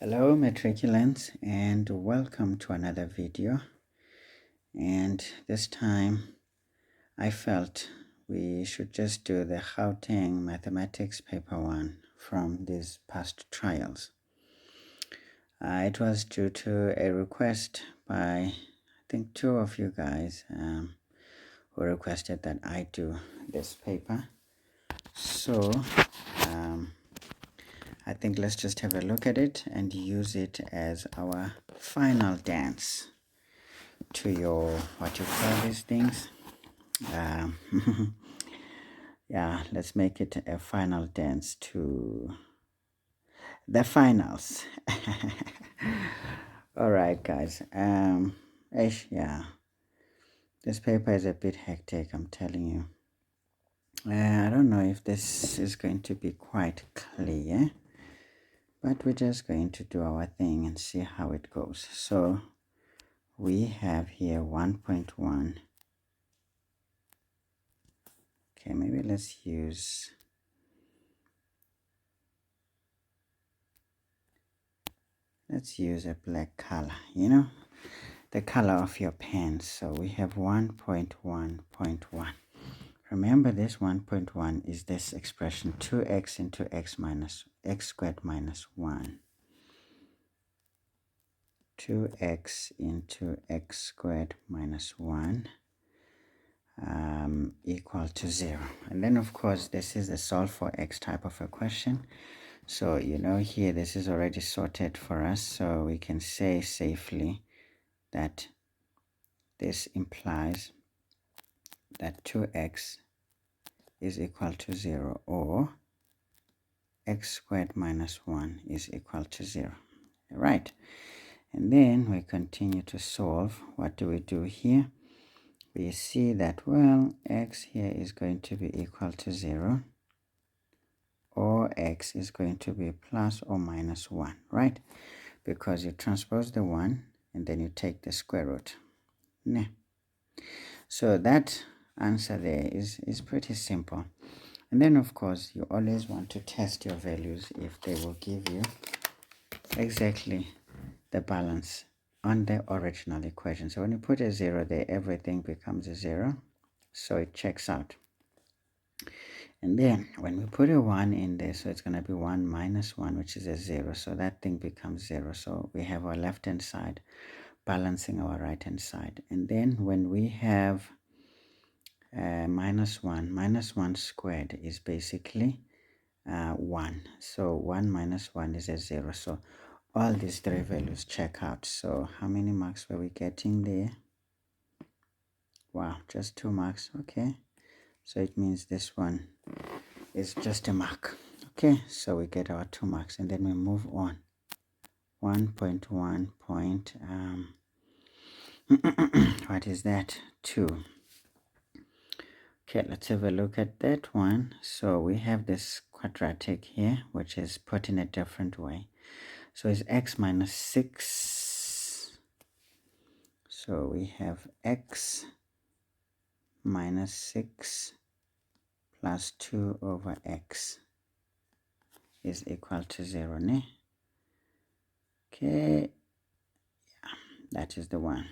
Hello matriculants, and welcome to another video. And this time I felt we should just do the Gauteng Mathematics Paper 1 from these past trials. It was due to a request by I think two of you guys who requested that I do this paper. So I think let's just have a look at it and use it as our final dance to your, what you call these things, yeah, let's make it a final dance to the finals. All right, guys. Yeah, this paper is a bit hectic, I'm telling you. I don't know if this is going to be quite clear, but we're just going to do our thing and see how it goes. So we have here 1.1. Okay, maybe let's use a black color, the color of your pen. So we have 1.1.1. Remember, this 1.1 is this expression 2x into x squared minus 1. 2x into x squared minus 1 equal to 0. And then of course this is the solve for x type of a question. So here this is already sorted for us, so we can say safely that this implies that 2x is equal to 0, or x squared minus 1 is equal to 0. Right, and then we continue to solve. What do we do here? We see that, well, x here is going to be equal to 0, or x is going to be plus or minus 1, right? Because you transpose the 1 and then you take the square root. Nah. So that answer there is pretty simple. And then of course you always want to test your values if they will give you exactly the balance on the original equation. So when you put a 0 there, everything becomes a 0, so it checks out. And then when we put a 1 in there, so it's going to be 1 minus 1, which is a 0, so that thing becomes 0. So we have our left hand side balancing our right hand side. And then when we have minus 1 squared is basically 1. So 1 minus 1 is a 0. So all these three values check out. So how many marks were we getting there? Wow, just 2 marks. Okay, so it means this one is just a mark. Okay, so we get our 2 marks, and then we move on. 1.1 point what is that? 2. Okay, let's have a look at that one. So we have this quadratic here, which is put in a different way. So it's x minus 6. So we have x minus 6 plus 2 over x is equal to 0, ne? Okay, yeah, that is the one.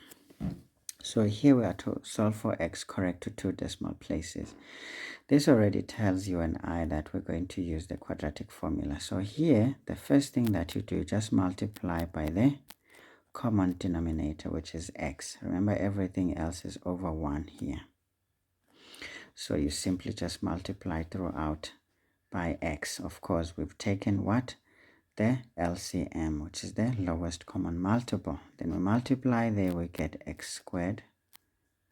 So here we are to solve for x correct to 2 decimal places. This already tells you and I that we're going to use the quadratic formula. So here, the first thing that you do, just multiply by the common denominator, which is x. Remember, everything else is over 1 here. So you simply just multiply throughout by x. Of course, we've taken what? The LCM, which is the lowest common multiple. Then we multiply there, we get x squared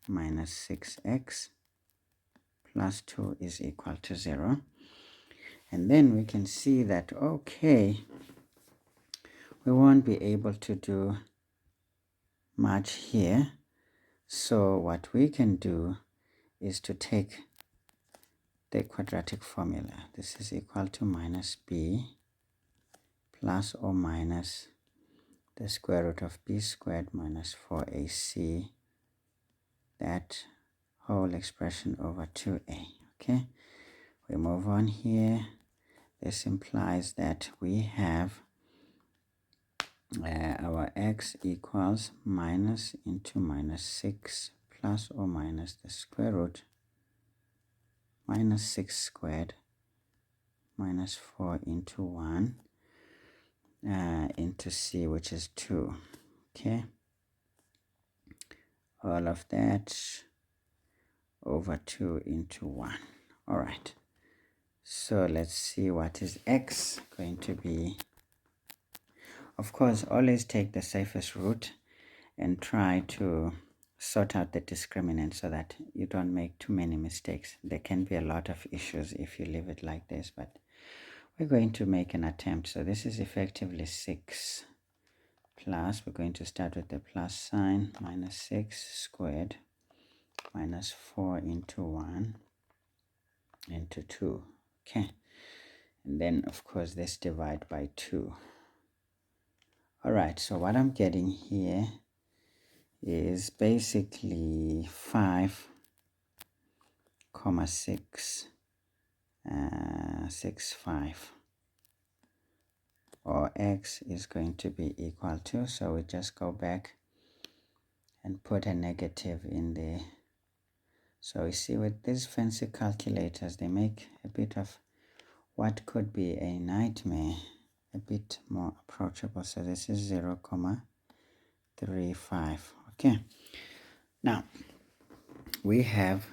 minus 6x plus 2 is equal to 0. And then we can see that, okay, we won't be able to do much here. So what we can do is to take the quadratic formula. This is equal to minus b plus or minus the square root of b squared minus 4ac, that whole expression over 2a. Okay, we move on here. This implies that we have our x equals minus into minus 6 plus or minus the square root minus 6 squared minus 4 into 1 into c, which is 2. Okay, all of that over 2 into 1. All right, so let's see what is x going to be. Of course, always take the safest route and try to sort out the discriminant so that you don't make too many mistakes. There can be a lot of issues if you leave it like this, but we're going to make an attempt. So this is effectively 6 plus, we're going to start with the plus sign, minus 6 squared minus 4 into 1 into 2. Okay, and then of course this divide by 2. All right, so what I'm getting here is basically 5 comma 6 6 5, or x is going to be equal to, so we just go back and put a negative in there. So you see, with these fancy calculators, they make a bit of what could be a nightmare a bit more approachable. So this is 0.35. Okay, now we have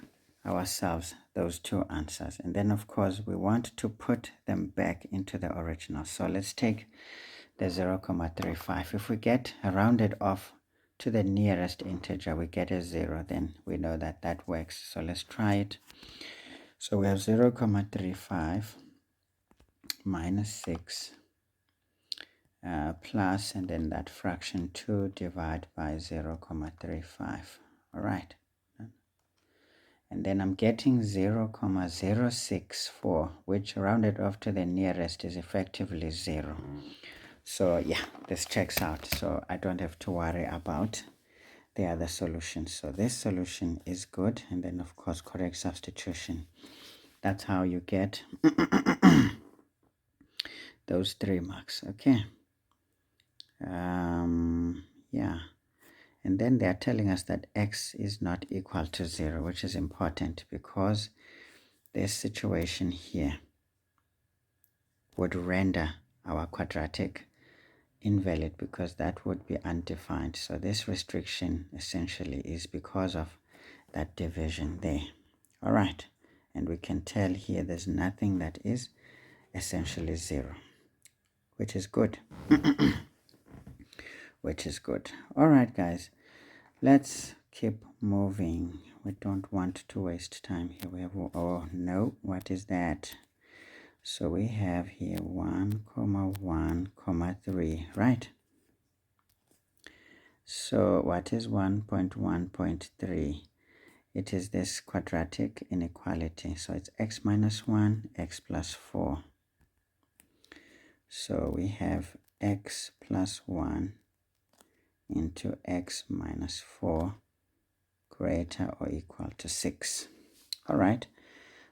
ourselves those two answers, and then of course we want to put them back into the original. So let's take the 0.35. If we get rounded off to the nearest integer, we get a 0, then we know that that works. So let's try it. So we have 0.35 minus 6 plus, and then that fraction 2 divided by 0.35. All right, and then I'm getting 0.064, which rounded off to the nearest is effectively 0. So yeah, this checks out, so I don't have to worry about the other solution. So this solution is good, and then of course correct substitution. That's how you get those 3 marks. Okay, yeah, and then they are telling us that x is not equal to 0, which is important because this situation here would render our quadratic invalid, because that would be undefined. So this restriction essentially is because of that division there. All right, and we can tell here there's nothing that is essentially 0, which is good. Which is good. All right, guys, let's keep moving. We don't want to waste time here. We have, oh no, what is that? So we have here 1 comma 1 comma 3, right? So what is 1.1.3? It is this quadratic inequality. So it's x minus 1, x plus 4. So we have x plus 1 into x minus 4 greater or equal to 6. All right.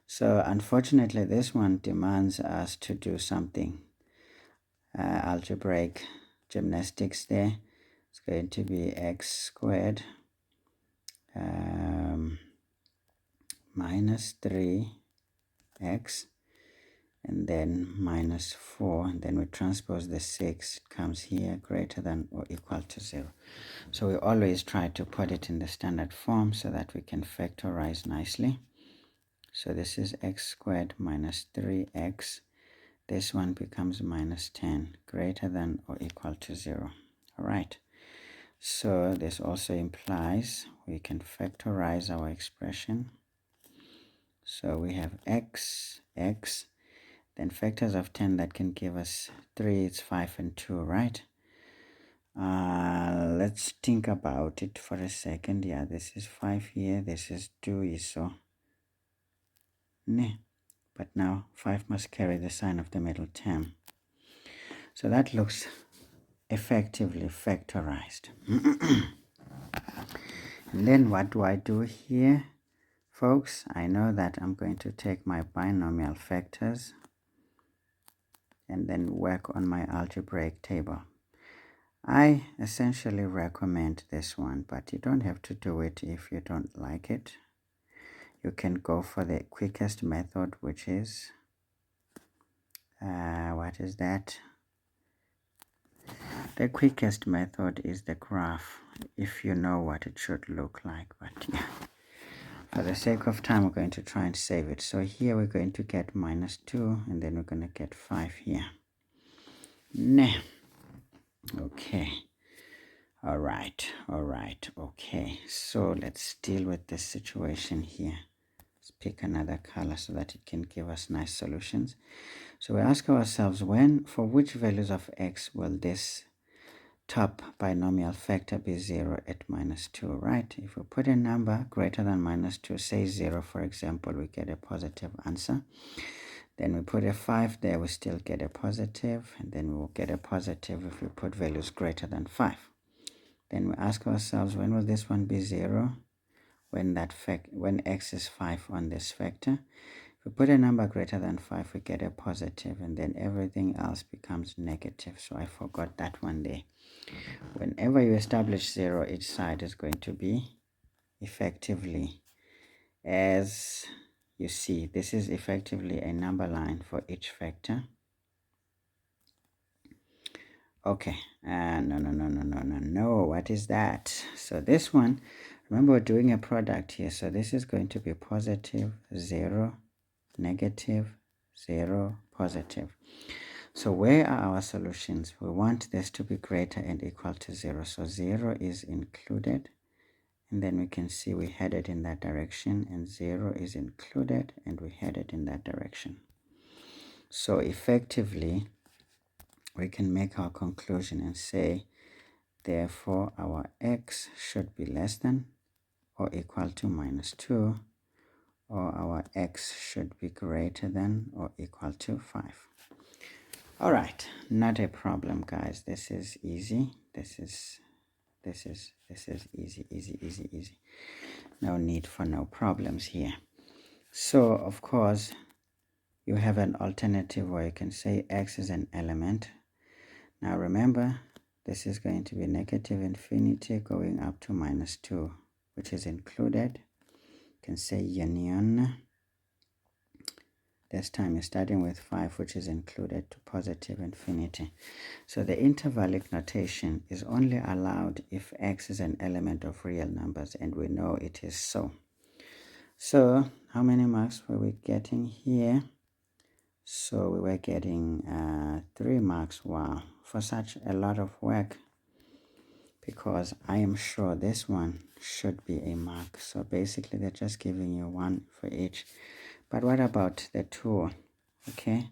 So unfortunately, this one demands us to do something. Algebraic gymnastics there. It's going to be x squared minus 3x, and then minus 4, and then we transpose the 6, it comes here, greater than or equal to 0. So we always try to put it in the standard form so that we can factorize nicely. So this is x squared minus 3x. This one becomes minus 10, greater than or equal to 0. All right. So this also implies we can factorize our expression. So we have x, then factors of 10 that can give us 3, it's 5 and 2, right? Let's think about it for a second. Yeah, this is 5 here, this is 2, so but now 5 must carry the sign of the middle term. So that looks effectively factorized. And then what do I do here, folks? I know that I'm going to take my binomial factors and then work on my algebraic table. I essentially recommend this one, but you don't have to do it if you don't like it. You can go for the quickest method, which is what is that? The quickest method is the graph, if you know what it should look like. But yeah, for the sake of time, we're going to try and save it. So here we're going to get -2, and then we're going to get 5 here. Nah. Okay. All right. Okay, so let's deal with this situation here. Let's pick another color so that it can give us nice solutions. So we ask ourselves, for which values of x will this top binomial factor be 0 at -2, right? If we put a number greater than -2, say 0 for example, we get a positive answer. Then we put a 5 there, we still get a positive, and then we will get a positive if we put values greater than 5. Then we ask ourselves, when will this one be 0? When x is 5 on this factor. If we put a number greater than 5, we get a positive, and then everything else becomes negative. So I forgot that one there. Whenever you establish 0, each side is going to be effectively, as you see, this is effectively a number line for each factor. Okay, no, what is that? So this one, remember we're doing a product here, so this is going to be positive, 0, negative, 0, positive. So where are our solutions? We want this to be greater and equal to 0. So 0 is included, and then we can see we headed in that direction, and 0 is included, and we headed in that direction. So effectively, we can make our conclusion and say, therefore, our x should be less than or equal to -2, or our x should be greater than or equal to 5. All right, not a problem, guys. This is easy. This is easy. No need for no problems here. So, of course, you have an alternative where you can say x is an element. Now remember, this is going to be negative infinity going up to -2, which is included. You can say union. This time you're starting with 5, which is included, to positive infinity. So the intervallic notation is only allowed if x is an element of real numbers, and we know it is so. So how many marks were we getting here? So we were getting 3 marks. Wow, for such a lot of work, because I am sure this one should be a mark. So basically they're just giving you 1 for each. But what about the tool? Okay,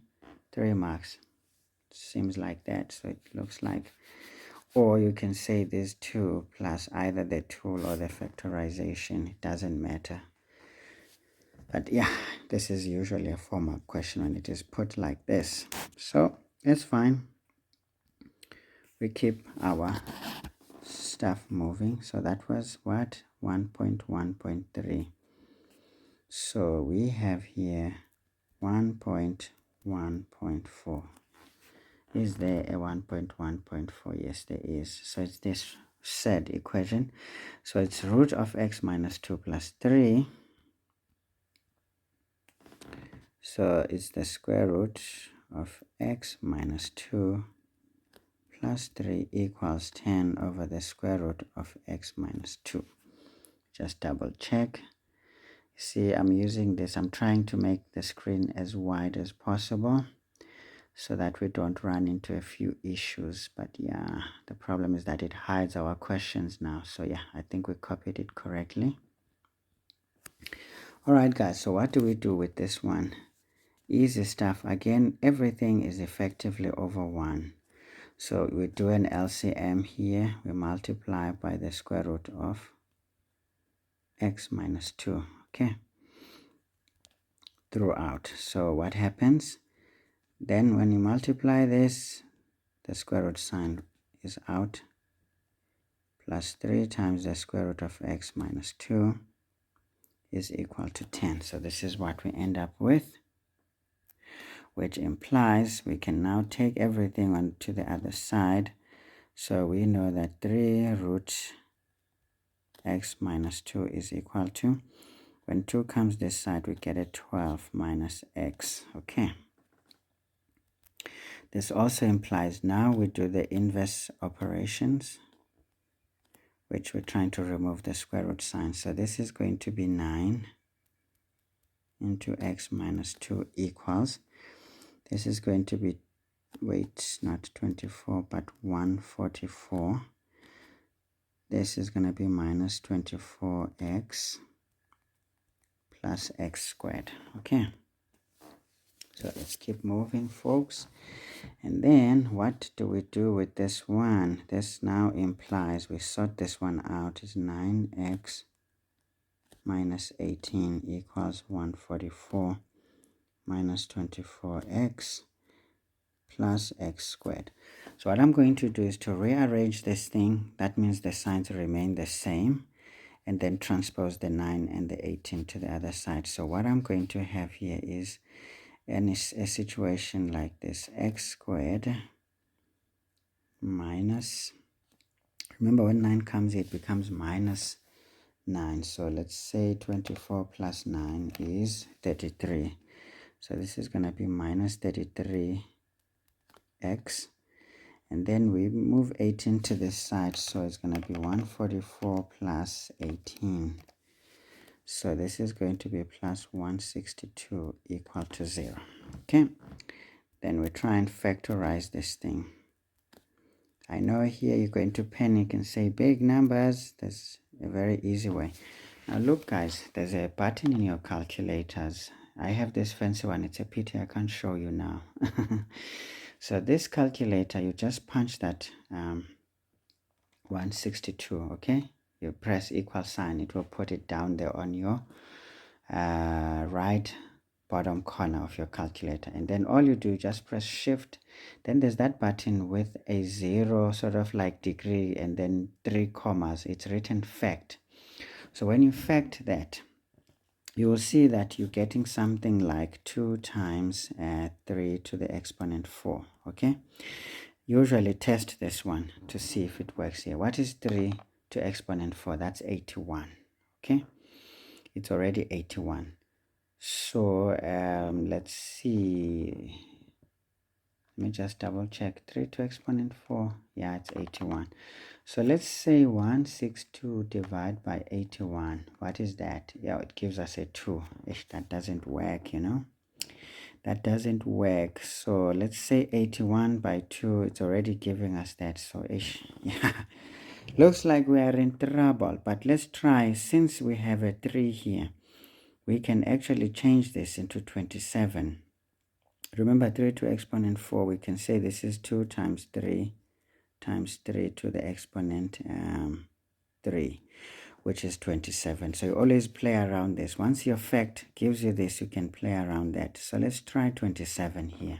3 marks. Seems like that. So it looks like, or you can say there's 2 plus either the tool or the factorization. It doesn't matter. But yeah, this is usually a 4-mark question when it is put like this. So it's fine. We keep our stuff moving. So that was what? 1.1.3. So we have here 1.1.4. Is there a 1.1.4? Yes, there is. So it's this said equation. So it's root of x minus 2 plus 3. So it's the square root of x minus 2 plus 3 equals 10 over the square root of x minus 2. Just double check. See, I'm using this. I'm trying to make the screen as wide as possible so that we don't run into a few issues. But yeah, the problem is that it hides our questions now. So yeah, I think we copied it correctly. All right, guys. So what do we do with this one? Easy stuff. Again, everything is effectively over 1. So we do an LCM here. We multiply by the square root of x minus 2. Okay. Throughout. So what happens? Then when you multiply this, the square root sign is out. Plus 3 times the square root of x minus 2 is equal to 10. So this is what we end up with, which implies we can now take everything on to the other side. So we know that 3 root x minus 2 is equal to, when 2 comes this side, we get a 12 minus x. Okay. This also implies now we do the inverse operations, which we're trying to remove the square root sign. So this is going to be 9 into x minus 2 equals, this is going to be, wait, not 24, but 144. This is going to be minus 24x plus x squared. Okay. So let's keep moving, folks. And then what do we do with this one? This now implies we sort this one out is 9x minus 18 equals 144 minus 24x plus x squared. So what I'm going to do is to rearrange this thing. That means the signs remain the same, and then transpose the 9 and the 18 to the other side. So what I'm going to have here is a situation like this: x squared minus, remember when 9 comes here, it becomes minus 9. So let's say 24 plus 9 is 33. So this is going to be minus 33x. And then we move 18 to this side. So it's going to be 144 plus 18. So this is going to be plus 162 equal to 0. Okay. Then we try and factorize this thing. I know here you're going to panic and say big numbers. That's a very easy way. Now look guys, there's a button in your calculators. I have this fancy one. It's a pity I can't show you now. So this calculator, you just punch that 162, okay? You press equal sign. It will put it down there on your right bottom corner of your calculator, and then all you do, just press shift, then there's that button with a 0 sort of like degree and then 3 commas. It's written fact. So when you fact that, you will see that you're getting something like 2 times 3 to the exponent 4. Okay, usually test this one to see if it works here. What is 3 to exponent 4? That's 81. Okay, it's already 81. So let's see, let me just double check. 3 to exponent 4, yeah, it's 81. So let's say 162 divided by 81. What is that? Yeah, it gives us a 2. Ish, that doesn't work, you know. That doesn't work. So let's say 81 by 2. It's already giving us that. So ish, yeah. Looks like we are in trouble. But let's try. Since we have a 3 here, we can actually change this into 27. Remember, 3 to exponent 4, we can say this is 2 times 3 times 3 to the exponent 3, which is 27. So you always play around this. Once your fact gives you this, you can play around that. So let's try 27 here.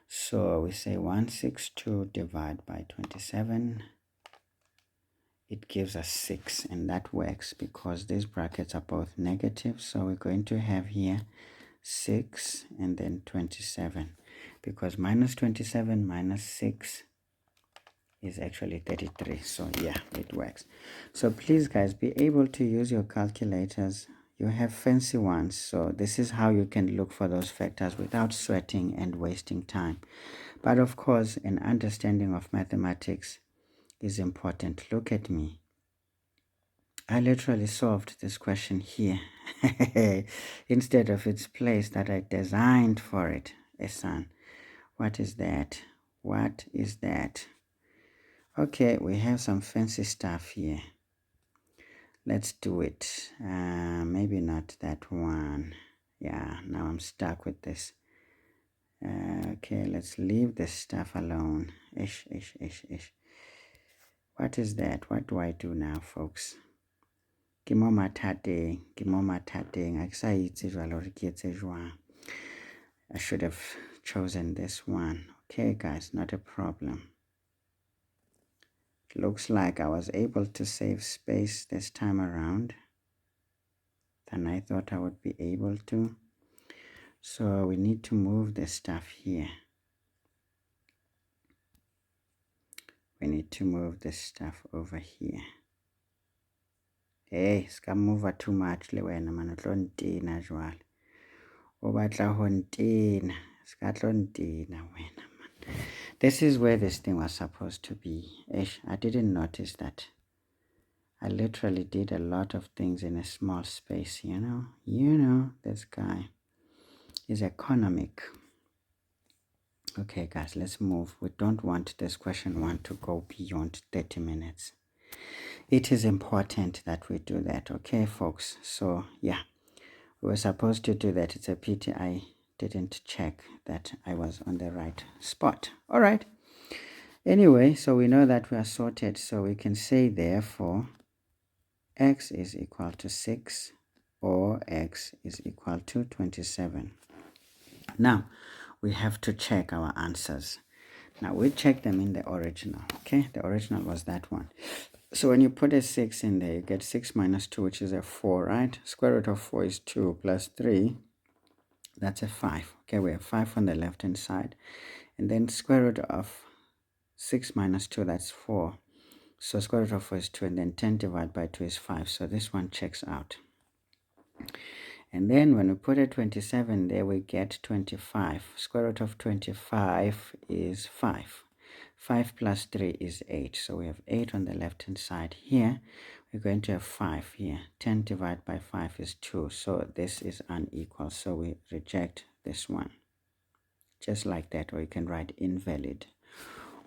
So we say 162 divided by 27. It gives us 6, and that works because these brackets are both negative. So we're going to have here 6 and then 27, because minus 27 minus 6 is actually 33. So yeah, it works. So please guys, be able to use your calculators. You have fancy ones, so this is how you can look for those factors without sweating and wasting time. But of course, an understanding of mathematics is important. Look at me. I literally solved this question here instead of its place that I designed for it. Son, what is that? What is that? Okay, we have some fancy stuff here. Let's do it. Maybe not that one. Yeah, now I'm stuck with this. Okay, let's leave this stuff alone. Ish. What is that? What do I do now, folks? I should have chosen this one. Okay guys, not a problem. It looks like I was able to save space this time around than I thought I would be able to. So we need to move this stuff here. we need to move this stuff over here. Hey, ska move too much le wena man, o tlo ntina jwale. O batla ho ntina, ska tlo ntina wena man. This is where this thing was supposed to be. I didn't notice that. I literally did a lot of things in a small space, you know. This guy is economic. Okay, guys, let's move. We don't want this question 1 to go beyond 30 minutes. It is important that we do that, okay, folks? So, yeah, we were supposed to do that. It's a pity I didn't check that I was on the right spot. All right. Anyway, so we know that we are sorted. So we can say, therefore, x is equal to 6 or x is equal to 27. Now, we have to check our answers. Now, we check them in the original, okay? The original was that one. So when you put a 6 in there, you get 6 minus 2, which is a 4, right? Square root of 4 is 2 plus 3. That's a 5. Okay, we have 5 on the left-hand side. And then square root of 6 minus 2, that's 4. So square root of 4 is 2, and then 10 divided by 2 is 5. So this one checks out. And then when we put a 27 there, we get 25. Square root of 25 is 5. 5 plus 3 is 8. So we have 8 on the left-hand side here. We're going to have 5 here. 10 divided by 5 is 2. So this is unequal. So we reject this one. Just like that. Or you can write invalid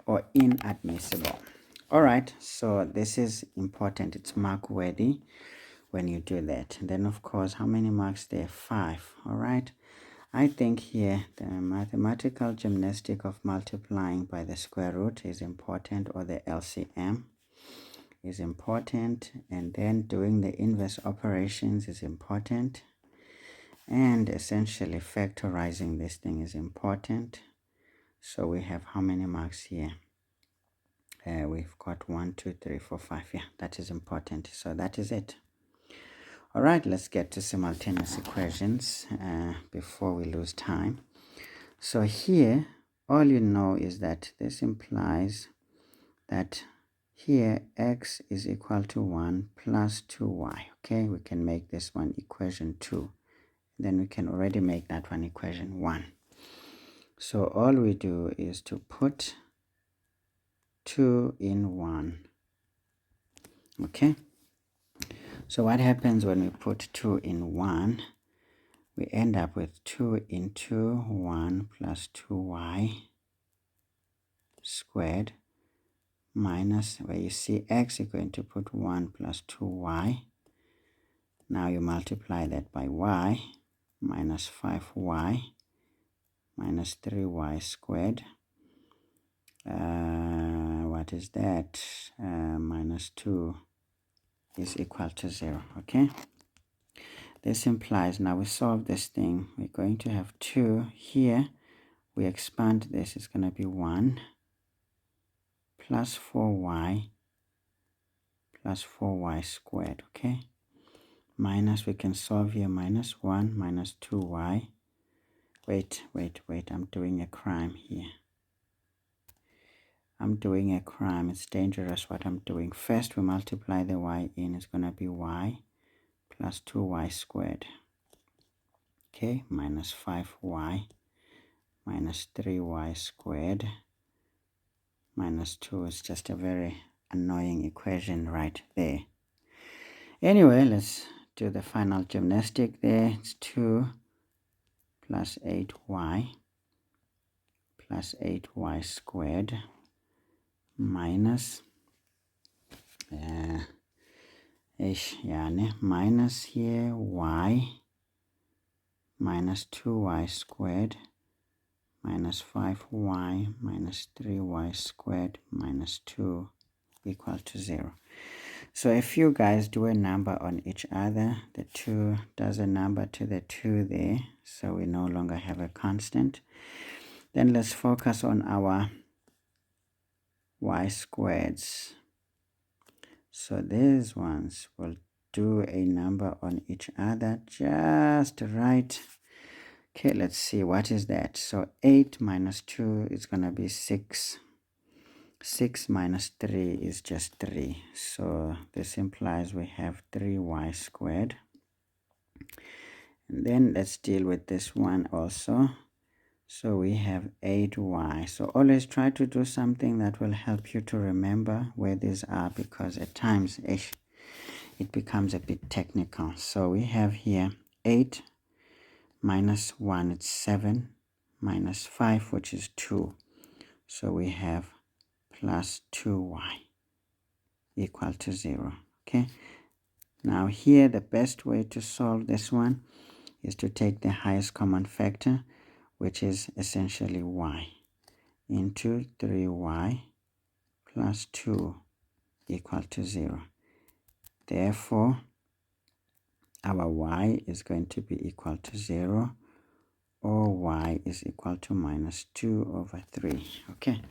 or inadmissible. All right. So this is important. It's mark worthy when you do that. And then, of course, how many marks there? 5. All right. I think here the mathematical gymnastic of multiplying by the square root is important, or the LCM is important, and then doing the inverse operations is important, and essentially factorizing this thing is important. So we have how many marks here? We've got 1, 2, 3, 4, 5. Yeah, that is important. So that is it. All right, let's get to simultaneous equations before we lose time. So here, all you know is that this implies that here x is equal to 1 plus 2y. Okay, we can make this one equation 2. Then we can already make that one equation 1. So all we do is to put 2 in 1. Okay. So what happens when we put 2 in 1? We end up with 2 into 1 plus 2y squared minus, where you see x, you're going to put 1 plus 2y. Now you multiply that by y, minus 5y minus 3y squared. What is that? Minus 2 is equal to 0, okay? This implies, now we solve this thing, we're going to have 2 here. We expand this, it's going to be 1 plus 4y squared, okay? Minus, we can solve here, minus 1 minus 2y. Wait, I'm doing a crime here. It's dangerous what I'm doing. First, we multiply the y in, it's going to be y plus 2y squared. Okay, minus 5y minus 3y squared minus 2 is just a very annoying equation right there. Anyway, let's do the final gymnastic there. It's 2 plus 8y squared minus minus here y minus 2y squared minus 5y minus 3y squared minus 2 equal to 0. So if you guys do a number on each other, the 2 does a number to the 2 there, so we no longer have a constant. Then let's focus on our y squareds. So these ones will do a number on each other just right. Okay, let's see, what is that? So 8 minus 2 is going to be 6. 6 minus 3 is just 3. So this implies we have 3y squared. And then let's deal with this one also. So we have 8y. So always try to do something that will help you to remember where these are, because at times it becomes a bit technical. So we have here 8 minus 1, it's 7, minus 5, which is 2. So we have plus 2y equal to 0. Okay. Now here the best way to solve this one is to take the highest common factor, which is essentially y, into 3y plus 2 equal to 0. Therefore, our y is going to be equal to 0, or y is equal to minus 2 over 3. Okay,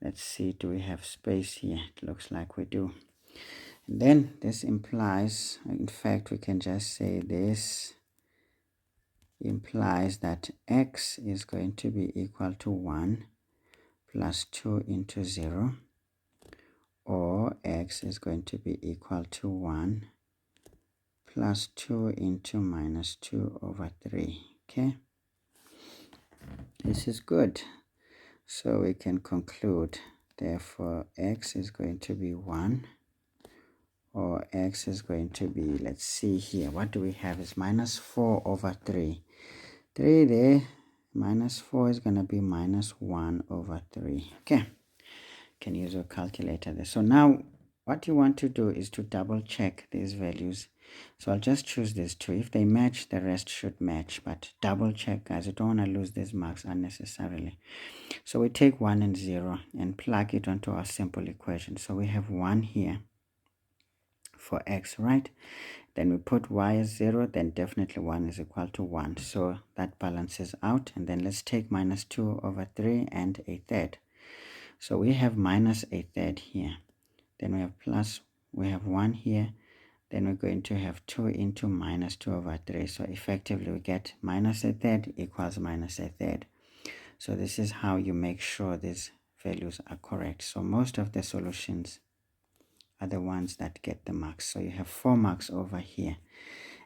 let's see, do we have space here? It looks like we do. And then this implies, in fact, we can just say this implies that x is going to be equal to 1 plus 2 into 0, or x is going to be equal to 1 plus 2 into minus 2 over 3. Okay, this is good. So we can conclude, therefore x is going to be 1, or x is going to be, let's see here, what do we have is minus 4 over 3. 3 there, minus 4 is going to be minus 1 over 3. Okay, can use your calculator there. So now what you want to do is to double check these values. So I'll just choose these two. If they match, the rest should match, but double check, guys. You don't want to lose these marks unnecessarily. So we take 1 and 0 and plug it onto our simple equation. So we have 1 here for x, right? Then we put y as 0, then definitely 1 is equal to 1. So that balances out. And then let's take minus 2 over 3 and a third. So we have minus a third here. Then we have plus, we have 1 here. Then we're going to have 2 into minus 2 over 3. So effectively we get minus a third equals minus a third. So this is how you make sure these values are correct. So most of the solutions are the ones that get the marks. So you have 4 marks over here.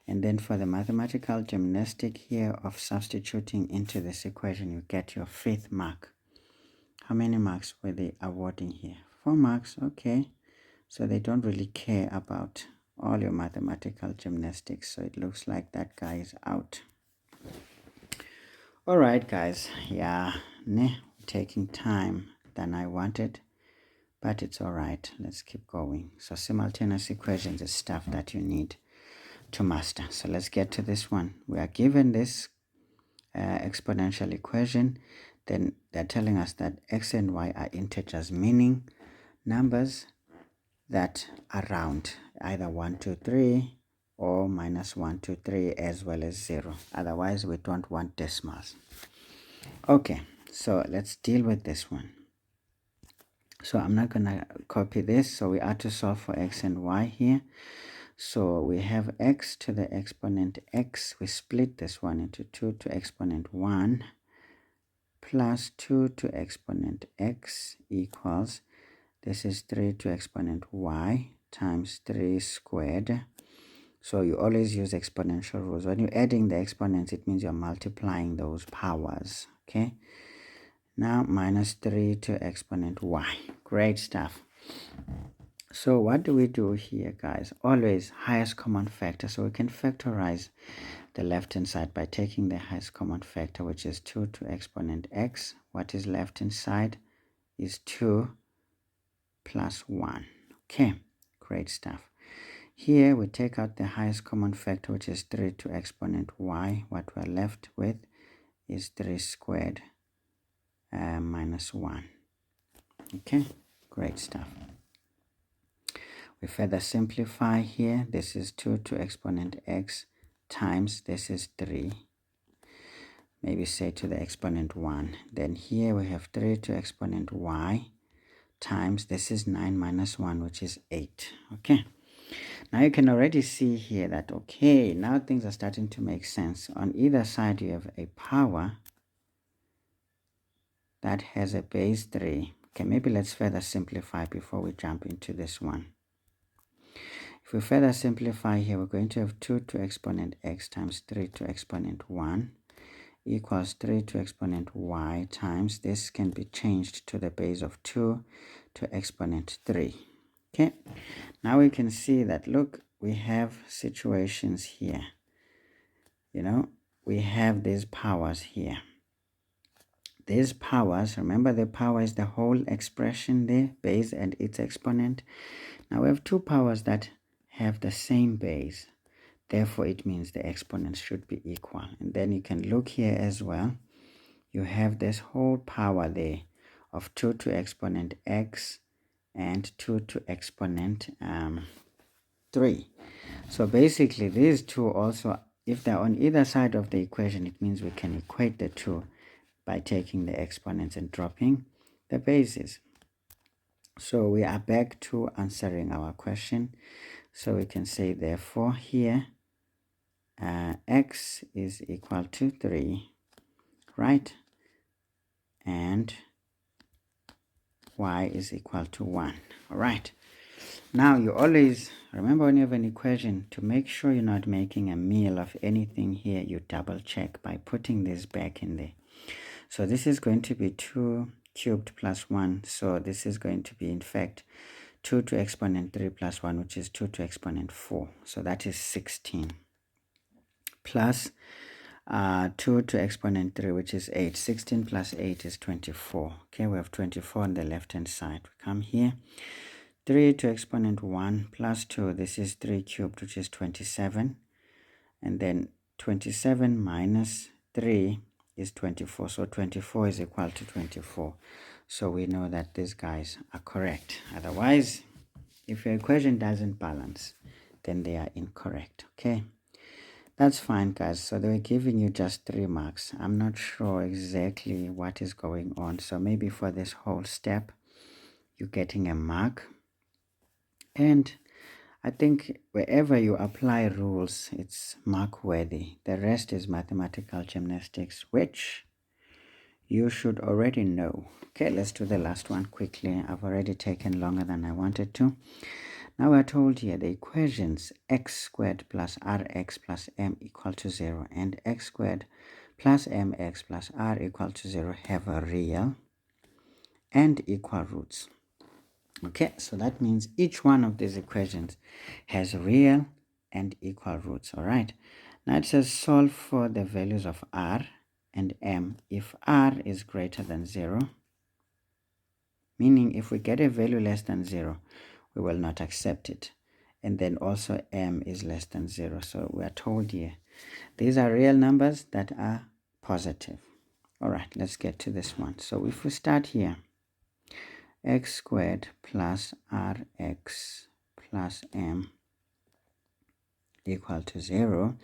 And then for the mathematical gymnastic here of substituting into this equation, you get your 5th mark. How many marks were they awarding here? 4 marks, okay. So they don't really care about all your mathematical gymnastics. So it looks like that guy is out. All right, guys. Yeah, taking time than I wanted, but it's all right. Let's keep going. So simultaneous equations is stuff that you need to master. So let's get to this one. We are given this exponential equation. Then they're telling us that x and y are integers, meaning numbers that are round, either 1, 2, 3 or minus 1, 2, 3 as well as 0. Otherwise we don't want decimals. Okay, so let's deal with this one. So I'm not gonna copy this. So we are to solve for x and y here. So we have x to the exponent x. We split this one into 2 to exponent 1 plus 2 to exponent x equals, this is 3 to exponent y times 3 squared. So you always use exponential rules. When you're adding the exponents, it means you're multiplying those powers. Okay. Now minus 3 to exponent y. Great stuff. So what do we do here, guys? Always highest common factor. So we can factorize the left hand side by taking the highest common factor, which is 2 to exponent x. What is left hand side is 2 plus 1. Okay, great stuff. Here we take out the highest common factor, which is 3 to exponent y. What we're left with is 3 squared minus 1. Okay, great stuff. We further simplify here. This is 2 to exponent x times, this is 3. Maybe say to the exponent 1. Then here we have 3 to exponent y times, this is 9 minus 1, which is 8. Okay. Now you can already see here that, okay, now things are starting to make sense. On either side you have a power that has a base 3. Okay, maybe let's further simplify before we jump into this one. If we further simplify here, we're going to have 2 to exponent x times 3 to exponent 1 equals 3 to exponent y times, this can be changed to the base of 2 to exponent 3. Okay, now we can see that, look, we have situations here. You know, we have these powers here. These powers, remember the power is the whole expression there, base and its exponent. Now we have two powers that have the same base. Therefore, it means the exponents should be equal. And then you can look here as well. You have this whole power there of 2 to exponent x and 2 to exponent 3. So basically, these two also, if they're on either side of the equation, it means we can equate the two by taking the exponents and dropping the bases. So we are back to answering our question. So we can say, therefore, here x is equal to 3, right? And y is equal to 1. All right. Now you always remember, when you have an equation, to make sure you're not making a meal of anything here, you double check by putting this back in there. So this is going to be 2 cubed plus 1. So this is going to be, in fact, 2 to exponent 3 plus 1, which is 2 to exponent 4. So that is 16. Plus 2 to exponent 3, which is 8. 16 plus 8 is 24. Okay, we have 24 on the left-hand side. We come here. 3 to exponent 1 plus 2. This is 3 cubed, which is 27. And then 27 minus 3 is 24. So 24 is equal to 24. So we know that these guys are correct. Otherwise, if your equation doesn't balance, then they are incorrect. Okay, that's fine, guys. So they were giving you just 3 marks. I'm not sure exactly what is going on. So maybe for this whole step, you're getting a mark. And I think wherever you apply rules, it's mark worthy. The rest is mathematical gymnastics, which you should already know. Okay, let's do the last one quickly. I've already taken longer than I wanted to. Now we're told here the equations x squared plus rx plus m equal to 0 and x squared plus mx plus r equal to 0 have a real and equal roots. Okay, so that means each one of these equations has real and equal roots. All right, now it says solve for the values of r and m if r is greater than 0, meaning if we get a value less than 0, we will not accept it. And then also m is less than 0. So we are told here these are real numbers that are positive. All right, let's get to this one. So if we start here, x squared plus rx plus m equal to 0.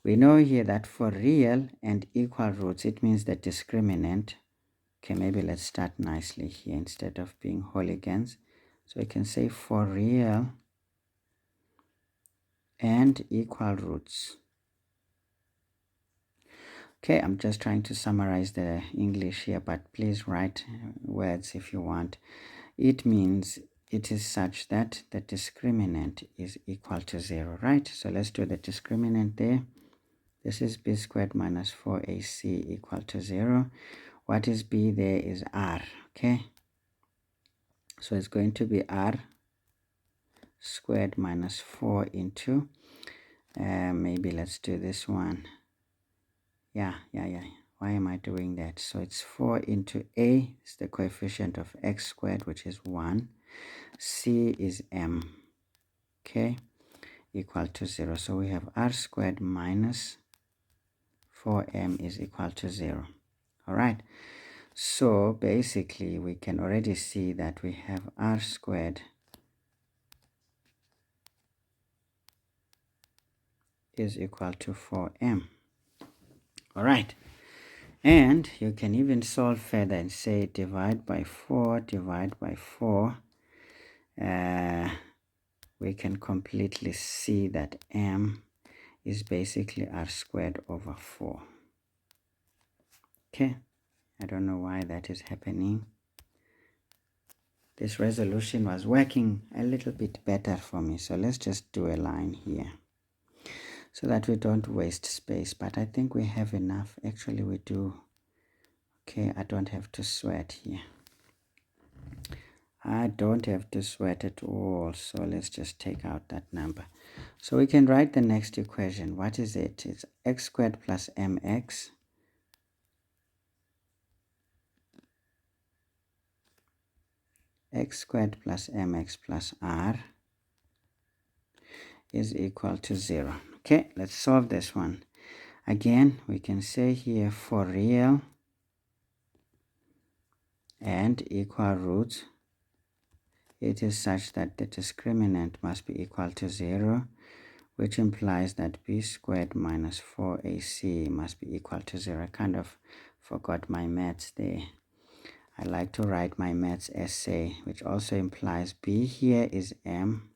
We know here that for real and equal roots, it means the discriminant. Okay, maybe let's start nicely here instead of being hooligans. So we can say for real and equal roots. Okay, I'm just trying to summarize the English here, but please write words if you want. It means it is such that the discriminant is equal to 0, right? So let's do the discriminant there. This is b squared minus 4ac equal to 0. What is b there is r, okay? So it's going to be r squared minus 4 into, maybe let's do this one. Yeah. Why am I doing that? So it's 4 into a is the coefficient of x squared, which is 1. C is m, okay, equal to 0. So we have r squared minus 4m is equal to 0. All right. So basically, we can already see that we have r squared is equal to 4m. All right. And you can even solve further and say divide by 4, divide by 4. We can completely see that m is basically r squared over 4. Okay, I don't know why that is happening. this resolution was working a little bit better for me. So let's just do a line here so that we don't waste space. But I think we have enough. Actually, we do. Okay, I don't have to sweat here. I don't have to sweat at all. So let's just take out that number. So we can write the next equation. What is it? It's x squared plus mx x squared plus mx plus r is equal to 0. Okay, let's solve this one. Again, we can say here for real and equal roots, it is such that the discriminant must be equal to 0, which implies that b squared minus 4ac must be equal to 0. I kind of forgot my maths there. I like to write my maths essay, which also implies b here is m.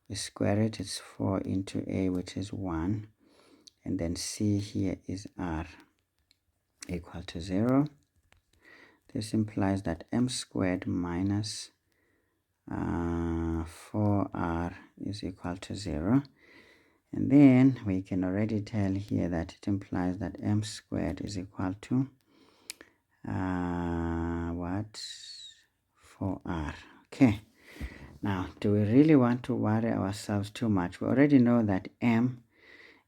We square it, it's 4 into a, which is 1. And then c here is r equal to 0. This implies that m squared minus 4r is equal to 0. And then we can already tell here that it implies that m squared is equal to what? 4r. Okay. Now, do we really want to worry ourselves too much? We already know that m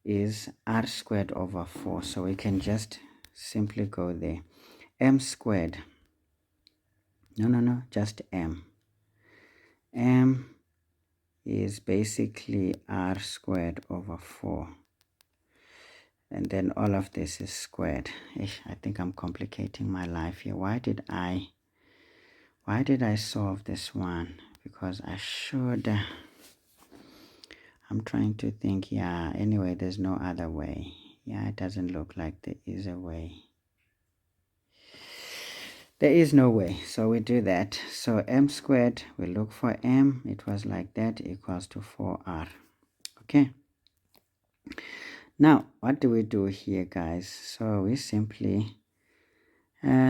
is r squared over 4. So we can just simply go there. M squared. No, just m. M is basically r squared over 4. And then all of this is squared. I think I'm complicating my life here. Why did I solve this one? Because I should. I'm trying to think. Yeah, anyway, there's no other way. Yeah, it doesn't look like there is a way. There is no way, so we do that. So m squared, we look for m, it was like that, equals to 4r. Okay. Now, what do we do here, guys? So we simply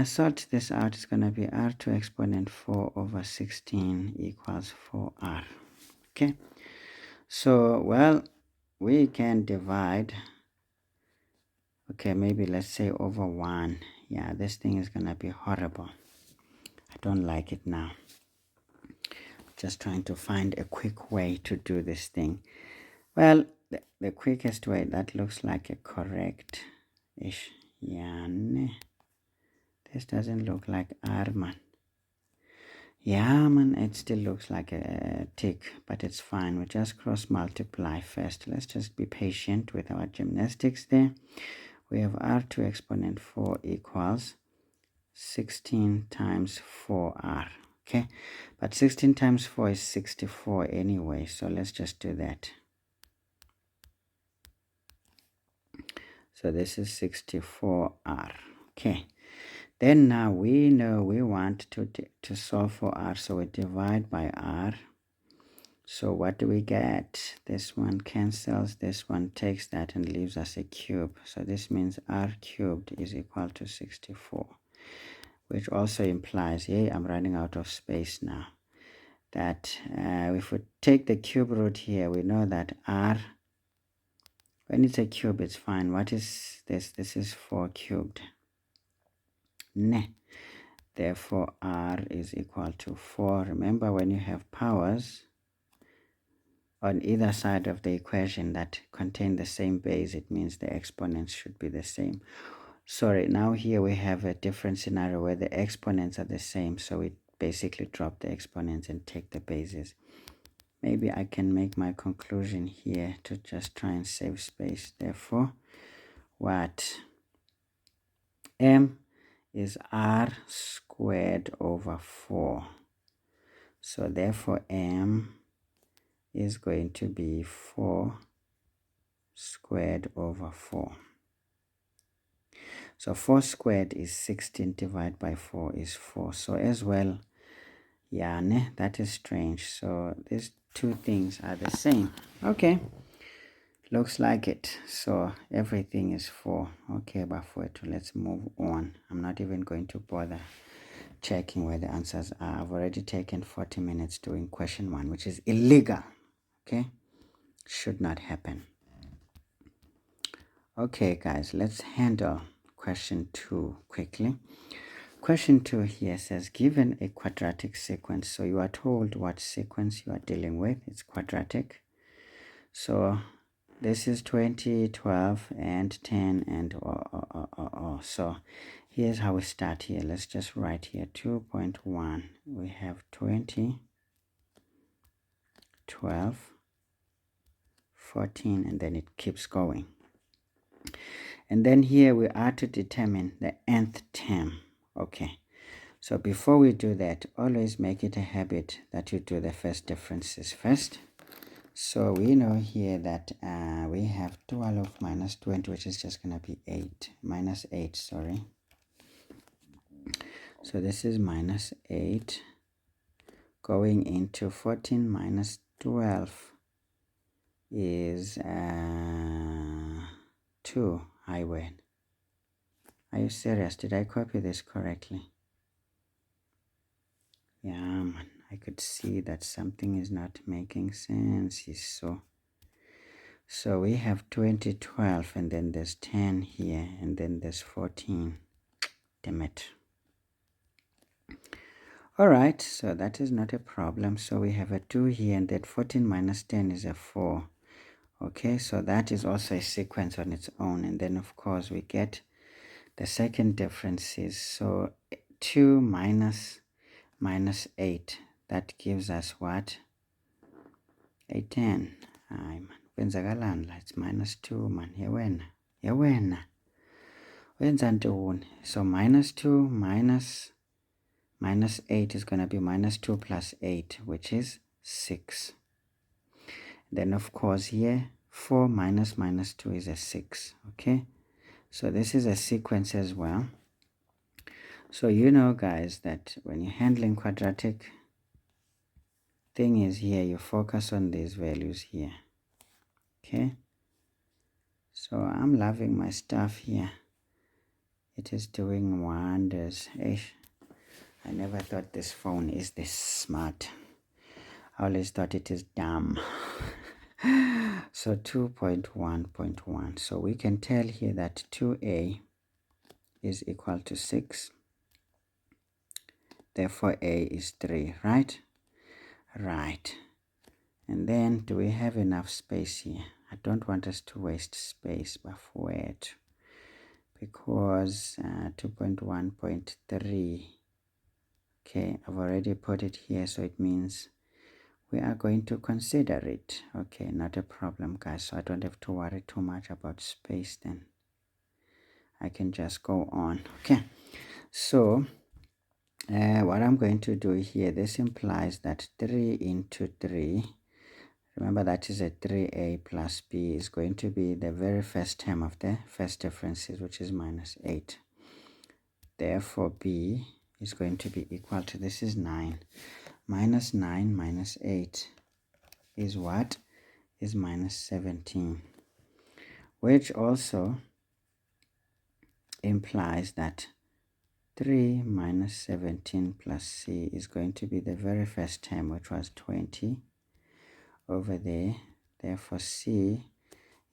sort this out. It's going to be r2 exponent 4 over 16 equals 4r. Okay. So, well, we can divide. Okay, maybe let's say over 1. Yeah, this thing is going to be horrible. I don't like it now. Just trying to find a quick way to do this thing. Well, the quickest way, that looks like a correct-ish. Yeah, this doesn't look like R, man. Yeah, man, it still looks like a tick, but it's fine. We just cross multiply first. Let's just be patient with our gymnastics there. We have R2 exponent 4 equals 16 times 4R. Okay, but 16 times 4 is 64 anyway, so let's just do that. So this is 64R. Okay, then now we know we want to solve for R, so we divide by R. So what do we get? This one cancels, this one takes that and leaves us a cube. So this means R cubed is equal to 64. Which also implies, hey, I'm running out of space now, that if we take the cube root here, we know that r, when it's a cube, it's fine. What is this? This is 4 cubed. Therefore, r is equal to 4. Remember, when you have powers on either side of the equation that contain the same base, it means the exponents should be the same. Sorry, now here we have a different scenario where the exponents are the same, so we basically drop the exponents and take the bases. Maybe I can make my conclusion here to just try and save space. Therefore, what? M is r squared over 4. So therefore m is going to be 4 squared over 4. So 4 squared is 16 divided by 4 is 4. So as well, yeah, that is strange. So these two things are the same. Okay, looks like it. So everything is 4. Okay, Bafwetu, let's move on. I'm not even going to bother checking where the answers are. I've already taken 40 minutes doing question 1, which is illegal. Okay, should not happen. Okay guys, let's handle question 2 quickly. Question 2 here says, given a quadratic sequence, so you are told what sequence you are dealing with. It's quadratic. So this is 20, 12, and 10, and so here's how we start here. Let's just write here 2.1. We have 20, 12, 14, and then it keeps going. And then here we are to determine the nth term. Okay, so before we do that, always make it a habit that you do the first differences first. So we know here that we have 12 minus 20, which is just going to be 8, minus 8, sorry. So this is minus 8 going into 14 minus 12 is 2. I win. Are you serious? Did I copy this correctly? Yeah, man. I could see that something is not making sense. So we have 20, 12, and then there's 10 here, and then there's 14. Damn it. Alright, so that is not a problem. So we have a 2 here, and that 14 minus 10 is a 4. Okay, so that is also a sequence on its own. And then, of course, we get the second difference is, so 2 minus 8. That gives us what? A 10. It's minus 2, man. Yewena. So minus 2 minus 8 is going to be minus 2 plus 8, which is 6. Then, of course, here 4 minus 2 is a 6. Okay, so this is a sequence as well. So you know, guys, that when you're handling quadratic, thing is here you focus on these values here. Okay, so I'm loving my stuff here. It is doing wonders. I never thought this phone is this smart. I always thought it is dumb. So 2.1.1. So we can tell here that 2a is equal to 6. Therefore a is 3, right? Right. And then do we have enough space here? I don't want us to waste space, but for it, because 2.1.3. Okay, I've already put it here, so it means we are going to consider it. Okay, not a problem, guys. So I don't have to worry too much about space then. I can just go on. Okay, so what I'm going to do here, this implies that 3 into 3, remember that is a 3a plus b, is going to be the very first term of the first differences, which is minus 8. Therefore b is going to be equal to, this is 9. Minus 9 minus 8 is what? Is minus 17. Which also implies that 3 minus 17 plus c is going to be the very first term, which was 20 over there. Therefore c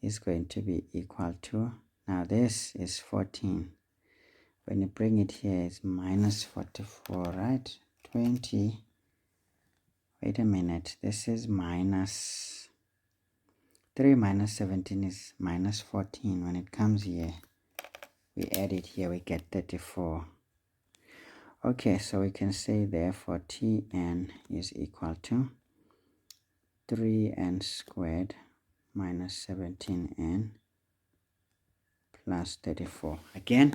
is going to be equal to, now this is 14. When you bring it here, it's minus 44, right? 20. Wait a minute. This is minus 3 minus 17 is minus 14. When it comes here, we add it here, we get 34. Okay, so we can say therefore Tn is equal to 3n squared minus 17n plus 34. Again,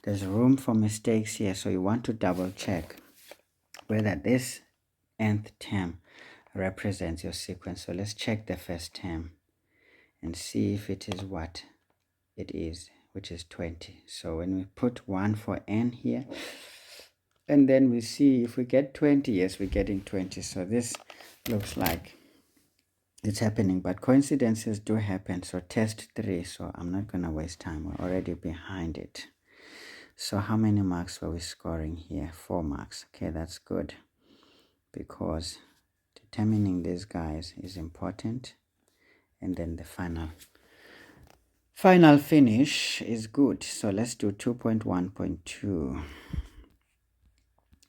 there's room for mistakes here, so you want to double check whether this nth term represents your sequence. So let's check the first term and see if it is what it is, which is 20. So when we put 1 for n here, and then we see if we get 20, yes, we're getting 20. So this looks like it's happening, but coincidences do happen. So test 3, so I'm not going to waste time. We're already behind it. So how many marks were we scoring here? 4 marks. Okay, that's good, because determining these guys is important, and then the final finish is good. So let's do 2.1.2,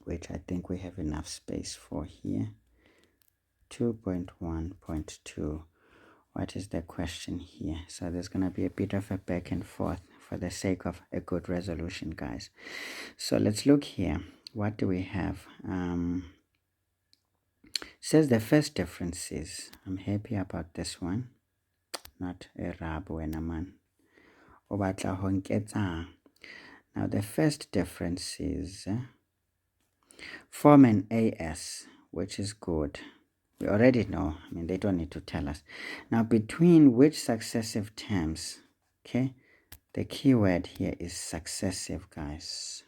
which I think we have enough space for here. 2.1.2. What is the question here? So there's going to be a bit of a back and forth for the sake of a good resolution, guys. So let's look here. What do we have? Says the first difference is, I'm happy about this one, not a rab when a man. Now the first difference is form an AS, which is good. We already know. I mean, they don't need to tell us. Now, between which successive terms? Okay, the key word here is successive, guys.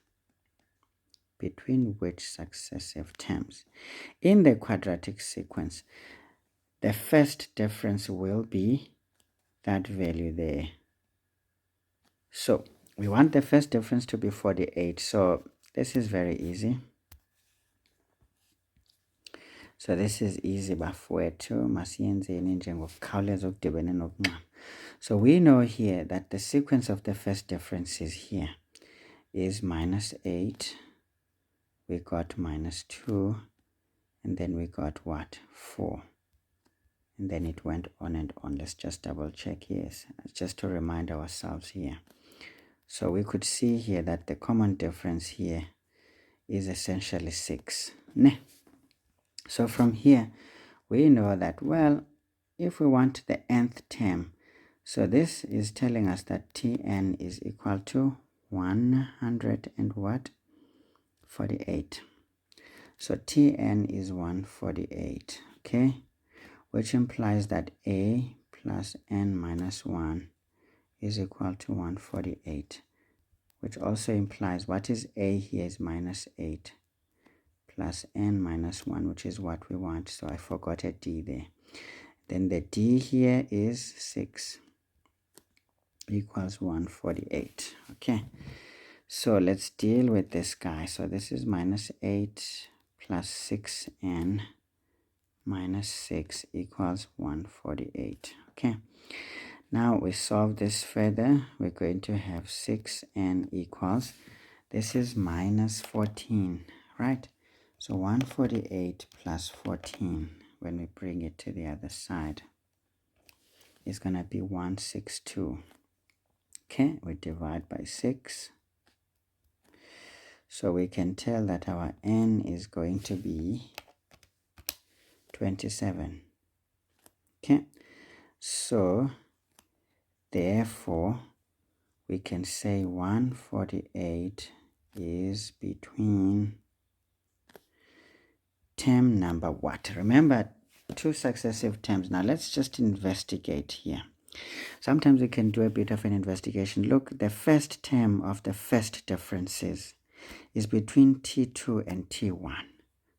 Between which successive terms? In the quadratic sequence, the first difference will be that value there. So we want the first difference to be 48. So this is very easy. So this is easy bafowethu, masiyenzeni nje ngokukhawuleza okudibene nokuncama. So we know here that the sequence of the first differences here is -8, we got -2, and then we got what? 4. And then it went on and on. Let's just double check, yes, just to remind ourselves here. So we could see here that the common difference here is essentially 6. So from here, we know that, well, if we want the nth term, so this is telling us that Tn is equal to 100 and what? 48. So Tn is 148, okay? Which implies that a plus n minus 1 is equal to 148. Which also implies, what is a here is -8 plus n minus 1, which is what we want. So I forgot a d there. Then the d here is 6 equals 148. Okay, so let's deal with this guy. So this is -8 plus 6n minus 6 equals 148. Okay, now we solve this further. We're going to have 6n equals, this is -14, right? So 148 plus 14, when we bring it to the other side, is going to be 162. Okay, we divide by 6. So we can tell that our n is going to be 27. Okay, so therefore we can say 148 is between term number what? Remember, 2 successive terms. Now let's just investigate here. Sometimes we can do a bit of an investigation. Look, the first term of the first differences is between T2 and T1.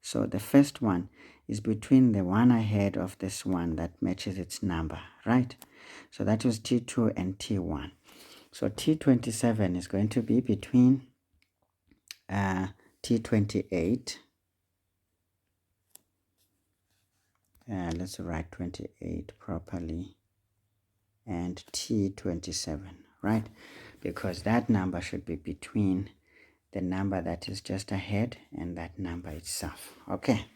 So the first one is between the one ahead of this one that matches its number, right? So that was T2 and T1. So T27 is going to be between T28. Let's write 28 properly, and T27, right? Because that number should be between the number that is just ahead and that number itself. Okay,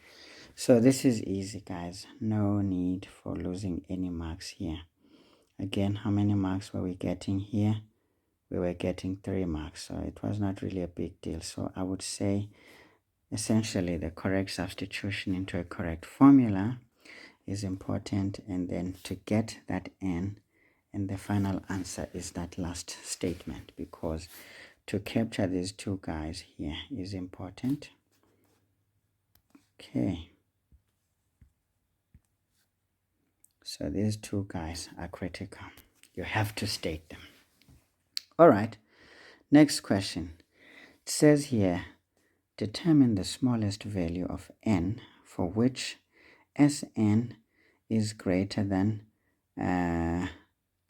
so this is easy, guys. No need for losing any marks here. Again, how many marks were we getting here? We were getting 3 marks, so it was not really a big deal. So I would say essentially the correct substitution into a correct formula is important, and then to get that n, and the final answer is that last statement, because to capture these 2 guys here is important. Okay, so these 2 guys are critical. You have to state them. All right, next question. It says here, determine the smallest value of n for which Sn is greater than 10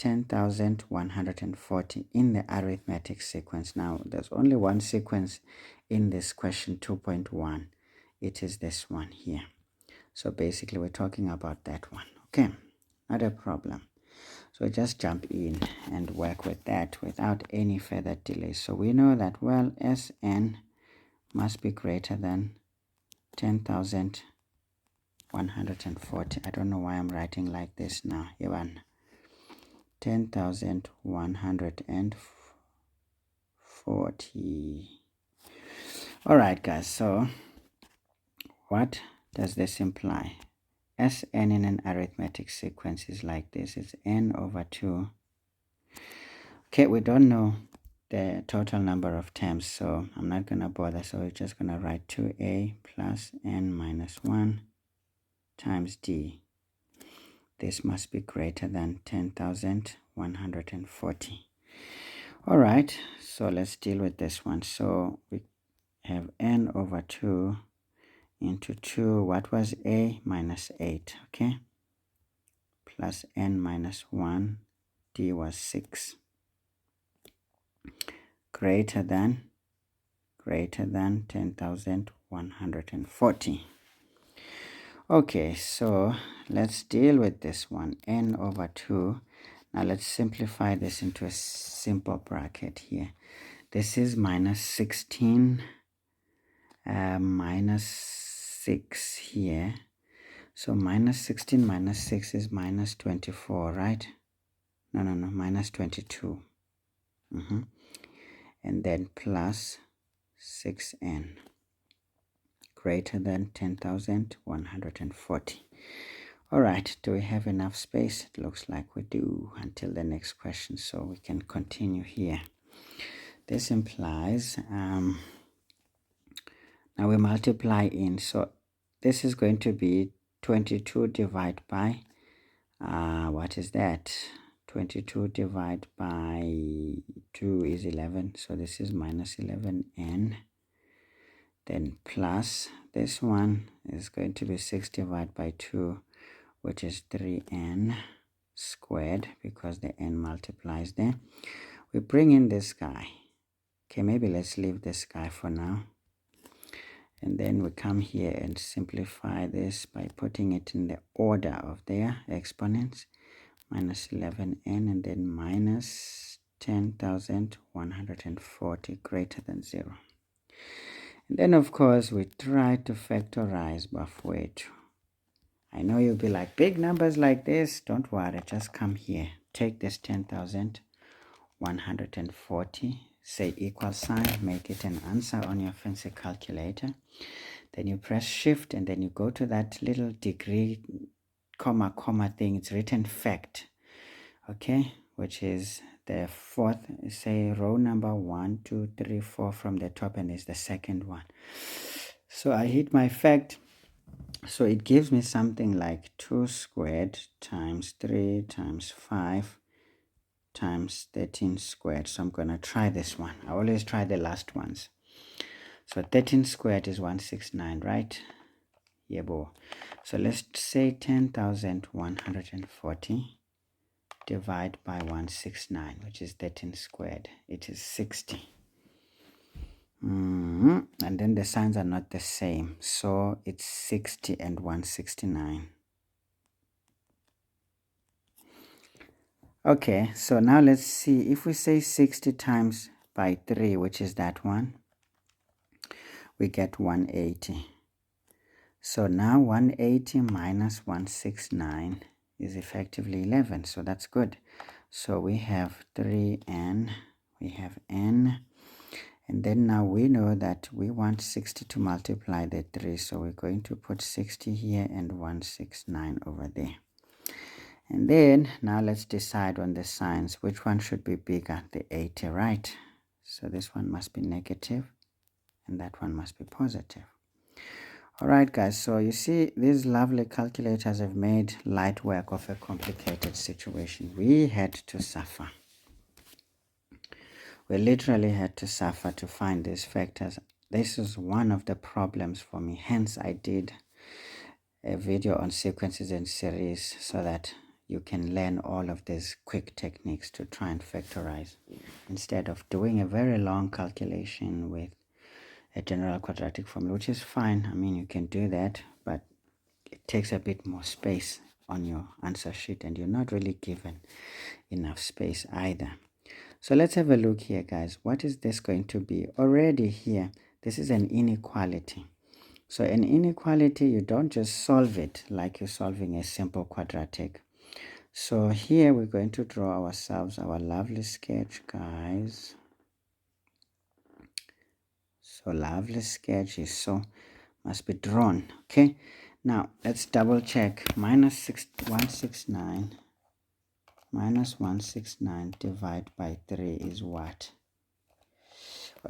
10,140 in the arithmetic sequence. Now, there's only one sequence in this question 2.1. It is this one here. So basically, we're talking about that one. Okay, not a problem. So just jump in and work with that without any further delay. So we know that, well, Sn must be greater than 10,140. I don't know why I'm writing like this now. Here one. 10,140. All right, guys. So what does this imply? Sn in an arithmetic sequence is like this. It's n over 2. Okay, we don't know the total number of terms, so I'm not going to bother. So we're just going to write 2a plus n minus 1 times d. This must be greater than 10,140. All right, so let's deal with this one. So we have n over 2 into 2. What was a? Minus 8, okay? Plus n minus 1. D was 6. Greater than 10,140. Okay, so let's deal with this one. N over 2. Now let's simplify this into a simple bracket here. This is minus 16 minus 6 here. So minus 16 minus 6 is minus 24, right? No, minus 22. And then plus 6n greater than 10,140. All right, do we have enough space? It looks like we do until the next question, so we can continue here. This implies, now we multiply in, so this is going to be 22 divided by, what is that? 22 divided by 2 is 11, so this is minus 11n. Then plus this one is going to be 6 divided by 2, which is 3n squared, because the n multiplies there. We bring in this guy. Okay, maybe let's leave this guy for now. And then we come here and simplify this by putting it in the order of their exponents. Minus 11n and then minus 10,140 greater than 0. And then, of course, we try to factorize Bafwetu. I know you'll be like, big numbers like this, don't worry, just come here. Take this 10,140, say equal sign, make it an answer on your fancy calculator. Then you press shift and then you go to that little degree, comma thing. It's written fact, okay, which is the fourth, say row number 1, 2, 3, 4 from the top, and is the second one. So I hit my fact. So it gives me something like 2 squared times 3 times 5 times 13 squared. So I'm going to try this one. I always try the last ones. So 13 squared is 169, right? Yeah, boy. So let's say 10,140 divide by 169, which is 13 squared. It is 60. And then the signs are not the same, so it's 60 and 169. Okay, so now let's see. If we say 60 times by 3, which is that one, we get 180. So now 180 minus 169 is effectively 11, so that's good. So we have 3n, we have n, and then now we know that we want 60 to multiply the 3, so we're going to put 60 here and 169 over there. And then now let's decide on the signs. Which one should be bigger? The 80, right? So this one must be negative and that one must be positive. All right, guys, so you see these lovely calculators have made light work of a complicated situation. We had to suffer. We literally had to suffer to find these factors. This is one of the problems for me. Hence, I did a video on sequences and series so that you can learn all of these quick techniques to try and factorize instead of doing a very long calculation with a general quadratic formula, which is fine. I mean, you can do that, but it takes a bit more space on your answer sheet and you're not really given enough space either. So let's have a look here, guys. What is this going to be? Already here, this is an inequality. So an inequality, you don't just solve it like you're solving a simple quadratic. So here we're going to draw ourselves our lovely sketch, guys. So lovely sketch is so must be drawn. Okay, now let's double check. Minus 169 minus 169 divided by 3 is what?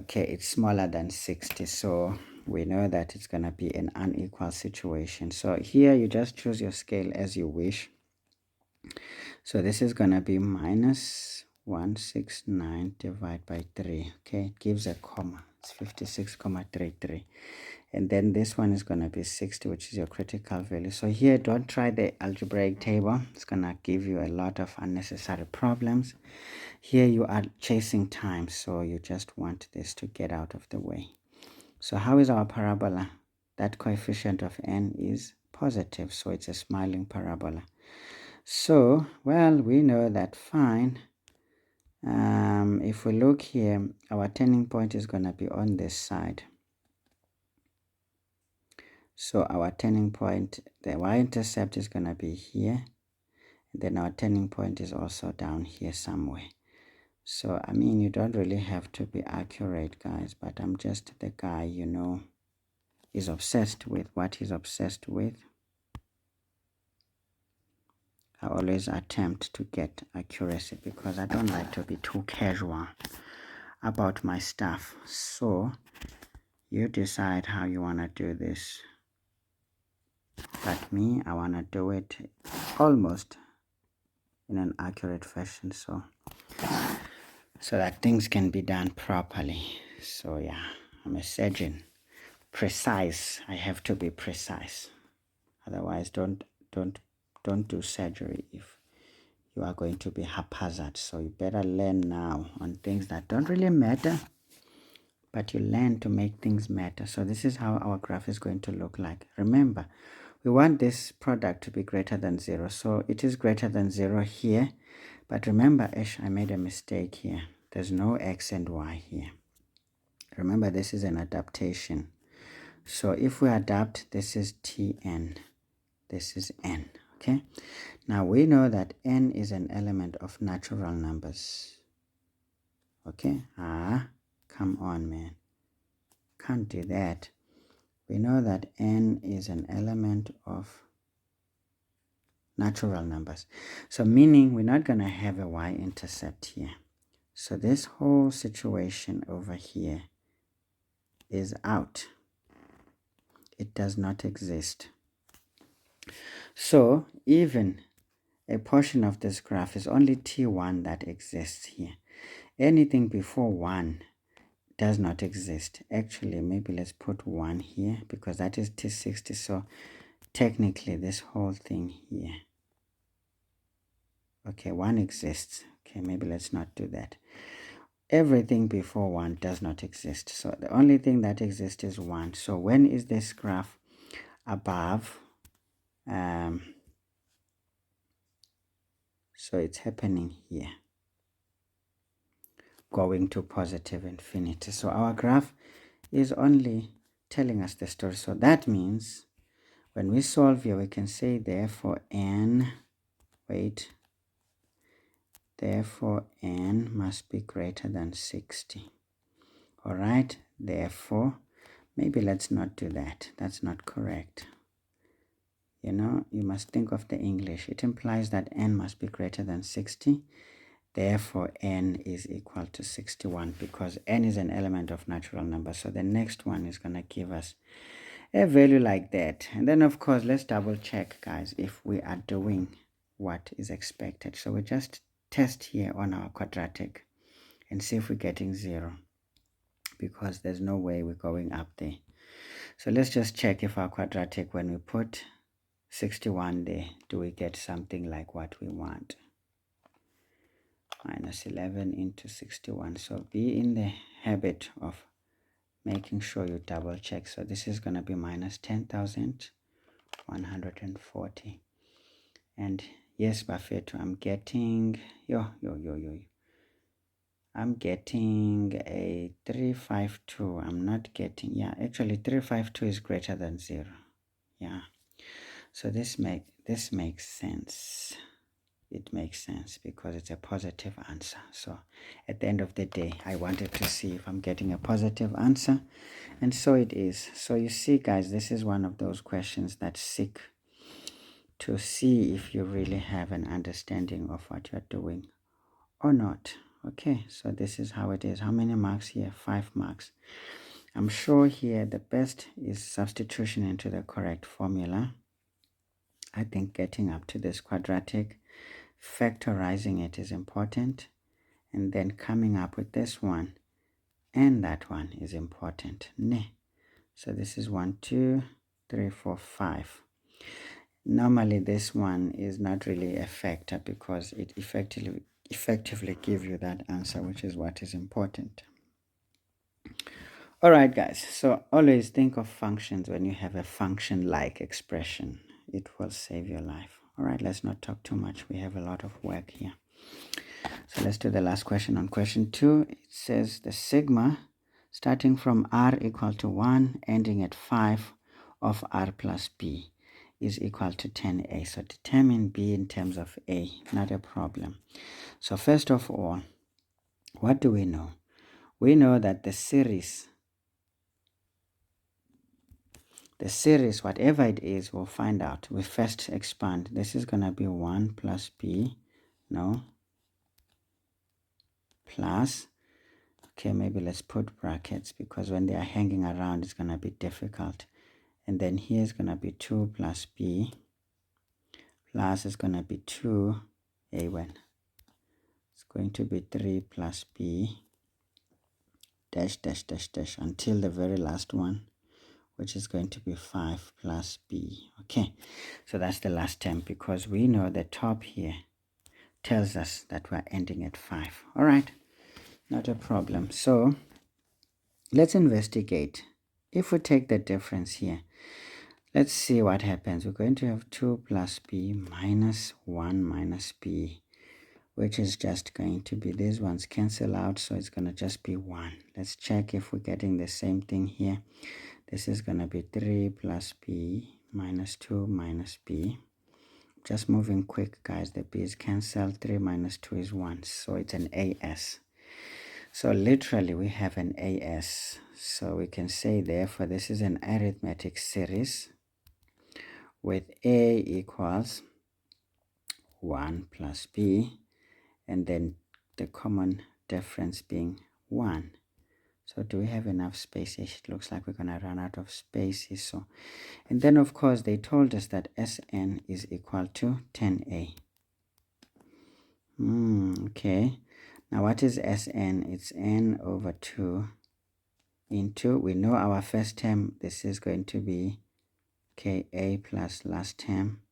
Okay, it's smaller than 60, so we know that it's going to be an unequal situation. So here you just choose your scale as you wish. So this is going to be minus 169 divided by 3. Okay, it gives a comma. It's 56,33. And then this one is going to be 60, which is your critical value. So here, don't try the algebraic table. It's going to give you a lot of unnecessary problems. Here you are chasing time, so you just want this to get out of the way. So how is our parabola? That coefficient of n is positive, so it's a smiling parabola. So, well, we know that fine. If we look here, our turning point is going to be on this side. So our turning point, the y-intercept is going to be here. And then our turning point is also down here somewhere. So, I mean, you don't really have to be accurate, guys, but I'm just the guy, you know, is obsessed with what he's obsessed with. I always attempt to get accuracy because I don't like to be too casual about my stuff. So, you decide how you want to do this. But me, I want to do it almost in an accurate fashion, so that things can be done properly. So yeah, I'm a surgeon. Precise. I have to be precise. Otherwise, don't do surgery if you are going to be haphazard. So you better learn now on things that don't really matter, but you learn to make things matter. So this is how our graph is going to look like. Remember, we want this product to be greater than 0. So it is greater than 0 here. But remember, I made a mistake here. There's no x and y here. Remember, this is an adaptation. So if we adapt, this is Tn. This is n. Okay? Now we know that n is an element of natural numbers. Okay? Come on, man. Can't do that. We know that n is an element of natural numbers. So meaning we're not going to have a y-intercept here. So this whole situation over here is out. It does not exist. So even a portion of this graph is only T1 that exists here. Anything before 1 does not exist. Actually, maybe let's put 1 here because that is T60. So technically this whole thing here. Okay, 1 exists. Okay, maybe let's not do that. Everything before 1 does not exist. So the only thing that exists is 1. So when is this graph above? So it's happening here, going to positive infinity. So our graph is only telling us the story. So that means when we solve here, we can say therefore n must be greater than 60. All right, therefore, maybe let's not do that. That's not correct. You know, you must think of the English. It implies that n must be greater than 60. Therefore, n is equal to 61 because n is an element of natural numbers. So the next one is going to give us a value like that. And then, of course, let's double check, guys, if we are doing what is expected. So we just test here on our quadratic and see if we're getting 0 because there's no way we're going up there. So let's just check if our quadratic, when we put 61 there, do we get something like what we want? Minus 11 into 61. So be in the habit of making sure you double check. So this is going to be minus 10,140. And yes, Buffett, I'm getting I'm getting a 352. I'm not getting, yeah, actually 352 is greater than 0. Yeah. So this makes sense. It makes sense because it's a positive answer. So at the end of the day, I wanted to see if I'm getting a positive answer, and so it is. So you see, guys, this is one of those questions that seek to see if you really have an understanding of what you're doing or not. Okay, so this is how it is. How many marks here? 5 marks. I'm sure here the best is substitution into the correct formula. I think getting up to this quadratic, factorizing it is important, and then coming up with this one and that one is important. So this is 1, 2, 3, 4, 5. Normally this one is not really a factor because it effectively gives you that answer, which is what is important. All right, guys, so always think of functions when you have a function-like expression. It will save your life. All right, let's not talk too much. We have a lot of work here. So let's do the last question. On question 2, it says the sigma starting from r equal to 1 ending at 5 of r plus b is equal to 10a. So determine b in terms of a, not a problem. So first of all, what do we know? We know that the series, whatever it is, we'll find out. We first expand. This is going to be 1 plus b, no, plus, okay, maybe let's put brackets because when they are hanging around, it's going to be difficult. And then here is going to be 2 plus b, plus is going to be 2, a1. It's going to be 3 plus b, dash, dash, dash, dash, until the very last one, which is going to be 5 plus b. Okay, so that's the last term because we know the top here tells us that we're ending at 5. All right, not a problem. So let's investigate. If we take the difference here, let's see what happens. We're going to have 2 plus b minus 1 minus b, which is just going to be, these ones cancel out, so it's going to just be 1. Let's check if we're getting the same thing here. This is going to be 3 plus b minus 2 minus b. Just moving quick, guys. The b is cancelled. 3 minus 2 is 1. So it's an AS. So literally we have an AS. So we can say therefore this is an arithmetic series with a equals 1 plus b, and then the common difference being 1. So do we have enough space? It looks like we're going to run out of spaces. So, and then of course they told us that Sn is equal to 10a. Okay, now what is Sn? It's n over 2 into, we know our first term, this is going to be ka plus last term.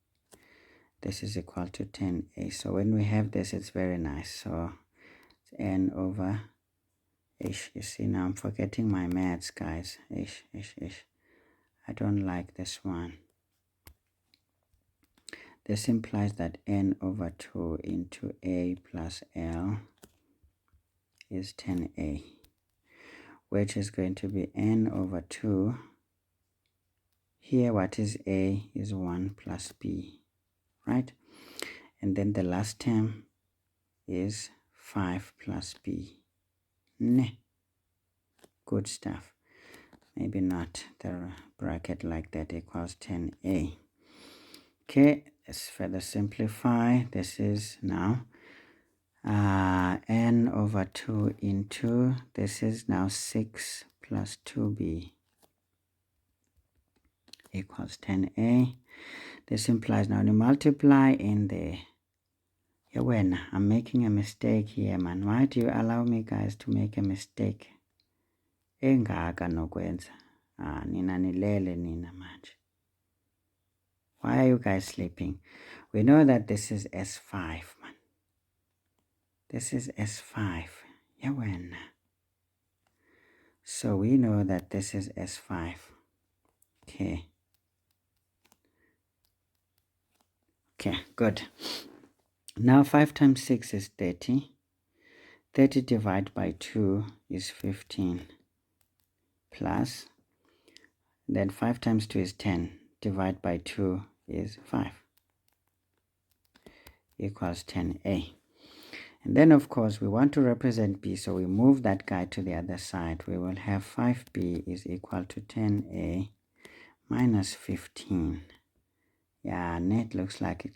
This is equal to 10a. So when we have this, it's very nice. So it's n over ish. You see, now I'm forgetting my maths, guys. Ish. I don't like this one. This implies that n over 2 into a plus l is 10a, which is going to be n over 2. Here, what is a is 1 plus b, right? And then the last term is 5 plus b. Good stuff. Maybe not the bracket like that equals 10a. Okay, let's further simplify. This is now n over 2 into, this is now 6 plus 2b equals 10a. This implies now you multiply in there. Yeah, when I'm making a mistake here, man. Why do you allow me, guys, to make a mistake? Engaka nokwenza. Nina nilele nina manje. Why are you guys sleeping? We know that this is S5, man. This is S5. Yeah, when? So we know that this is S5. Okay. Okay, good. Now 5 times 6 is 30. 30 divided by 2 is 15. Plus, then 5 times 2 is 10. Divided by 2 is 5. Equals 10a. And then, of course, we want to represent b, so we move that guy to the other side. We will have 5b is equal to 10a minus 15. Yeah, net looks like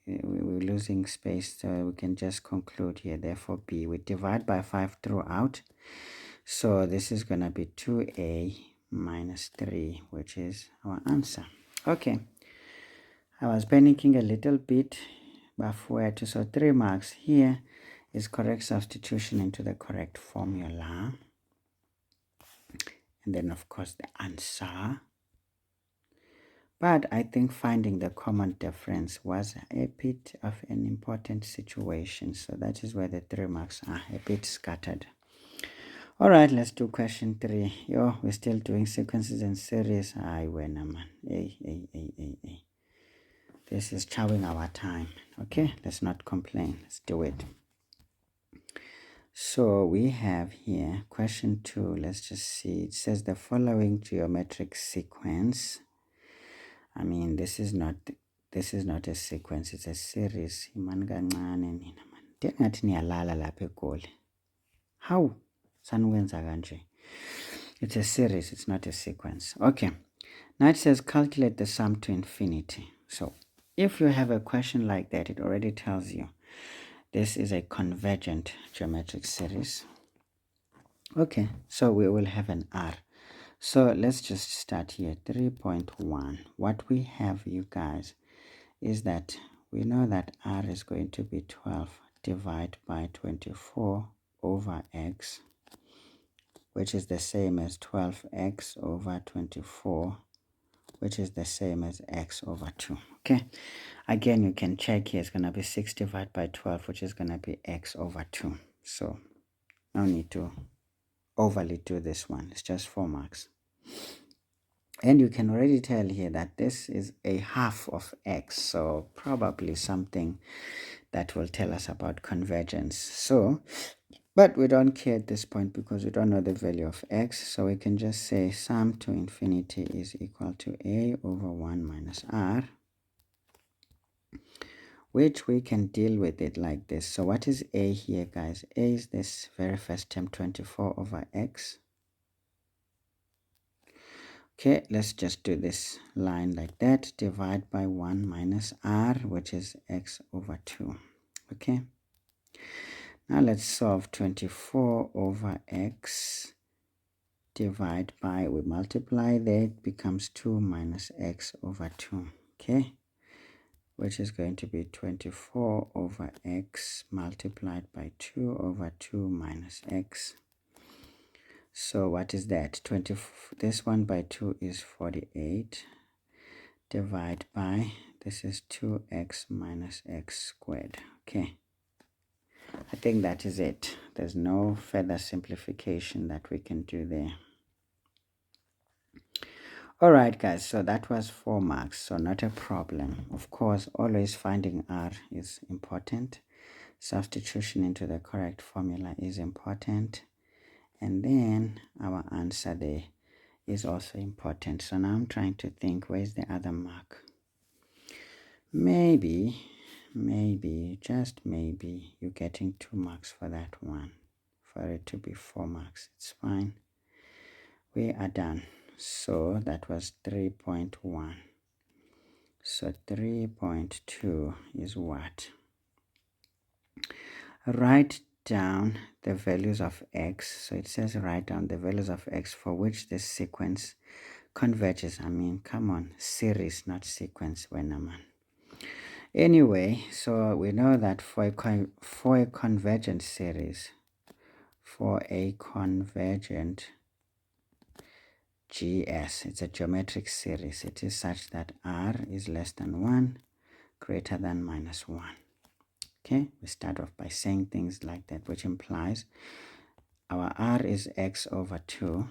we're losing space, so we can just conclude here. Therefore, b, we divide by 5 throughout. So this is going to be 2a minus 3, which is our answer. Okay. I was panicking a little bit, but where to? So 3 marks here is correct substitution into the correct formula. And then, of course, the answer. But I think finding the common difference was a bit of an important situation. So that is where the 3 marks are a bit scattered. All right, let's do question 3. Yo, we're still doing sequences and series. I win, man. Hey. This is chowing our time. Okay, let's not complain. Let's do it. So we have here question 2. Let's just see. It says the following geometric sequence. I mean, this is not a sequence, it's a series. How? It's a series, it's not a sequence. Okay. Now it says calculate the sum to infinity. So if you have a question like that, it already tells you this is a convergent geometric series. Okay, so we will have an R. So let's just start here. 3.1. What we have, you guys, is that we know that R is going to be 12 divided by 24 over x, which is the same as 12x over 24, which is the same as x over 2. Okay, again, you can check here. It's going to be 6 divided by 12, which is going to be x over 2. So no need to overly do this one. It's just 4 marks. And you can already tell here that this is a half of x, so probably something that will tell us about convergence. So, but we don't care at this point because we don't know the value of x, so we can just say sum to infinity is equal to a over 1 minus r, which we can deal with it like this. So what is a here, guys? A is this very first term, 24 over x. Okay, let's just do this line like that. Divide by 1 minus r, which is x over 2. Okay. Now let's solve 24 over x. Divide by, we multiply there, it becomes 2 minus x over 2. Okay. Which is going to be 24 over x multiplied by 2 over 2 minus x. So what is that? This one by 2 is 48. Divide by, this is 2x minus x squared. Okay. I think that is it. There's no further simplification that we can do there. All right, guys. So that was 4 marks. So not a problem. Of course, always finding R is important. Substitution into the correct formula is important. And then our answer there is also important. So now I'm trying to think, where's the other mark? Maybe, just maybe, you're getting 2 marks for that one. For it to be 4 marks, it's fine. We are done. So that was 3.1. So 3.2 is what? Write down the values of x. So it says write down the values of x for which this sequence converges. I mean, come on, series, not sequence, man. Anyway, so we know that for a convergent series, GS. It's a geometric series. It is such that R is less than 1, greater than minus 1. Okay, we start off by saying things like that, which implies our R is x over 2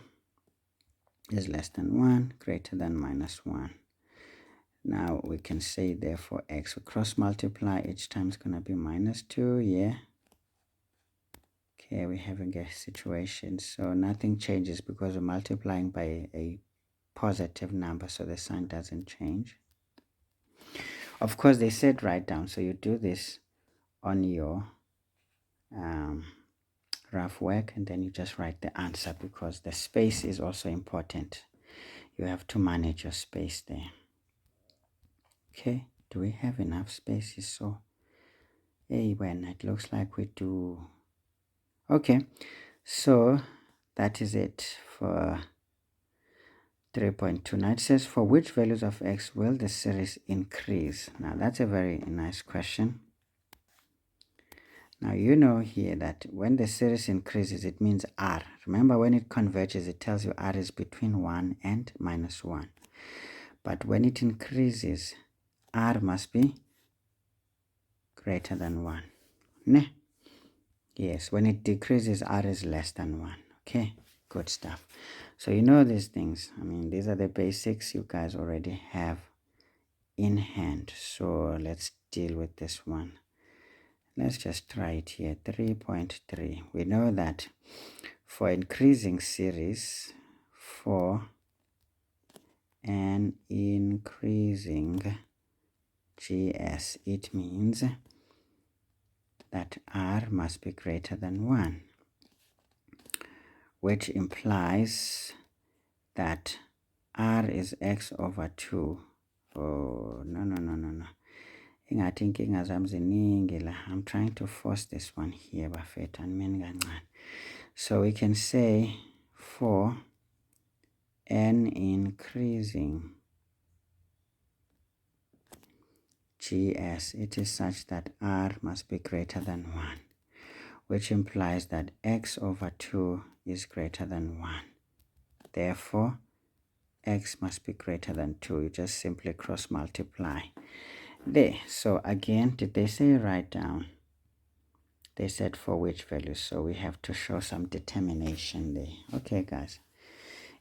is less than 1, greater than minus 1. Now we can say therefore x, we cross multiply, each time is going to be minus 2, yeah. Okay, we're having a situation, so nothing changes because we're multiplying by a positive number, so the sign doesn't change. Of course, they said write down, so you do this on your rough work, and then you just write the answer, because the space is also important. You have to manage your space there. Okay, do we have enough spaces? So hey, when it looks like we do. Okay, so that is it for 3.2. Now it says, for which values of x will the series increase? Now that's a very nice question. Now you know here that when the series increases, it means r. Remember, when it converges, it tells you r is between 1 and minus 1. But when it increases, r must be greater than 1. Ne? Yes, when it decreases, r is less than 1. Okay, good stuff. So you know these things. I mean, these are the basics you guys already have in hand. So let's deal with this one. Let's just try it here. 3.3. We know that for increasing series, for an increasing GS, it means that r must be greater than 1, which implies that r is x over 2. Oh, no. Ingathi inkinga zami ziningi la. I'm trying to force this one here, bafethu animeni kancane. So we can say for an increasing GS, it is such that r must be greater than 1, which implies that x over 2 is greater than 1. Therefore, x must be greater than 2. You just simply cross multiply there. So again, did they say write down? They said for which value, so we have to show some determination there. Okay guys,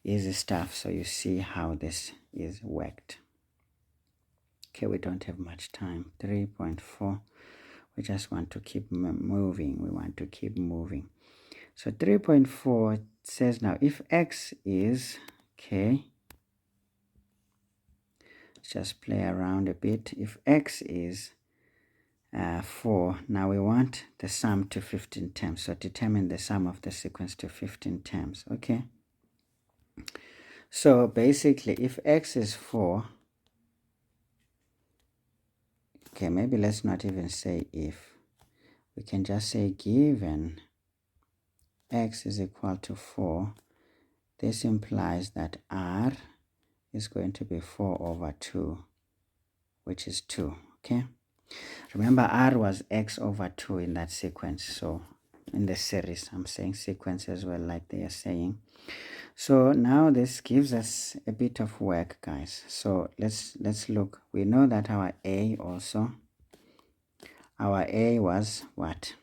easy stuff. So you see how this is worked. Okay, we don't have much time. 3.4, we just want to keep moving. We want to keep moving. So 3.4 says, now if x is, okay, let's just play around a bit. If x is 4, now we want the sum to 15 terms. So determine the sum of the sequence to 15 terms. Okay, so basically if x is 4, okay, maybe let's not even say if, we can just say given x is equal to 4, this implies that r is going to be 4 over 2, which is 2. Okay, remember r was x over 2 in that sequence. So in the series, I'm saying sequence as well, like they are saying. So now this gives us a bit of work, guys. So let's look. We know that our a was what?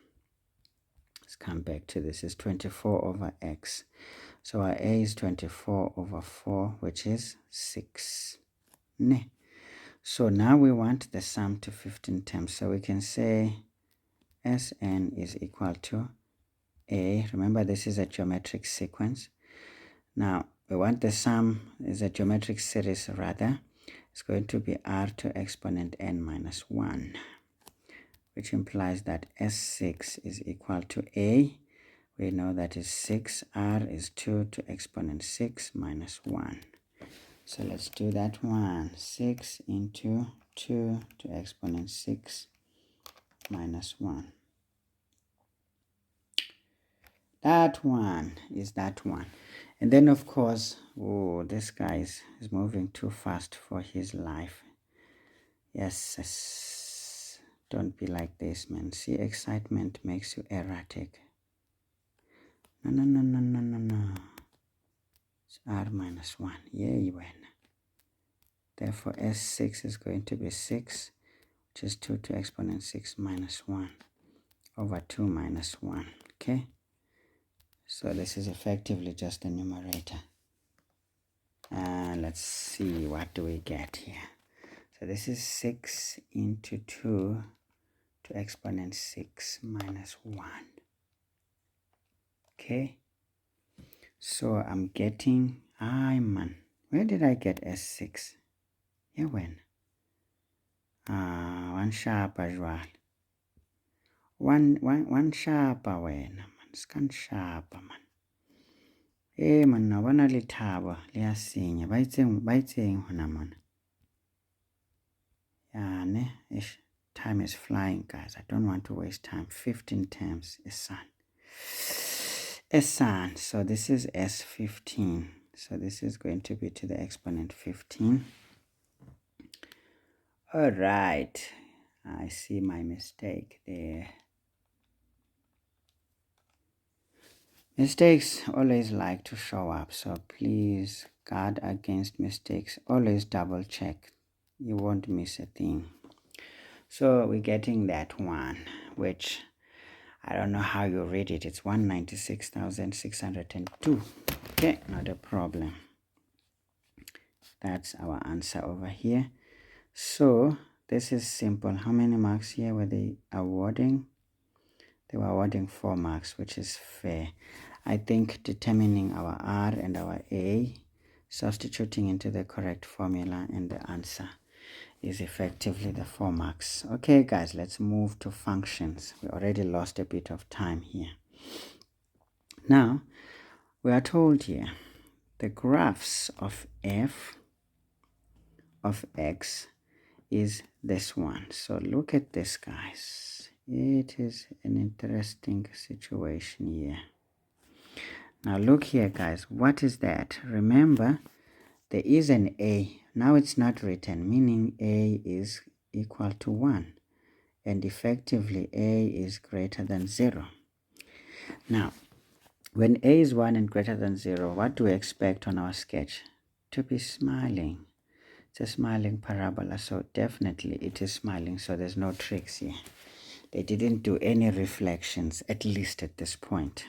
Let's come back to this. Is 24 over x. So our a is 24 over 4, which is 6. Ne. So now we want the sum to 15 terms. So we can say Sn is equal to a. Remember, this is a geometric sequence. Now we want the sum is a geometric series rather. It's going to be r to exponent n minus 1, which implies that S6 is equal to a. We know that is 6. R is 2 to exponent 6 minus 1. So let's do that one. 6 into 2 to exponent 6 minus 1. That one is that one. And then of course, oh, this guy is moving too fast for his life. Yes, don't be like this, man. See, excitement makes you erratic. No. It's r minus 1. Yay, when. Therefore, S6 is going to be 6, which is 2 to exponent 6 minus 1 over 2 minus 1. Okay? So this is effectively just the numerator. Let's see, what do we get here? So this is 6 into 2 to exponent 6 minus 1. Okay? So I'm getting, where did I get S6? Yeah, when? One sharp as well. One sharper when, man. Scan sharper, man. Man, no bona lethabo liyasinya bayitseng hona man. Yeah, ne? Time is flying, guys. I don't want to waste time. 15 times S1. So this is S15. So this is going to be to the exponent 15. All right. I see my mistake there. Mistakes always like to show up, so please guard against mistakes. Always double check. You won't miss a thing. So we're getting that one, which I don't know how you read it. It's 196,602. Okay, not a problem. That's our answer over here. So this is simple. How many marks here were they awarding? They were awarding 4 marks, which is fair. I think determining our R and our A, substituting into the correct formula, and the answer is effectively the 4 marks. Okay, guys, let's move to functions. We already lost a bit of time here. Now, we are told here the graphs of f of x is this one. So look at this, guys. It is an interesting situation here. Now look here, guys. What is that? Remember, there is an a. Now it's not written, meaning a is equal to 1. And effectively, a is greater than 0. Now, when a is 1 and greater than 0, what do we expect on our sketch? To be smiling. It's a smiling parabola, so definitely it is smiling, so there's no tricks here. They didn't do any reflections, at least at this point.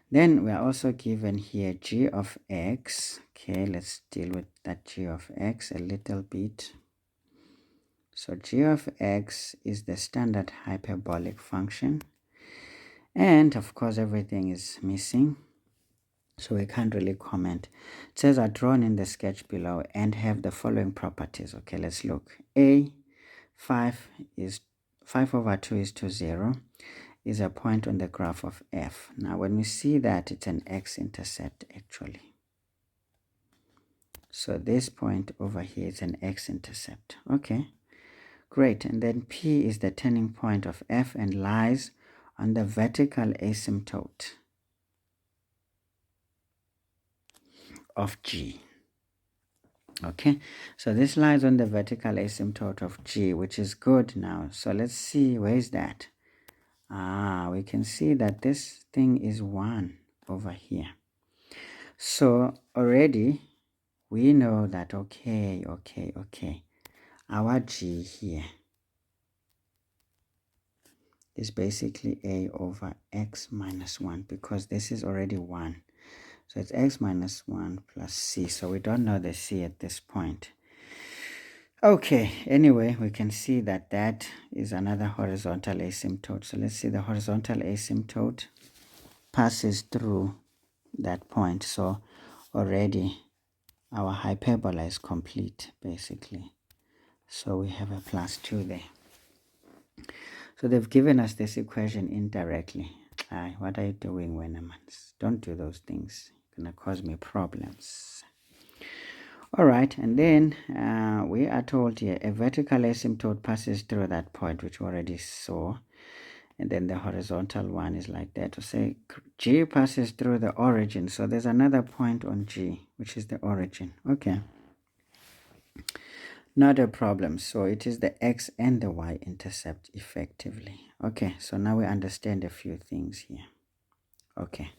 Then we are also given here g of x. Okay, let's deal with that g of x a little bit. So g of x is the standard hyperbolic function. And of course, everything is missing, so we can't really comment. It says are drawn in the sketch below and have the following properties. Okay, let's look. A, 5 over 2 is to 0. Is a point on the graph of f. Now when we see that, it's an x-intercept actually. So this point over here is an x-intercept. Okay, great. And then P is the turning point of f and lies on the vertical asymptote of G. Okay, so this lies on the vertical asymptote of G, which is good now. So let's see, where is that? We can see that this thing is 1 over here. So already we know that, okay, our G here is basically a over x minus 1, because this is already 1. So it's x minus 1 plus c. So we don't know the c at this point. Okay, anyway, we can see that that is another horizontal asymptote. So let's see, the horizontal asymptote passes through that point. So already our hyperbola is complete, basically. So we have a plus 2 there. So they've given us this equation indirectly. What are you doing, Wennemans? Don't do those things. It's going to cause me problems. All right, and then we are told here a vertical asymptote passes through that point, which we already saw. And then the horizontal one is like that. To say G passes through the origin. So there's another point on G, which is the origin. Okay. Not a problem. So it is the x and the y intercept effectively. Okay, so now we understand a few things here. Okay.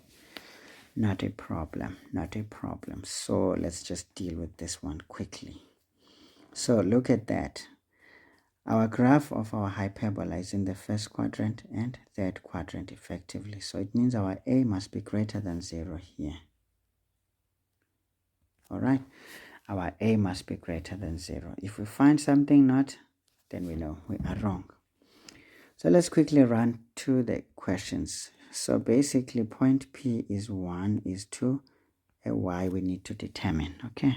Not a problem, not a problem. So let's just deal with this one quickly. So look at that. Our graph of our hyperbola is in the first quadrant and third quadrant effectively. So it means our a must be greater than 0 here. All right, our a must be greater than 0. If we find something not, then we know we are wrong. So let's quickly run to the questions. So basically point P is 1, is 2, and y we need to determine. Okay,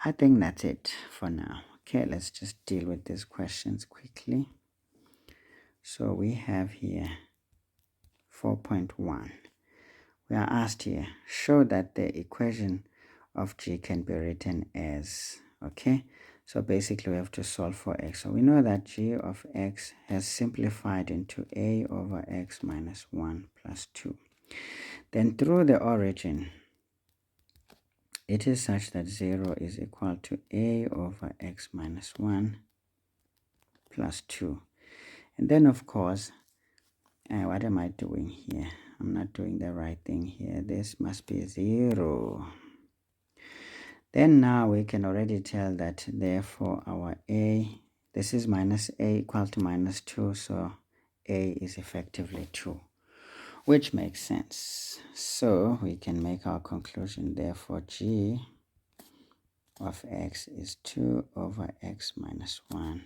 I think that's it for now. Okay, let's just deal with these questions quickly. So we have here 4.1. We are asked here, show that the equation of g can be written as, okay, so basically we have to solve for x. So we know that g of x has simplified into a over x minus 1 plus 2. Then through the origin, it is such that 0 is equal to a over x minus 1 plus 2. And then of course, what am I doing here? I'm not doing the right thing here. This must be 0. Then now we can already tell that therefore our a, this is minus a equal to minus 2, so a is effectively 2, which makes sense. So we can make our conclusion, therefore g of x is 2 over x minus 1.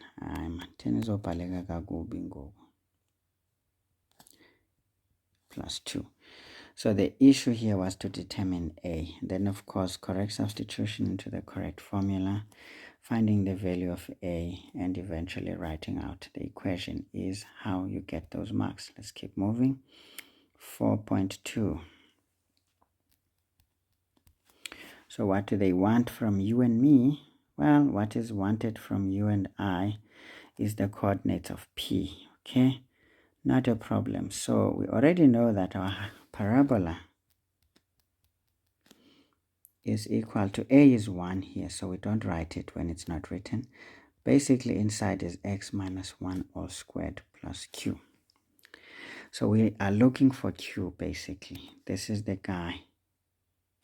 Plus 2. So the issue here was to determine a. Then of course correct substitution into the correct formula, finding the value of a, and eventually writing out the equation is how you get those marks. Let's keep moving. 4.2. So what do they want from you and me? Well, what is wanted from you and I is the coordinates of P, okay? Not a problem. So we already know that our parabola is equal to a is 1 here, so we don't write it when it's not written. Basically inside is x minus 1 all squared plus q. So we are looking for q basically. This is the guy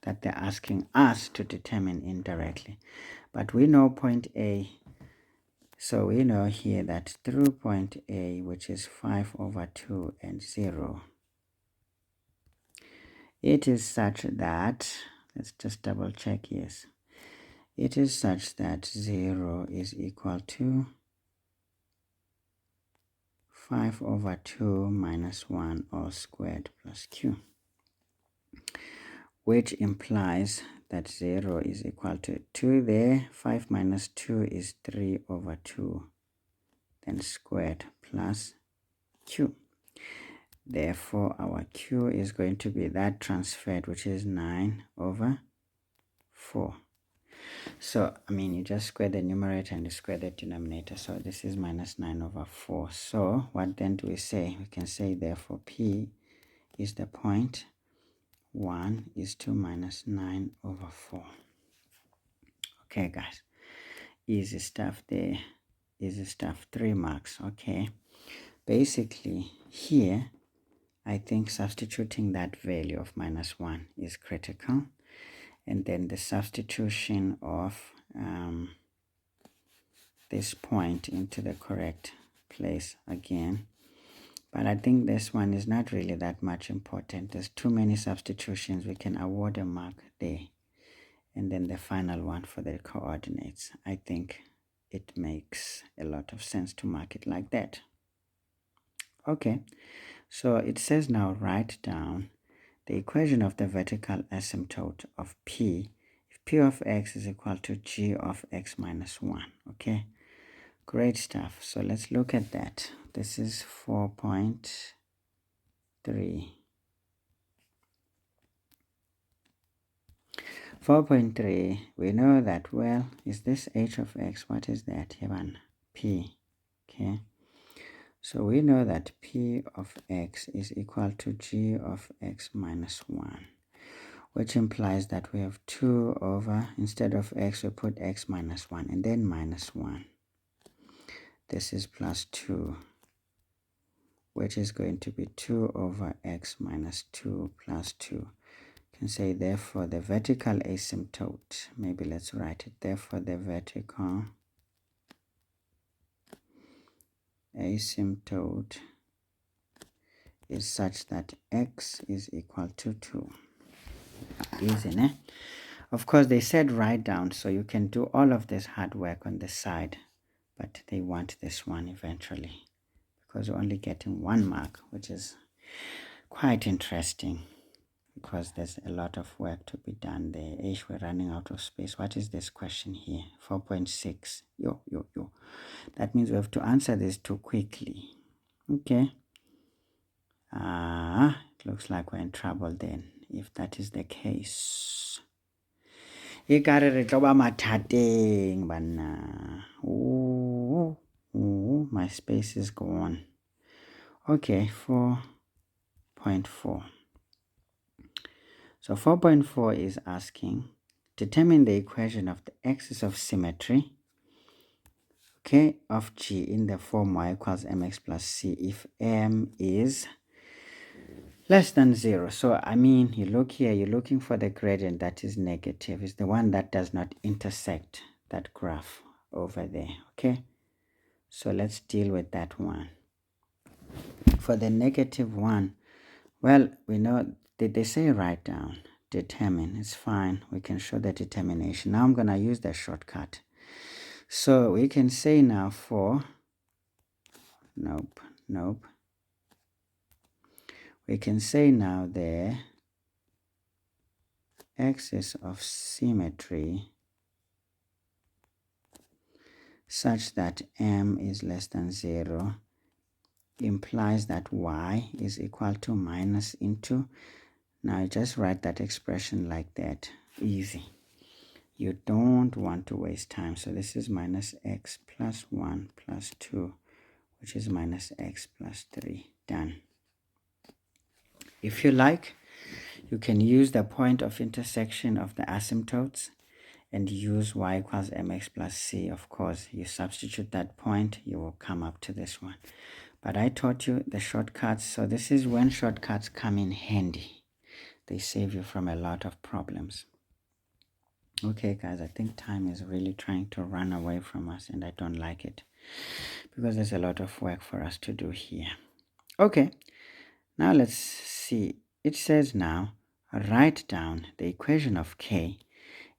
that they're asking us to determine indirectly. But we know point A, so we know here that through point A, which is 5 over 2 and 0, it is such that, let's just double check, yes, it is such that 0 is equal to 5 over 2 minus 1 all squared plus q, which implies that 0 is equal to 2 there. 5 minus 2 is 3 over 2, then squared plus q. Therefore, our q is going to be that transferred, which is 9 over 4. So, I mean, you just square the numerator and you square the denominator. So this is minus 9 over 4. So what then do we say? We can say, therefore, P is the point 1 is to minus 9 over 4. Okay, guys. Easy stuff there. Easy stuff. 3 marks. Okay. Basically, here, I think substituting that value of minus 1 is critical. And then the substitution of this point into the correct place again. But I think this one is not really that much important. There's too many substitutions. We can award a mark there. And then the final one for the coordinates. I think it makes a lot of sense to mark it like that. Okay, so it says now write down the equation of the vertical asymptote of P if P of x is equal to G of x minus 1. Okay, great stuff. So let's look at that. This is 4.3. 4.3, we know that, well, is this h of x? What is that? P. Okay, so we know that P of x is equal to G of x minus 1, which implies that we have 2 over, instead of x, we put x minus 1 and then minus 1. This is plus 2. which is going to be 2 over x minus 2 plus 2. You can say therefore the vertical asymptote, maybe let's write it, therefore the vertical asymptote is such that x is equal to 2. Easy, ne? Of course, they said write down, so you can do all of this hard work on the side, but they want this one eventually because you're only getting 1 mark, which is quite interesting because there's a lot of work to be done there. We're running out of space. What is this question here? 4.6. Yo. That means we have to answer this too quickly. Okay. It looks like we're in trouble then, if that is the case. My space is gone. Okay, 4.4. So 4.4 is asking, determine the equation of the axis of symmetry, okay, of G in the form y equals mx plus c if m is less than 0. So I mean, you look here, you're looking for the gradient that is negative. It's the one that does not intersect that graph over there. Okay, so let's deal with that one. For the negative one, well, we know, did they say write down? Determine. It's fine, we can show the determination. Now I'm going to use the shortcut. So we can say now for nope, we can say now the axis of symmetry such that m is less than 0 implies that y is equal to minus into, now just write that expression like that. Easy. You don't want to waste time. So this is minus x plus 1 plus 2, which is minus x plus 3. Done. If you like, you can use the point of intersection of the asymptotes and use y equals mx plus c. Of course, you substitute that point, you will come up to this one. But I taught you the shortcuts, so this is when shortcuts come in handy. They save you from a lot of problems. Okay, guys, I think time is really trying to run away from us, and I don't like it because there's a lot of work for us to do here. Okay, now let's see. It says now, write down the equation of k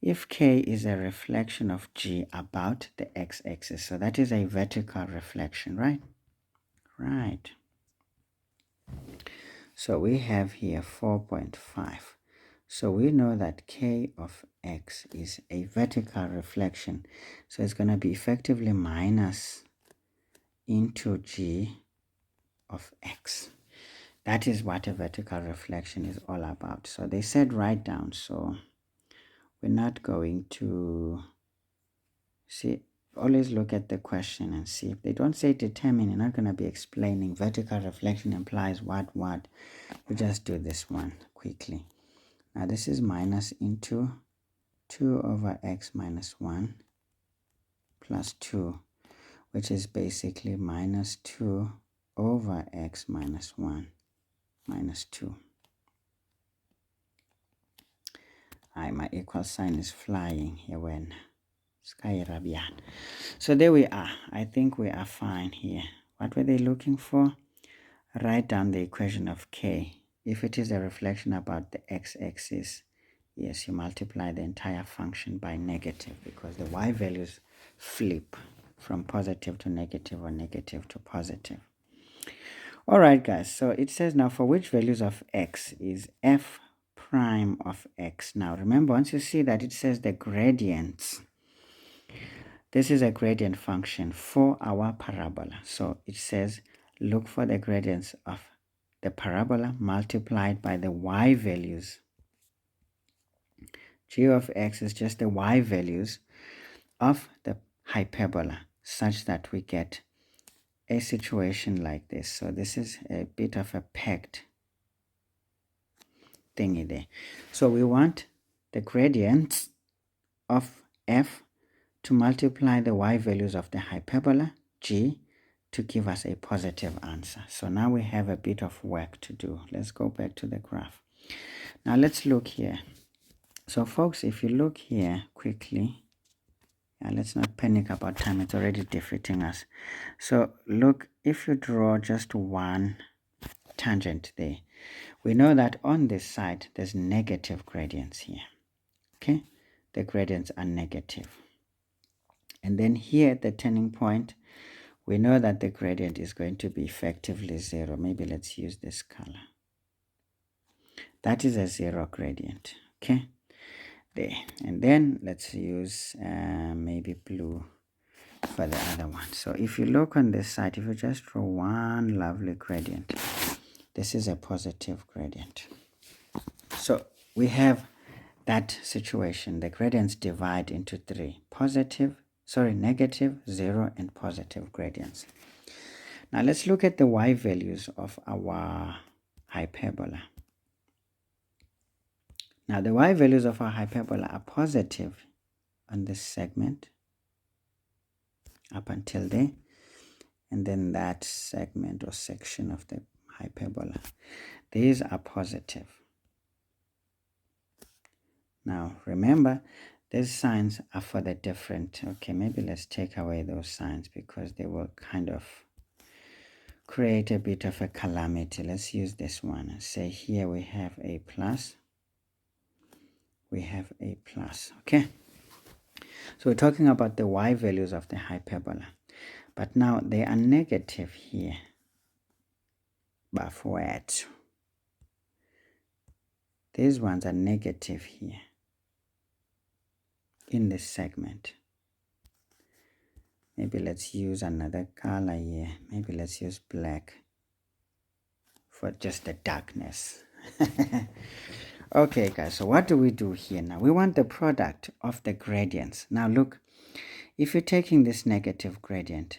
if k is a reflection of g about the x-axis. So that is a vertical reflection, right? Right. So we have here 4.5. So we know that k of x is a vertical reflection. So it's going to be effectively minus into g of x. That is what a vertical reflection is all about. So they said write down. So we're not going to see, always look at the question and see. If they don't say determine, you're not going to be explaining vertical reflection implies what. We just do this one quickly. Now this is minus into 2 over x minus 1 plus 2, which is basically minus 2 over x minus 1 minus 2. My equal sign is flying here when sky rabian. So there we are. I think we are fine here. What were they looking for? Write down the equation of k. If it is a reflection about the x-axis, yes, you multiply the entire function by negative because the y values flip from positive to negative or negative to positive. All right, guys, so it says now for which values of x is f prime of x. Now remember, once you see that it says the gradients, this is a gradient function for our parabola. So it says look for the gradients of the parabola multiplied by the y values. G of x is just the y values of the hyperbola such that we get a situation like this. So this is a bit of a packed thingy there. So we want the gradients of f to multiply the y values of the hyperbola g to give us a positive answer. So now we have a bit of work to do. Let's go back to the graph. Now let's look here. So folks, if you look here quickly, let's not panic about time, it's already defeating us. So look, if you draw just one tangent there, we know that on this side there's negative gradients here. Okay, the gradients are negative. And then here at the turning point, we know that the gradient is going to be effectively 0. Maybe let's use this color. That is a 0 gradient. Okay, there. And then let's use maybe blue for the other one. So if you look on this side, if you just draw one lovely gradient, this is a positive gradient. So we have that situation. The gradients divide into three: negative, 0, and positive gradients. Now let's look at the y values of our hyperbola. Now the y values of our hyperbola are positive on this segment up until there, and then that segment or section of the hyperbola, these are positive. Now remember, these signs are for the different. Okay, maybe let's take away those signs because they will kind of create a bit of a calamity. Let's use this one and say here we have a plus, we have a plus. Okay, so we're talking about the y values of the hyperbola, but now they are negative here. Bafowethu, these ones are negative here in this segment. Maybe let's use another color here. Maybe let's use black for just the darkness. Okay guys, so what do we do here now? We want the product of the gradients. Now look, if you're taking this negative gradient,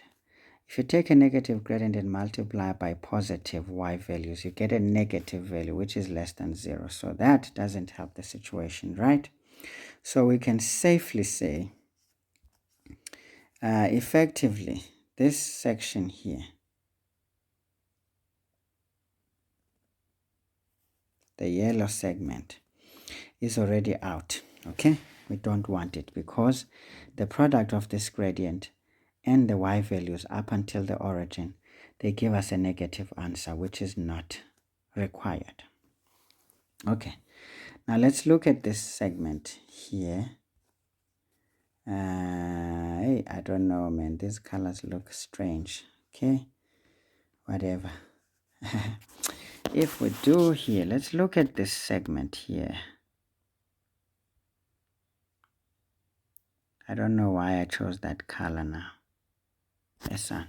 if you take a negative gradient and multiply by positive y values, you get a negative value which is less than 0. So that doesn't help the situation, right? So we can safely say effectively this section here, the yellow segment, is already out. Okay, we don't want it because the product of this gradient and the y values up until the origin, they give us a negative answer which is not required. Okay, now let's look at this segment here. Hey, I don't know, man, these colors look strange. Okay, whatever. If we do here, let's look at this segment here. I don't know why I chose that color now. Yes, sir.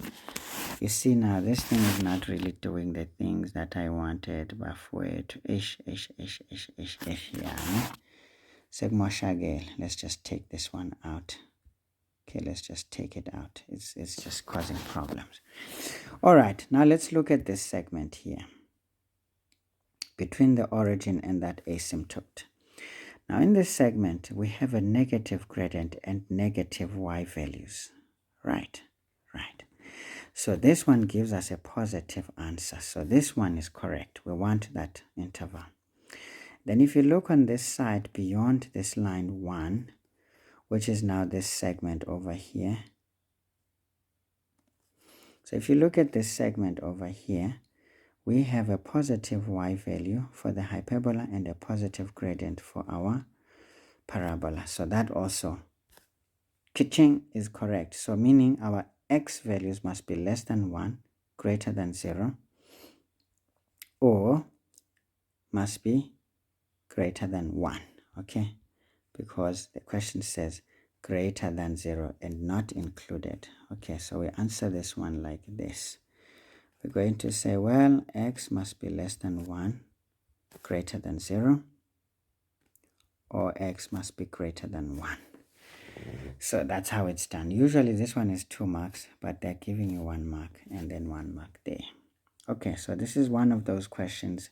You see now, this thing is not really doing the things that I wanted. Let's just take this one out. Okay, let's just take it out. It's just causing problems. All right, now let's look at this segment here between the origin and that asymptote. Now in this segment, we have a negative gradient and negative y values. Right. So this one gives us a positive answer. So this one is correct. We want that interval. Then if you look on this side beyond this line 1, which is now this segment over here. So if you look at this segment over here, we have a positive y value for the hyperbola and a positive gradient for our parabola. So that also, kitching, is correct. So meaning our x values must be less than 1, greater than 0, or must be greater than 1. Okay, because the question says greater than 0 and not included. Okay, so we answer this one like this. We're going to say, well, x must be less than 1, greater than 0, or x must be greater than 1. So that's how it's done. Usually this one is 2 marks, but they're giving you 1 mark and then 1 mark there. Okay, so this is one of those questions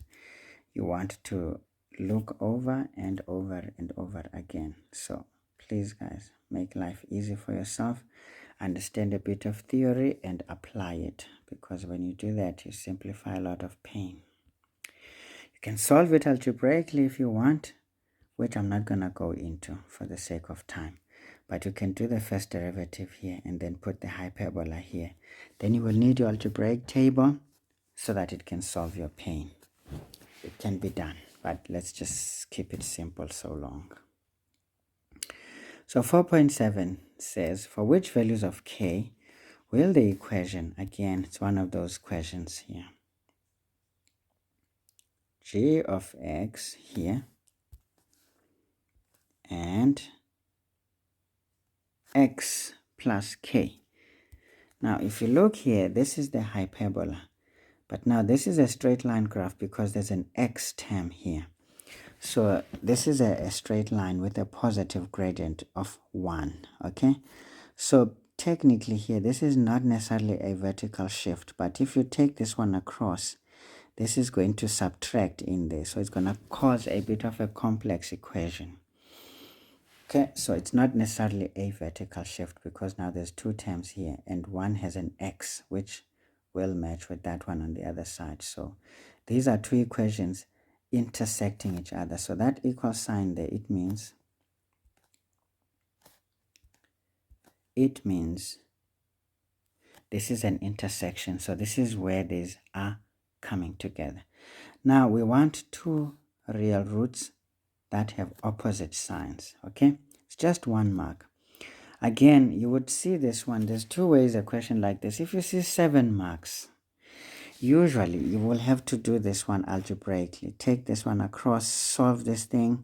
you want to look over and over and over again. So please guys, make life easy for yourself. understand a bit of theory and apply it, because when you do that, you simplify a lot of pain. You can solve it algebraically if you want, which I'm not going to go into for the sake of time. But you can do the first derivative here and then put the hyperbola here. Then you will need your algebraic table so that it can solve your pain. It can be done, but let's just keep it simple so long. So 4.7 says, for which values of k will the equation, again, it's one of those questions here, g of x here and x plus k. Now, if you look here, this is the hyperbola. But now this is a straight line graph because there's an x term here. So this is a straight line with a positive gradient of 1, okay? So technically here, this is not necessarily a vertical shift, but if you take this one across, this is going to subtract in there. So it's going to cause a bit of a complex equation. Okay, so it's not necessarily a vertical shift because now there's two terms here and one has an x, which will match with that one on the other side. So these are two equations intersecting each other. So that equal sign there, it means this is an intersection. So this is where these are coming together. Now we want two real roots that have opposite signs, okay? It's just one mark. Again, you would see this one. There's two ways a question like this. If you see 7 marks, usually you will have to do this one algebraically. Take this one across, solve this thing,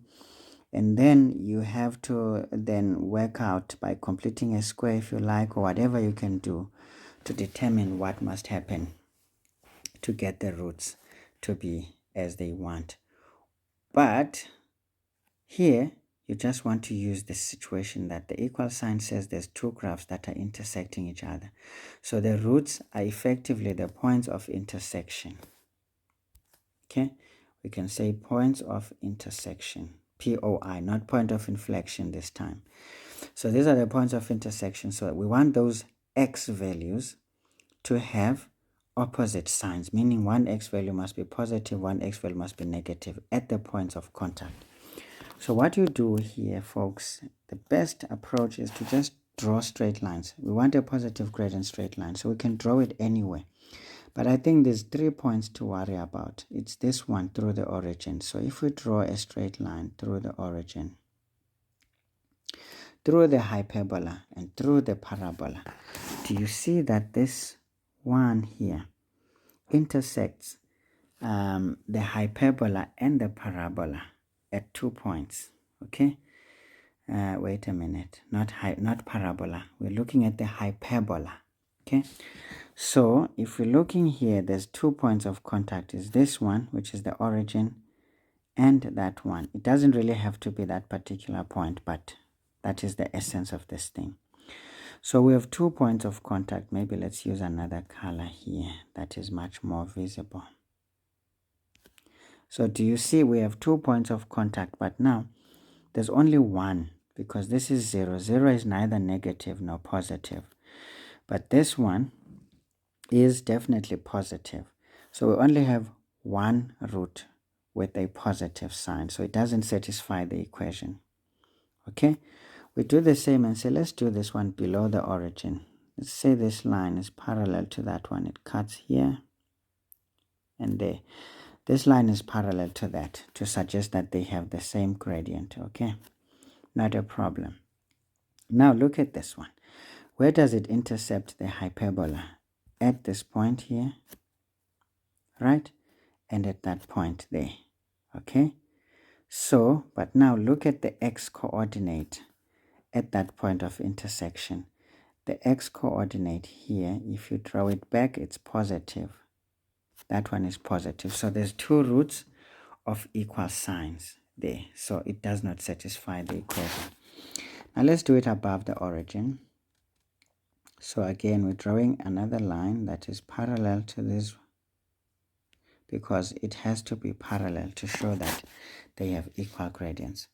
and then you have to then work out by completing a square if you like, or whatever you can do to determine what must happen to get the roots to be as they want. But here, you just want to use this situation that the equal sign says there's two graphs that are intersecting each other. So the roots are effectively the points of intersection. Okay, we can say points of intersection, POI, not point of inflection this time. So these are the points of intersection. So we want those x values to have opposite signs, meaning one x value must be positive, one x value must be negative at the points of contact. So what you do here, folks, the best approach is to just draw straight lines. We want a positive gradient straight line, so we can draw it anywhere. But I think there's 3 points to worry about. It's this one through the origin. So if we draw a straight line through the origin, through the hyperbola, and through the parabola, do you see that this one here intersects the hyperbola and the parabola at 2 points? Okay, wait a minute, not parabola, we're looking at the hyperbola. Okay, so if we're looking here, there's 2 points of contact. Is this one, which is the origin, and that one. It doesn't really have to be that particular point, but that is the essence of this thing. So we have 2 points of contact. Maybe let's use another color here that is much more visible. So do you see we have 2 points of contact, but now there's only one because this is 0. 0 is neither negative nor positive. But this one is definitely positive. So we only have one root with a positive sign. So it doesn't satisfy the equation. Okay, we do the same and say, let's do this one below the origin. Let's say this line is parallel to that one. It cuts here and there. This line is parallel to that to suggest that they have the same gradient. Okay, not a problem. Now look at this one. Where does it intercept the hyperbola? At this point here, right? And at that point there. Okay, so but now look at the x coordinate at that point of intersection. The x coordinate here, if you draw it back, it's positive. That one is positive. So there's 2 roots of equal signs there. So it does not satisfy the equation. Now let's do it above the origin. So again, we're drawing another line that is parallel to this because it has to be parallel to show that they have equal gradients.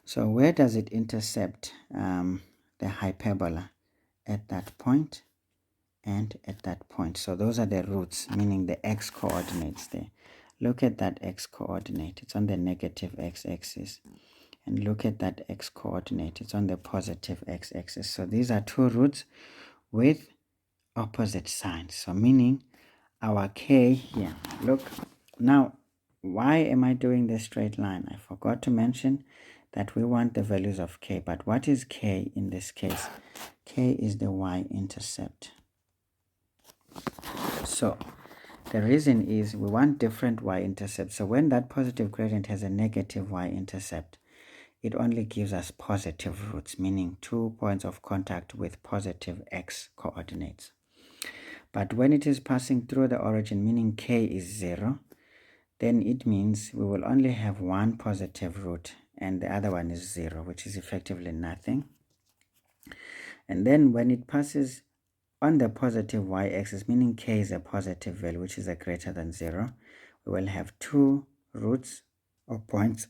So where does it intercept the hyperbola? at that point, and at that point. So those are the roots, meaning the x coordinates there. Look at that x coordinate. It's on the negative x-axis. And look at that x coordinate. It's on the positive x-axis. So these are two roots with opposite signs. So meaning our k here. Look, now why am I doing this straight line? I forgot to mention that we want the values of k. But what is k in this case? K is the y-intercept. So the reason is we want different y-intercepts. So when that positive gradient has a negative y-intercept, it only gives us positive roots, meaning 2 points of contact with positive x coordinates. But when it is passing through the origin, meaning k is 0, then it means we will only have one positive root and the other one is 0, which is effectively nothing. And then when it passes on the positive y-axis, meaning k is a positive value, which is a greater than 0, we will have two roots or points,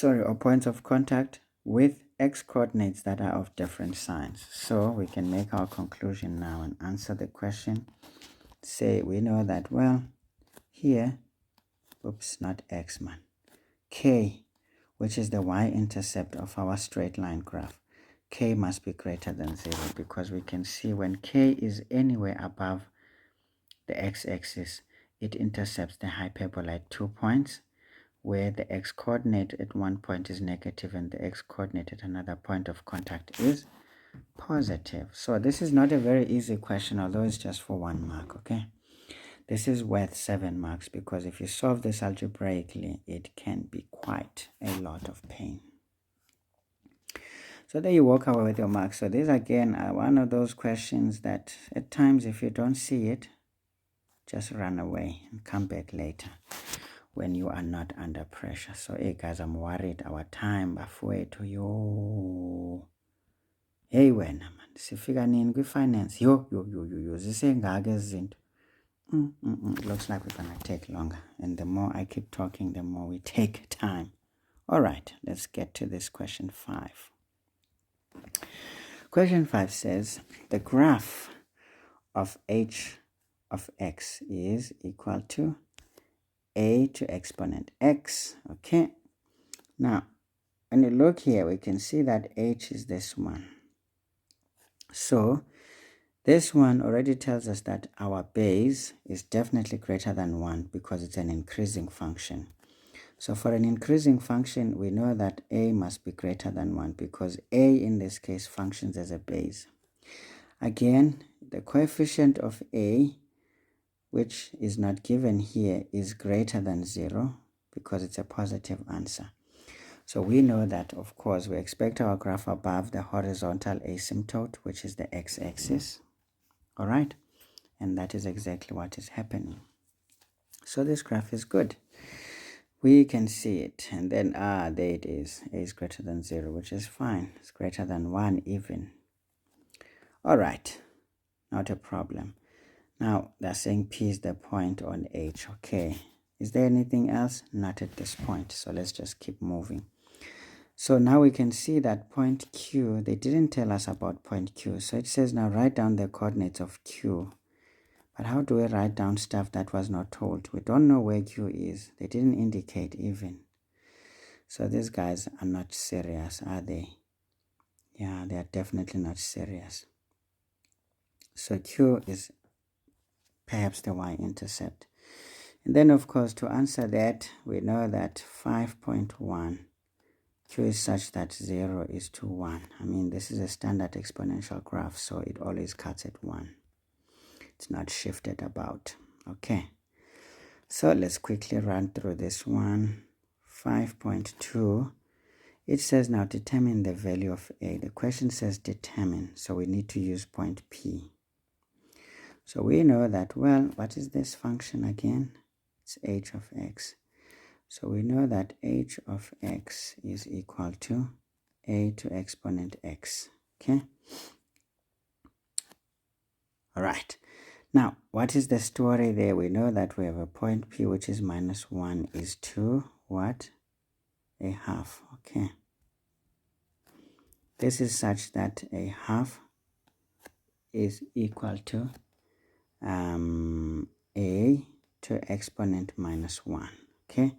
or points of contact with x coordinates that are of different signs. So we can make our conclusion now and answer the question. Say we know that, well, here, oops, not x, man, k, which is the y-intercept of our straight line graph, k must be greater than 0, because we can see when k is anywhere above the x-axis, it intercepts the hyperbola at 2 points, where the x-coordinate at one point is negative and the x-coordinate at another point of contact is positive. So this is not a very easy question, although it's just for 1 mark, okay? This is worth 7 marks because if you solve this algebraically, it can be quite a lot of pain. So there you walk away with your marks. So these again are one of those questions that at times if you don't see it, just run away and come back later when you are not under pressure. So hey guys, I'm worried our time bafowethu yo. Hey wena man, sifika nini kwi-finance? Yo zisengaka izinto. Looks like we're gonna take longer, and the more I keep talking, the more we take time. All right, let's get to this question 5. Question 5 says the graph of h of x is equal to a to exponent x. Okay, now when you look here, we can see that h is this one. So this one already tells us that our base is definitely greater than 1 because it's an increasing function. So for an increasing function, we know that a must be greater than 1 because a in this case functions as a base. Again, the coefficient of a, which is not given here, is greater than 0 because it's a positive answer. So we know that, of course, we expect our graph above the horizontal asymptote, which is the x-axis. All right, and that is exactly what is happening. So this graph is good. We can see it, and then there it is. A is greater than 0, which is fine. It's greater than 1 even. All right, not a problem. Now they're saying P is the point on H. Okay, is there anything else? Not at this point, so let's just keep moving. So now we can see that point Q, they didn't tell us about point Q. So it says now write down the coordinates of Q. But how do we write down stuff that was not told? We don't know where Q is. They didn't indicate even. So these guys are not serious, are they? Yeah, they are definitely not serious. So Q is perhaps the y-intercept. And then, of course, to answer that, we know that 5.1, Q is such that 0 is to 1. I mean, this is a standard exponential graph, so it always cuts at 1. It's not shifted about. Okay, so let's quickly run through this one. 5.2, it says now determine the value of a. The question says determine, so we need to use point P. So we know that, well, what is this function again? It's h of x. So we know that h of x is equal to a to exponent x. Okay, all right. Now, what is the story there? We know that we have a point P, which is minus 1 is to what? A half. Okay. This is such that a half is equal to a to exponent minus 1. Okay,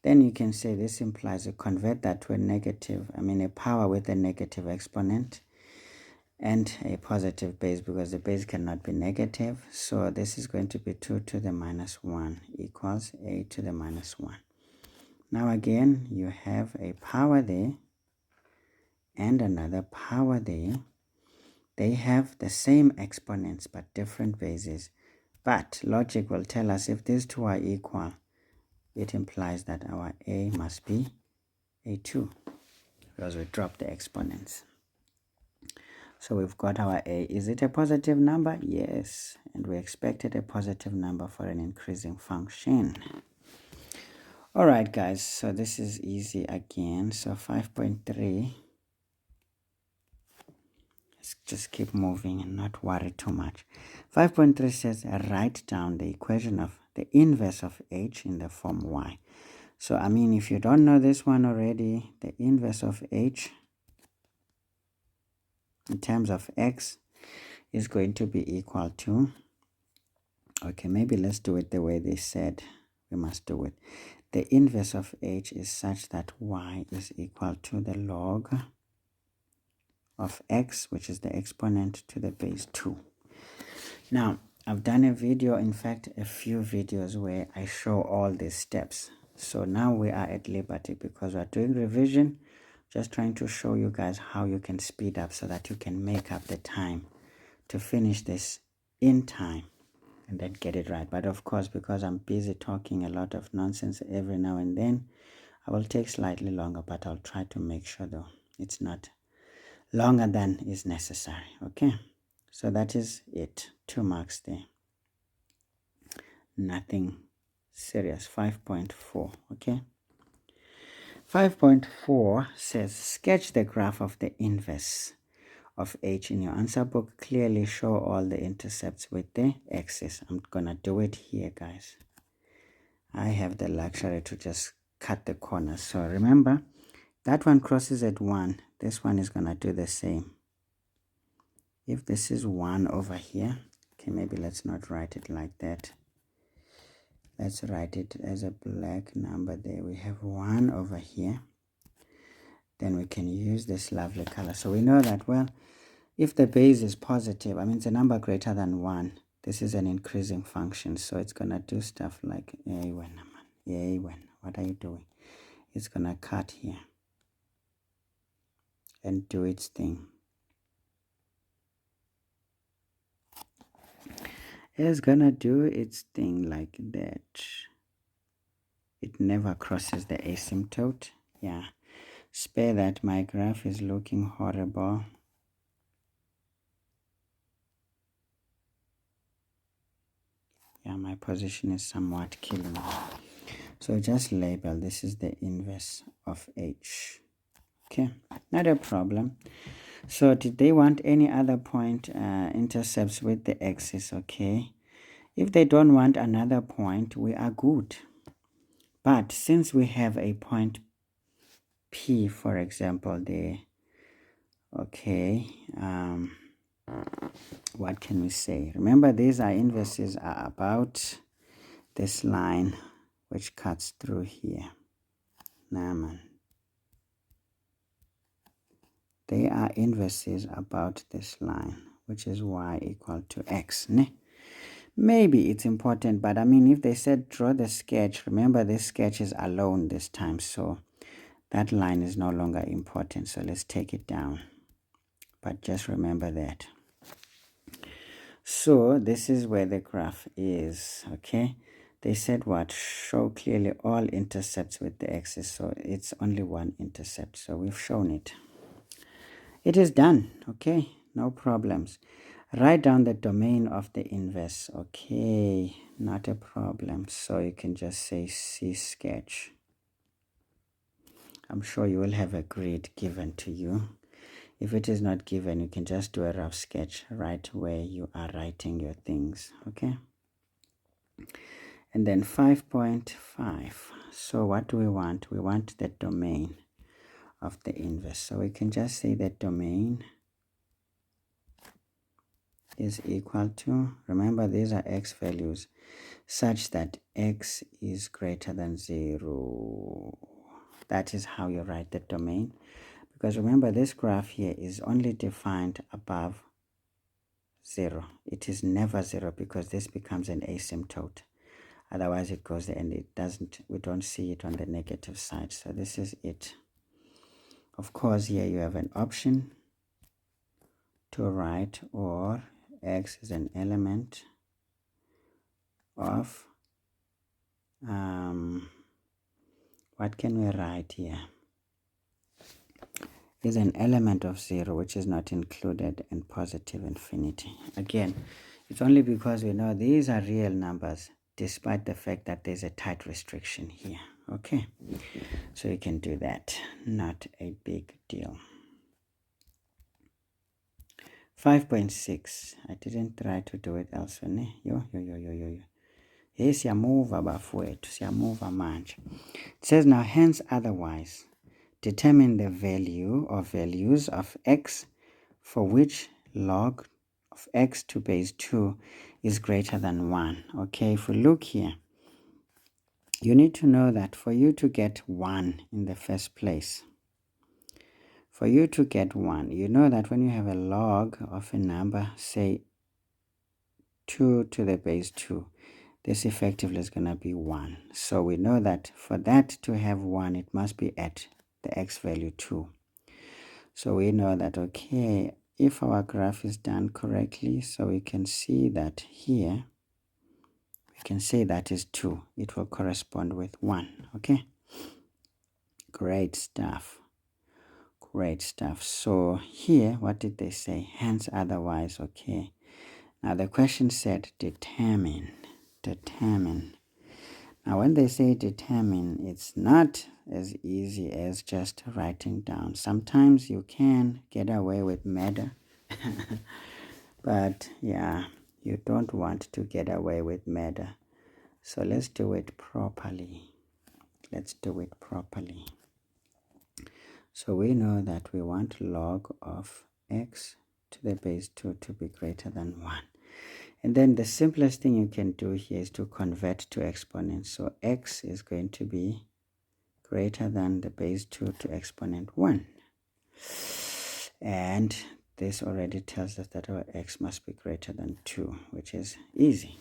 then you can say this implies you convert that to a power with a negative exponent and a positive base, because the base cannot be negative. So this is going to be 2 to the minus 1 equals a to the minus 1. Now again, you have a power there and another power there. They have the same exponents but different bases. But logic will tell us if these two are equal, it implies that our a must be a 2, because we drop the exponents. So we've got our a. Is it a positive number? Yes. And we expected a positive number for an increasing function. All right, guys. So this is easy again. So 5.3. Let's just keep moving and not worry too much. 5.3 says write down the equation of the inverse of h in the form y. So if you don't know this one already, the inverse of h in terms of x is going to be equal to, okay, maybe let's do it the way they said we must do it. The inverse of h is such that y is equal to the log of x, which is the exponent to the base 2. Now, I've done a video, in fact, a few videos where I show all these steps. So now we are at liberty because we're doing revision, just trying to show you guys how you can speed up so that you can make up the time to finish this in time and then get it right. But of course, because I'm busy talking a lot of nonsense every now and then, I will take slightly longer, but I'll try to make sure though it's not longer than is necessary. Okay, so that is it. 2 marks there. Nothing serious. 5.4. okay, 5.4 says sketch the graph of the inverse of h in your answer book. Clearly show all the intercepts with the axis. I'm gonna do it here, guys. I have the luxury to just cut the corners. So remember, that one crosses at 1. This one is gonna do the same. If this is 1 over here, okay, maybe let's not write it like that. Let's write it as a black number there. We have 1 over here. Then we can use this lovely color. So we know that, well, if the base is positive, it's a number greater than 1, this is an increasing function. So it's going to do stuff like, what are you doing? It's going to cut here and do its thing. It's going to do its thing like that. It never crosses the asymptote. Yeah. Spare that, my graph is looking horrible. Yeah, my position is somewhat killing me. So just label, this is the inverse of h. Okay, not a problem. So did they want any other point intercepts with the axis? Okay, if they don't want another point, we are good. But since we have a point P, for example, there, okay, what can we say? Remember, these are inverses are about this line which cuts through here. They are inverses about this line, which is y equal to x. Maybe it's important, but if they said draw the sketch, remember this sketch is alone this time, so that line is no longer important. So let's take it down, but just remember that. So this is where the graph is. Okay, they said what? Show clearly all intercepts with the axis. So it's only one intercept, so we've shown it. It is done. Okay, no problems. Write down the domain of the inverse. Okay, not a problem. So you can just say C sketch. I'm sure you will have a grid given to you. If it is not given, you can just do a rough sketch right where you are writing your things. Okay, and then 5.5. So what do we want? We want the domain of the inverse. So we can just say the domain is equal to, remember these are x values, such that x is greater than 0. That is how you write the domain, because remember this graph here is only defined above 0. It is never 0 because this becomes an asymptote. Otherwise it goes there and we don't see it on the negative side. So this is it. Of course, here you have an option to write, or x is an element of, what can we write here? Is an element of 0, which is not included in positive infinity. Again, it's only because we know these are real numbers, despite the fact that there's a tight restriction here. Okay, so you can do that. Not a big deal. 5.6. I didn't try to do it elsewhere. Ne? Yo. Hey, siyamuva bafowethu, siyamuva manje. It says now, hence otherwise, determine the value or values of x for which log of x to base 2 is greater than 1. Okay, if we look here, you need to know that for you to get 1 in the first place, for you to get 1, you know that when you have a log of a number, say 2 to the base 2, this effectively is going to be 1. So we know that for that to have 1, it must be at the x value 2. So we know that, okay, if our graph is done correctly, so we can see that here, we can say that is 2. It will correspond with 1, okay? Great stuff. Great stuff. So here, what did they say? Hence, otherwise, okay. Now the question said determine. Now when they say determine, it's not as easy as just writing down. Sometimes you can get away with meta, but yeah, you don't want to get away with meta. So let's do it properly. So we know that we want log of x to the base 2 to be greater than 1. And then the simplest thing you can do here is to convert to exponents. So x is going to be greater than the base 2 to exponent 1. And this already tells us that our x must be greater than 2, which is easy,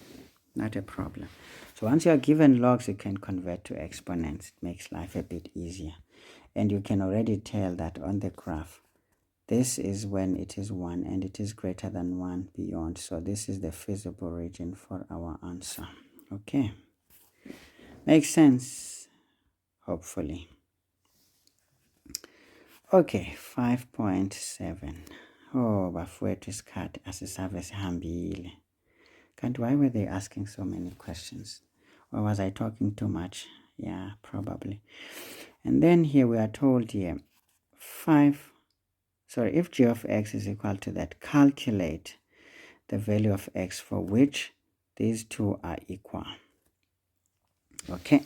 not a problem. So once you are given logs, you can convert to exponents. It makes life a bit easier. And you can already tell that on the graph, this is when it is 1 and it is greater than 1 beyond. So this is the feasible region for our answer. Okay. Makes sense, hopefully. Okay, 5.7. Oh, bafowethu isikhathi asisave sihambile. Kanti why were they asking so many questions? Or was I talking too much? Yeah, probably. And then here we are told here, if g of x is equal to that, calculate the value of x for which these two are equal. Okay,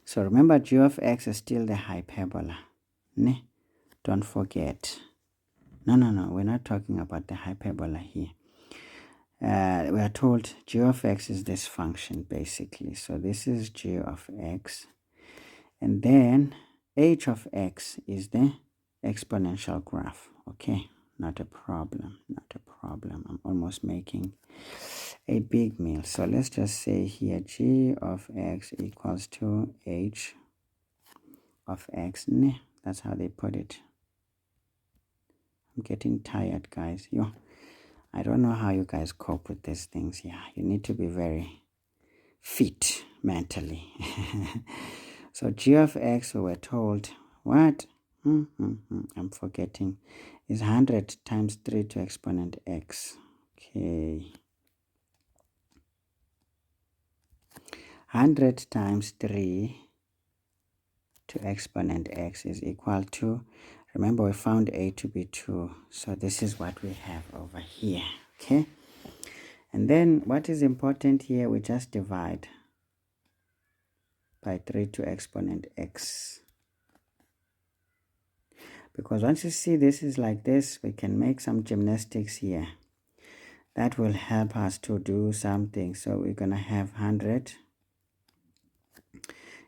so remember g of x is still the hyperbola. Ne? Don't forget. No, we're not talking about the hyperbola here. We are told g of x is this function basically. So this is g of x. And then h of x is the exponential graph. Okay, not a problem. I'm almost making a big meal. So let's just say here g of x equals to h of x. That's how they put it. I'm getting tired, guys. I don't know how you guys cope with these things. Yeah, you need to be very fit mentally. So g of x, we were told, what? I'm forgetting. Is 100 times 3 to exponent x. Okay. 100 times 3 to exponent x is equal to, remember we found a to be 2. So this is what we have over here. Okay. And then what is important here, we just divide by 3 to exponent x. Because once you see this is like this, we can make some gymnastics here. that will help us to do something. So we're going to have 100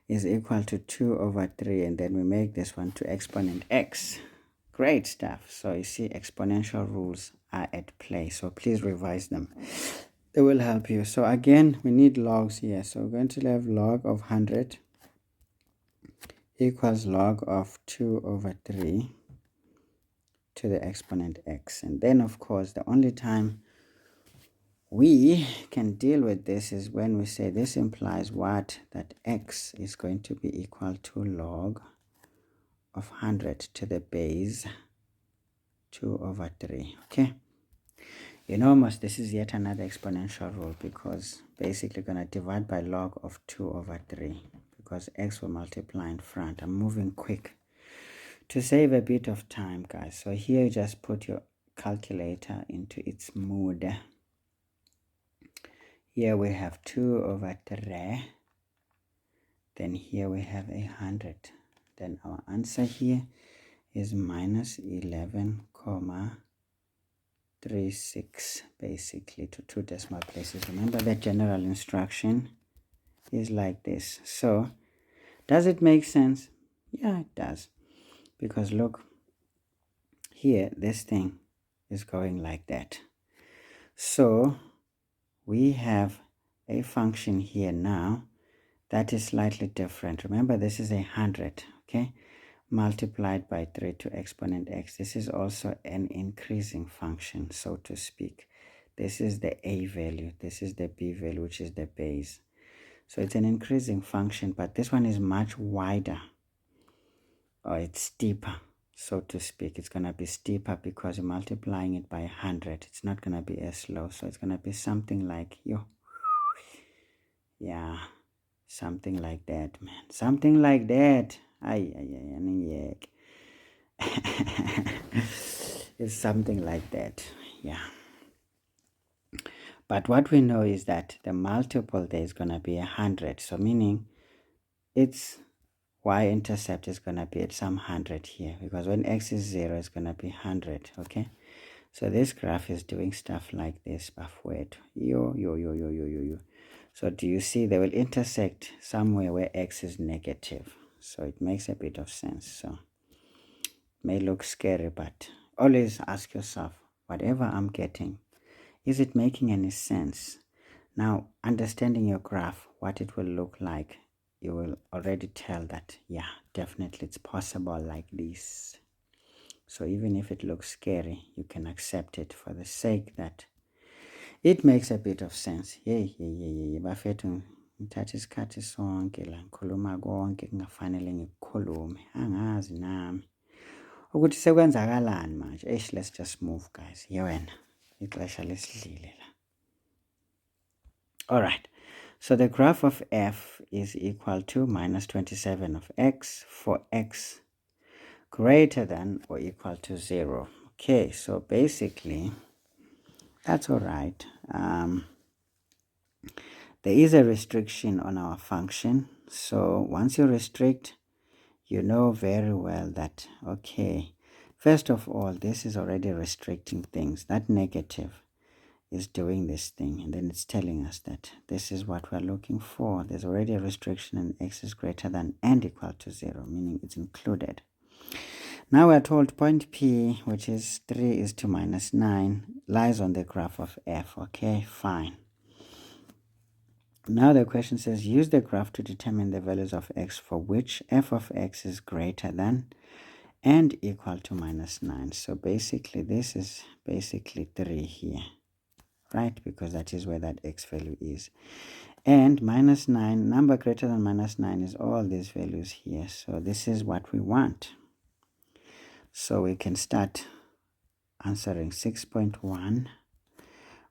is equal to 2 over 3, and then we make this one to exponent x. Great stuff. So you see, exponential rules are at play, so please revise them. They will help you. So again, we need logs here. So we're going to have log of 100 equals log of 2 over 3 to the exponent x. And then, of course, the only time we can deal with this is when we say this implies what? That x is going to be equal to log of 100 to the base 2 over 3. Okay, you know, almost this is yet another exponential rule, because basically going to divide by log of 2 over 3 because x will multiply in front. I'm moving quick to save a bit of time, guys. So here you just put your calculator into its mode. Here we have 2 over 3. Then here we have 100. Then our answer here is minus 11,36, basically, to 2 decimal places. Remember, the general instruction is like this. So does it make sense? Yeah, it does. Because look, here this thing is going like that. So we have a function here now that is slightly different. Remember, this is 100, okay, multiplied by 3 to exponent x. This is also an increasing function, so to speak. This is the a value, this is the b value, which is the base. So it's an increasing function, but this one is much wider, or it's steeper, so to speak. It's going to be steeper because you're multiplying it by 100. It's not going to be as slow, so it's going to be something like, yeah, something like that, man. Something like that. It's something like that, yeah. But what we know is that the multiple there is going to be 100. So meaning its y-intercept is going to be at some 100 here, because when x is 0, it's going to be 100, okay? So this graph is doing stuff like this, bafowethu. Yo. So do you see they will intersect somewhere where x is negative? So it makes a bit of sense. So it may look scary, but always ask yourself, whatever I'm getting, is it making any sense? Now, understanding your graph, what it will look like, you will already tell that, yeah, definitely it's possible like this. So even if it looks scary, you can accept it for the sake that it makes a bit of sense. Bafethu ngithatha isikhathi sonke la ngikhuluma konke kungafanele ngikukhulume, angazi nami ukuthi sekwenzakalani manje. Let's just move, guys. Yewena ixesha lesidlile la. All right. So the graph of f is equal to minus 27 of x for x greater than or equal to 0. Okay, so basically that's all right. There is a restriction on our function. So once you restrict, you know very well that, okay, first of all, this is already restricting things. That negative is doing this thing, and then it's telling us that this is what we're looking for. There's already a restriction, and x is greater than and equal to 0, meaning it's included. Now we're told point P, which is 3 is to minus 9, lies on the graph of f. Okay, fine. Now the question says, use the graph to determine the values of x for which f of x is greater than and equal to minus 9. So basically, this is basically 3 here, right? Because that is where that x value is. And minus 9, number greater than minus 9 is all these values here. So this is what we want. So we can start answering 6.1.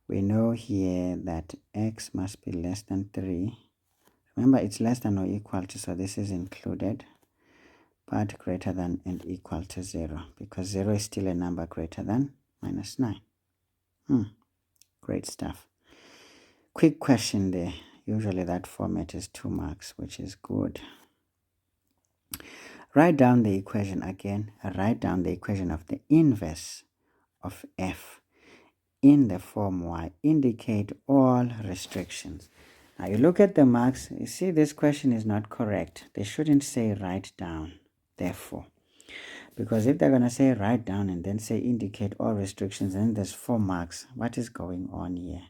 We know here that x must be less than 3. Remember, it's less than or equal to, so this is included. But greater than and equal to 0, because 0 is still a number greater than minus 9. Great stuff. Quick question there. Usually that format is 2 marks, which is good. Write down the equation again. Write down the equation of the inverse of f. in the form y indicate all restrictions. Now you look at the marks, you see this question is not correct. They shouldn't say write down, therefore. Because if they're going to say write down and then say indicate all restrictions, and there's 4 marks, what is going on here?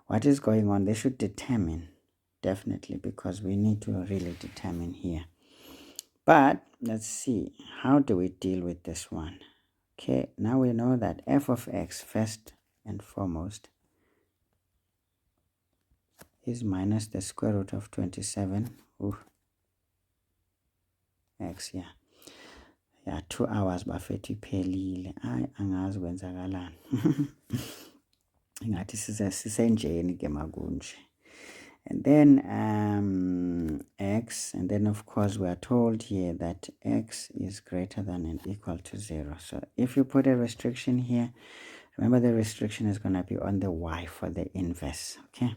What is going on? They should determine, definitely, because we need to really determine here. But let's see, how do we deal with this one? Okay, now we know that f of x, first and foremost, is minus the square root of 27. X, yeah. Yeah, 2 hours bafethi phelile. Hayi angazi kwenzakalani. Ngathi sisenjeni ke makunje. And then x, and then of course we are told here that x is greater than and equal to 0. So if you put a restriction here, remember the restriction is going to be on the y for the inverse, okay?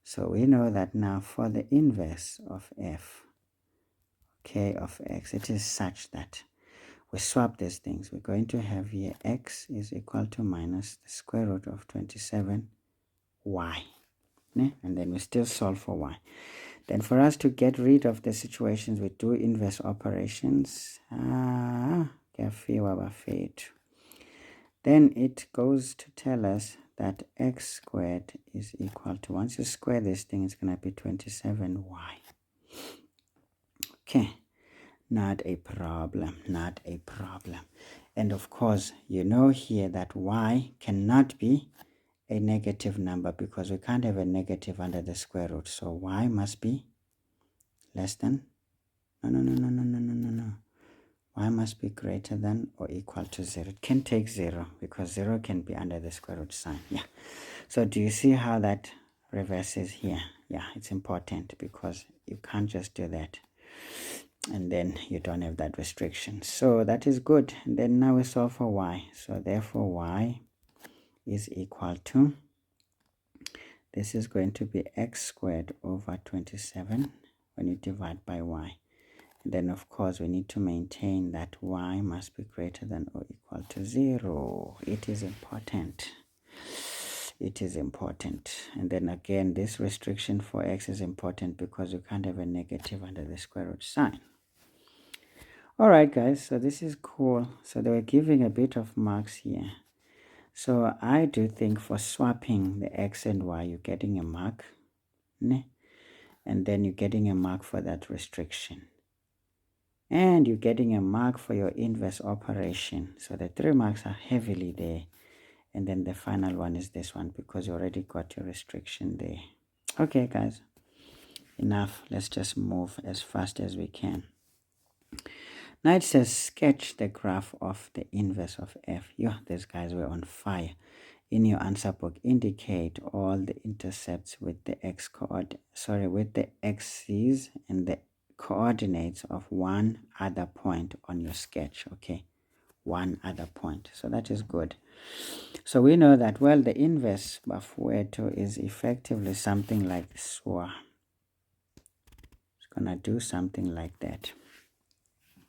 So we know that now for the inverse of f, okay, of x, it is such that we swap these things. We're going to have here x is equal to minus the square root of 27y. And then we still solve for y. Then for us to get rid of the situations, we do inverse operations. Then it goes to tell us that x squared is equal to, once you square this thing, it's going to be 27y. Okay, not a problem, not a problem. And of course, you know here that y cannot be a negative number because we can't have a negative under the square root. So y must be less than, no. Y must be greater than or equal to 0. It can take 0 because 0 can be under the square root sign. Yeah. So do you see how that reverses here? Yeah, it's important because you can't just do that. And then you don't have that restriction. So that is good. And then now we solve for y. So therefore y is equal to, this is going to be x squared over 27 when you divide by y. And then of course we need to maintain that y must be greater than or equal to 0. It is important. It is important. And then again, this restriction for x is important because you can't have a negative under the square root sign. Alright guys, so this is cool. So they were giving a bit of marks here. So I do think for swapping the x and y, you're getting a mark. And then you're getting a mark for that restriction. And you're getting a mark for your inverse operation. So the 3 marks are heavily there. And then the final one is this one because you already got your restriction there. Okay guys, enough. Let's just move as fast as we can. Now it says sketch the graph of the inverse of f. Yo, these guys were on fire. In your answer book, indicate all the intercepts with the with the x's and the coordinates of one other point on your sketch. Okay, one other point. So that is good. So we know that, well, the inverse of Weto is effectively something like SWA. It's gonna do something like that.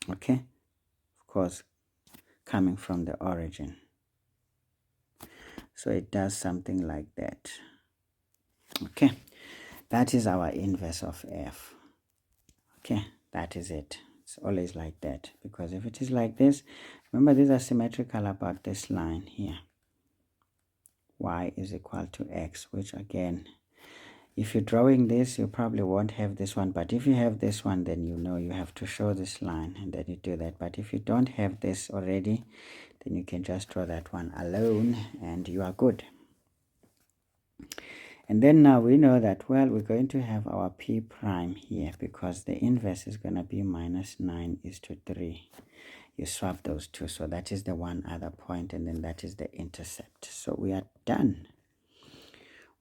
Okay, of course, coming from the origin. So it does something like that. Okay, that is our inverse of f. Okay, that is it. It's always like that, because if it is like this, remember these are symmetrical about this line here. Y is equal to x, which again, if you're drawing this, you probably won't have this one, but if you have this one, then you know you have to show this line, and then you do that. But if you don't have this already, then you can just draw that one alone, and you are good. And then now we know that, well, we're going to have our p prime here, because the inverse is going to be minus 9:3. You swap those two, so that is the one other point, and then that is the intercept. So we are done.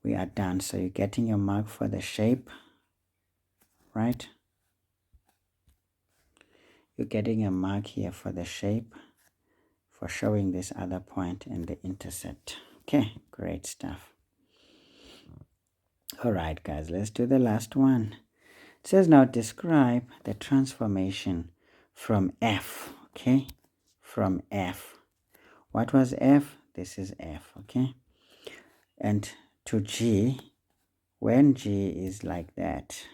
We are done. So you're getting your mark for the shape, right? You're getting a mark here for the shape, for showing this other point and the intercept. Okay, great stuff. All right, guys, let's do the last one. It says now describe the transformation from f, okay? From f. What was f? This is f, okay? and to G, when G is like that.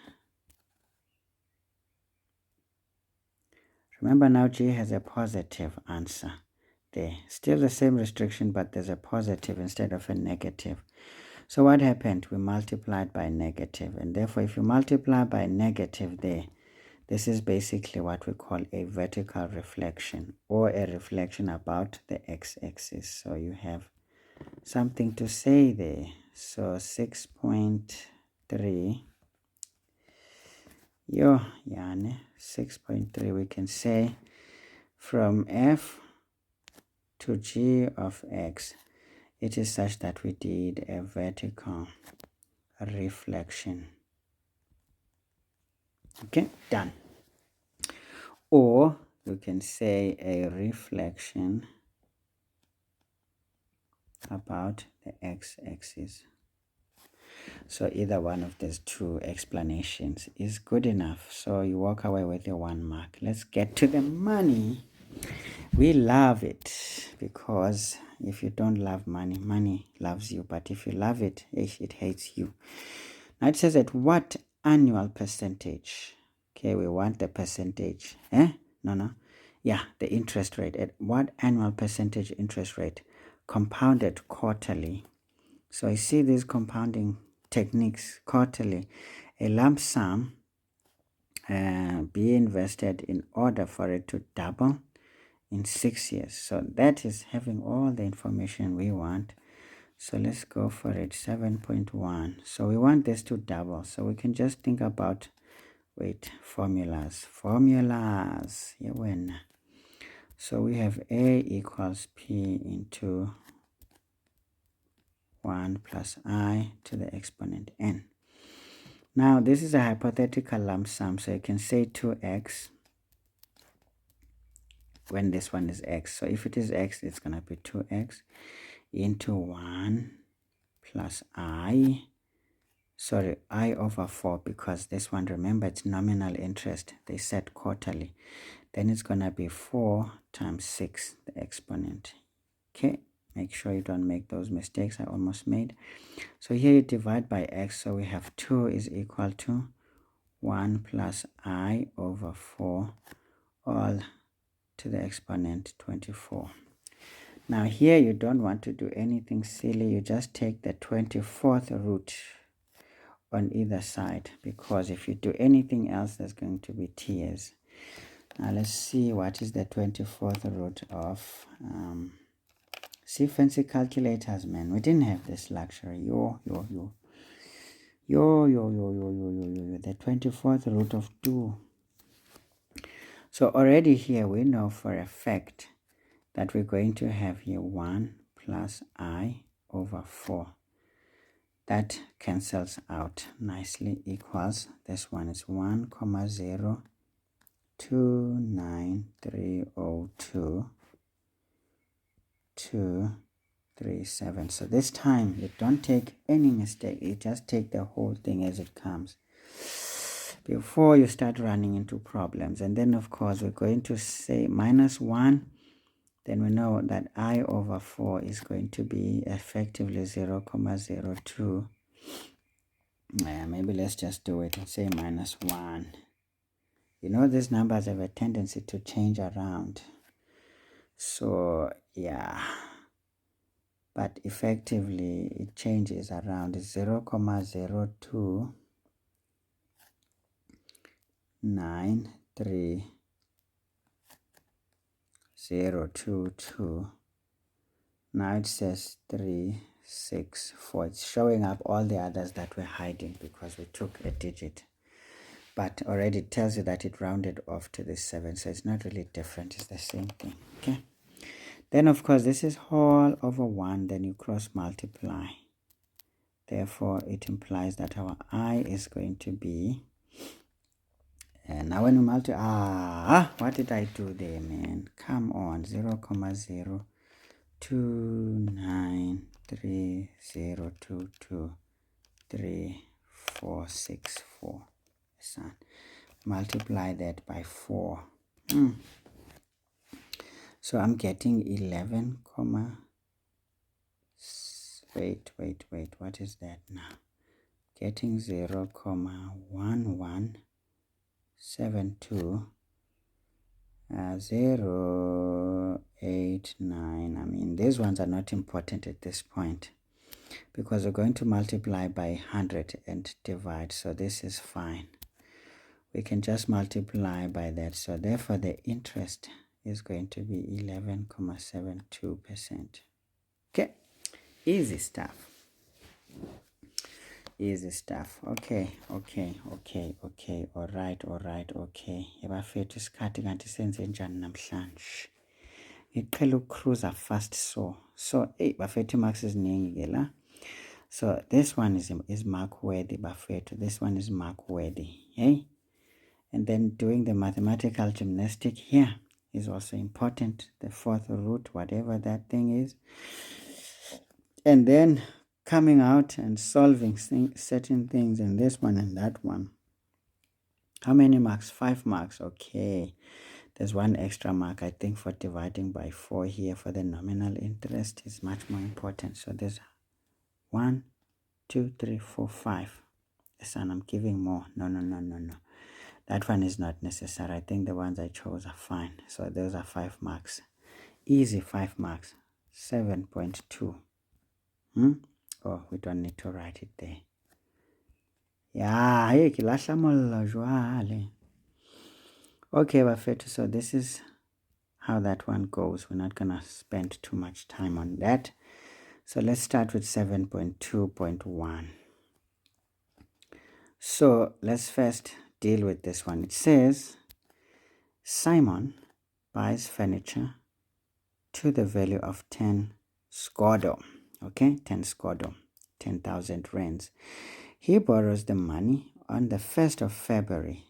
Remember now G has a positive answer there. Still the same restriction, but there's a positive instead of a negative. So what happened? We multiplied by negative, and therefore if you multiply by negative there, this is basically what we call a vertical reflection, or a reflection about the x-axis. So you have something to say there. So 6.3, 6.3, we can say from f to g of x, it is such that we did a vertical reflection. Okay, done. Or you can say a reflection about the x-axis. So either one of these two explanations is good enough. So you walk away with your 1 mark. Let's get to the money. We love it, because if you don't love money, money loves you. But if you love it, it hates you. Now it says at what annual percentage? Okay, we want the percentage. Yeah, the interest rate. At what annual percentage interest rate compounded quarterly? So I see these compounding techniques quarterly. A lump sum be invested in order for it to double in 6 years. So that is having all the information we want. So let's go for it. 7.1. So we want this to double. So we can just think about, formulas. Yeah, when. So we have A equals P into 1 plus I to the exponent n. Now this is a hypothetical lump sum, so you can say 2x when this one is x. So if it is x, it's going to be 2x into 1 plus I over 4, because this one, remember, it's nominal interest. They set quarterly. Then it's going to be 4 times 6, the exponent. Okay, make sure you don't make those mistakes I almost made. So here you divide by x, so we have 2 is equal to 1 plus I over 4, all to the exponent 24. Now here you don't want to do anything silly. You just take the 24th root on either side, because if you do anything else, there's going to be tears. Now let's see what is the 24th root of see, fancy calculators, man. We didn't have this luxury. The 24th root of 2. So already here we know for a fact that we're going to have here 1 plus I over 4. That cancels out nicely, equals, this one is 1,029,302,237. So this time you don't take any mistake. You just take the whole thing as it comes before you start running into problems. And then of course we're going to say minus 1. Then we know that I over 4 is going to be effectively 0,02. Maybe let's just do it and say minus 1. You know, these numbers have a tendency to change around. So yeah, but effectively it changes around 0,0293022. Now it says 364. It's showing up all the others that we're hiding because we took a digit, but already it tells you that it rounded off to the 7, so it's not really different. It's the same thing. Okay, then of course this is whole over 1, then you cross multiply. Therefore it implies that our I is going to be, and now when we multiply, what did I do there, man? Come on, 0,02930223464. Multiply that by 4. So I'm getting 11, wait, what is that now? Getting 0,1172 089. I mean, these ones are not important at this point because we're going to multiply by 100 and divide, so this is fine. We can just multiply by that, so therefore the interest is going to be 11.72%. Okay, easy stuff. Okay, all right, okay. Yabafethu isikhathi kanti senze njani namhlanje? Ngiqhela ukucruiser fast so hey bafethu marks eziningi ke la. So this one is mark worthy bafethu, this one is mark worthy, hey? And then doing the mathematical gymnastic here is also important, the fourth root, whatever that thing is, and then coming out and solving certain things in this one and that one. How many marks? 5 marks. Okay, there's one extra mark, I think, for dividing by 4 here for the nominal interest is much more important. So there's 1, 2, 3, 4, 5. Son, I'm giving more. No. That one is not necessary. I think the ones I chose are fine. So those are 5 marks. Easy 5 marks. 7.2. Oh, we don't need to write it there. Yeah, hey, okay, bafethu, so this is how that one goes. We're not gonna spend too much time on that. So let's start with 7.2.1. So let's first deal with this one. It says Simon buys furniture to the value of 10 skodo. Okay, 10 skodo, 10,000 rands. He borrows the money on the 1st of February.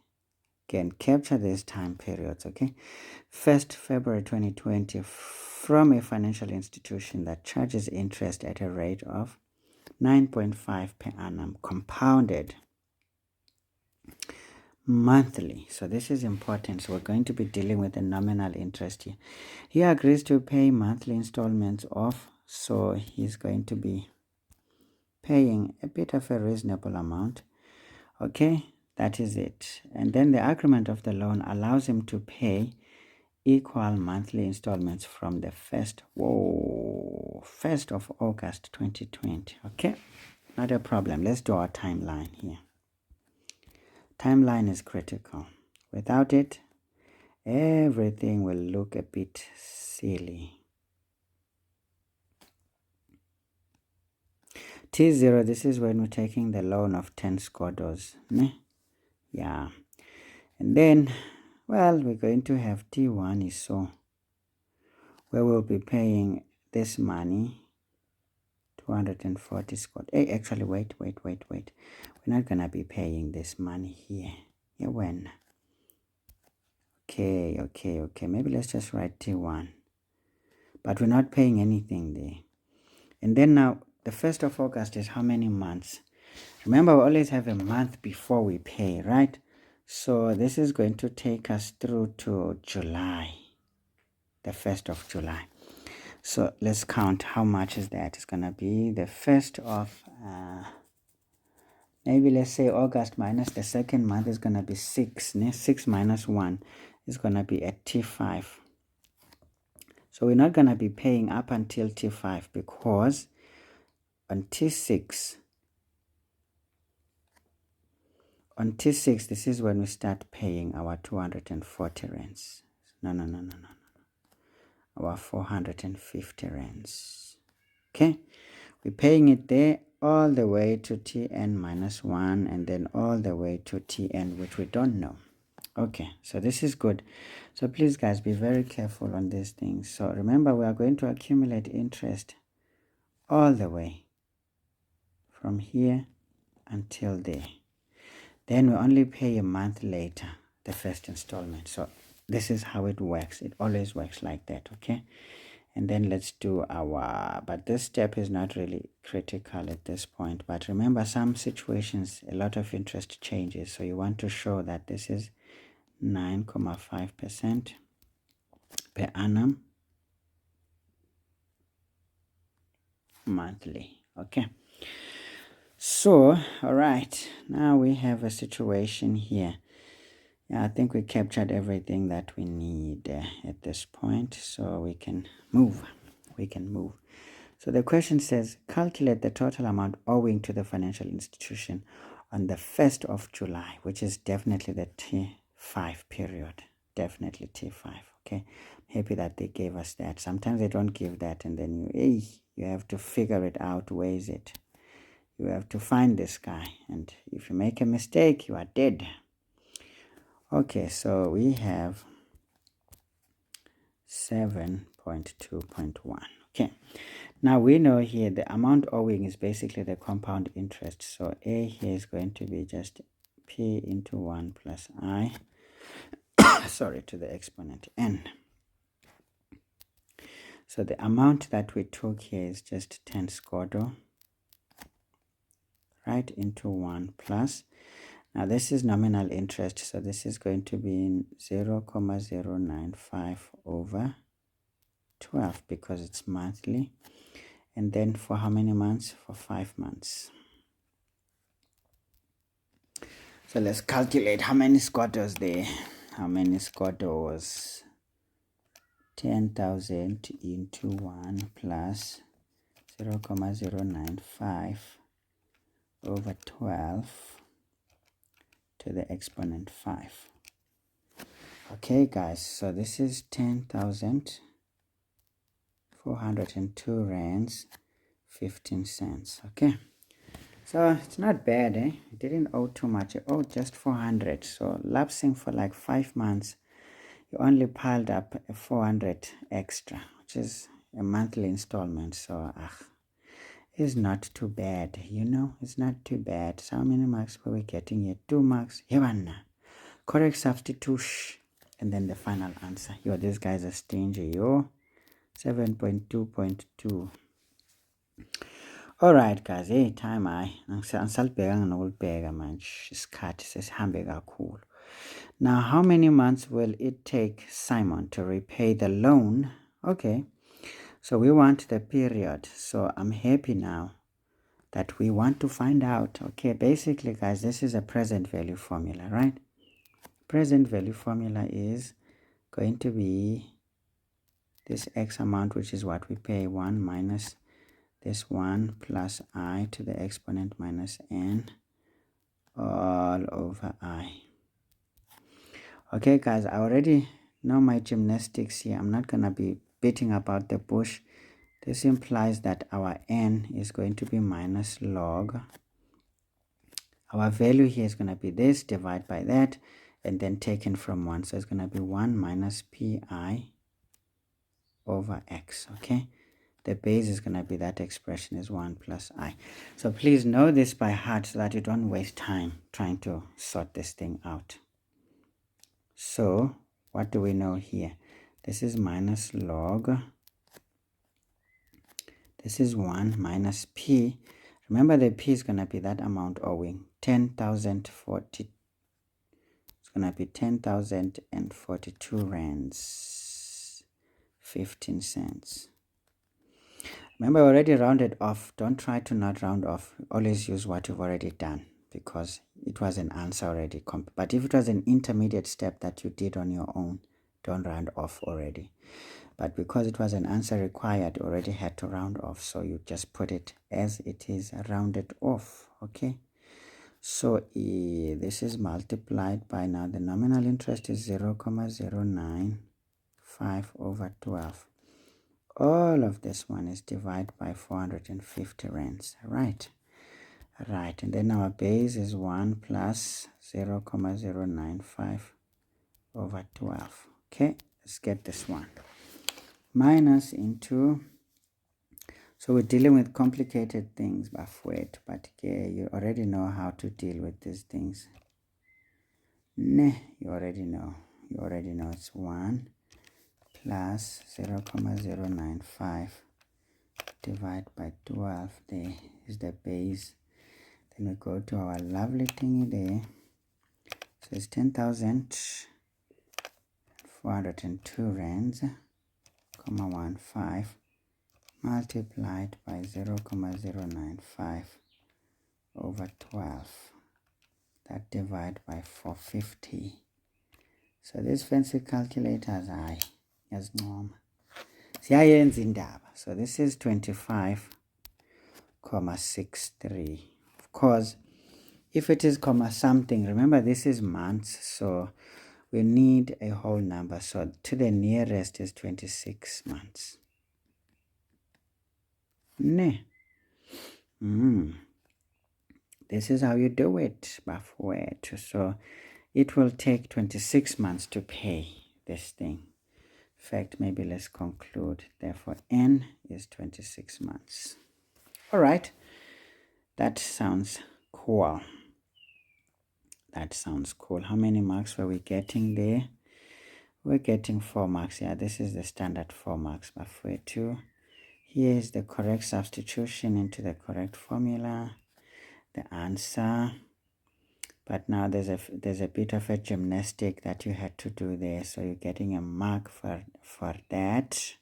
Again, capture these time periods, okay? 1st February 2020 from a financial institution that charges interest at a rate of 9.5 per annum compounded monthly. So this is important. So we're going to be dealing with the nominal interest here. He agrees to pay monthly installments of, so he's going to be paying a bit of a reasonable amount. Okay, that is it. And then the agreement of the loan allows him to pay equal monthly installments from the 1st of August 2020. Okay, not a problem. Let's do our timeline here. Timeline is critical. Without it, everything will look a bit silly. T0, this is when we're taking the loan of 10 skodos. Yeah. And then, well, we're going to have T1 is so, where we'll be paying this money, 240 skod. Hey, actually, wait. We're not going to be paying this money here. Yeah, when? Okay. Maybe let's just write T1. But we're not paying anything there. And then now, the 1st of August is how many months? Remember, we always have a month before we pay, right? So this is going to take us through to July, the 1st of July. So let's count how much is that. It's going to be the 1st of, maybe let's say August minus the 2nd month is going to be 6. 6 minus 1 is going to be at T5. So we're not going to be paying up until T5 because on T6, this is when we start paying our 240 rands. No. Our 450 rands. Okay, we're paying it there all the way to Tn minus 1 and then all the way to Tn, which we don't know. Okay, so this is good. So please guys, be very careful on these things. So remember, we are going to accumulate interest all the way from here until there. Then we only pay a month later the first installment. So this is how it works. It always works like that, okay? And then let's do our, but this step is not really critical at this point. But remember, some situations, a lot of interest changes. So you want to show that this is 9.5% per annum monthly. Okay, so all right, now we have a situation here. Yeah, I think we captured everything that we need at this point, so we can move. So the question says, calculate the total amount owing to the financial institution on the 1st of July, which is definitely the T5 period. Definitely T5. Okay, happy that they gave us that. Sometimes they don't give that, and then you have to figure it out. Where is it? You have to find this guy, and if you make a mistake, you are dead. Okay, so we have 7.2.1. Okay, now we know here the amount owing is basically the compound interest. So A here is going to be just P into 1 plus I, sorry, to the exponent n. So the amount that we took here is just 10 scodo, right, into 1 plus. Now this is nominal interest, so this is going to be in 0.095 over 12 because it's monthly. And then for how many months? For 5 months. So let's calculate how many squatters there. How many squatters? 10,000 into 1 plus 0.095 over 12 to the exponent 5. Okay, guys, so this is 10,402 rands 15 cents. Okay, so it's not bad, eh? It didn't owe too much. It owed just 400. So lapsing for like 5 months, you only piled up a 400 extra, which is a monthly installment. So it's not too bad, you know. It's not too bad. So how many marks were we getting here? 2 marks. Yavanna. Correct substitution. And then the final answer. Yo, these guys are stingy, yo. 7.2.2. Alright guys, hey, time angisalibhekanga nokulibheka manje isikhathi sesihambe kakhulu. Now, how many months will it take Simon to repay the loan? Okay, so we want the period. So I'm happy now that we want to find out. Okay, basically guys, this is a present value formula, right? Present value formula is going to be this X amount, which is what we pay, 1 minus this 1 plus I to the exponent minus n all over I. Okay guys, I already know my gymnastics here. I'm not going to be beating about the bush. This implies that our n is going to be minus log. Our value here is going to be this, divide by that, and then taken from 1. So it's going to be 1 minus pi over x, okay? The base is going to be that expression is 1 plus I. So please know this by heart so that you don't waste time trying to sort this thing out. So what do we know here? This is minus log. This is 1 minus p. Remember the p is going to be that amount owing. 10,040. It's going to be 10,042 rands. 15 cents. Remember, I already rounded off. Don't try to not round off. Always use what you've already done because it was an answer already. But if it was an intermediate step that you did on your own, don't round off already. But because it was an answer required, you already had to round off. So you just put it as it is rounded off. Okay. So this is multiplied by, now the nominal interest is 0.095 over 12. All of this one is divided by 450 rands, right? Right, and then our base is 1 plus 0.095 over 12. Okay, let's get this one. Minus into, so we're dealing with complicated things, but you already know how to deal with these things. You already know it's 1 plus 0.095 divided by 12. There is the base. Then we go to our lovely thingy there. So it's 10,402 rands, 15 multiplied by 0,095 over 12. That divide by 450. So this fancy calculator is high as normal. So this is 25,63. Of course, if it is comma something, remember this is months, so we need a whole number. So to the nearest is 26 months. Ne. This is how you do it, Bafwet. So it will take 26 months to pay this thing. In fact, maybe let's conclude. Therefore, n is 26 months. All right. That sounds cool. That sounds cool. How many marks were we getting there? We're getting 4 marks. Yeah, this is the standard 4 marks. Bafwet. Here is the correct substitution into the correct formula. The answer. But now there's a bit of a gymnastic that you had to do there, so you're getting a mark for that.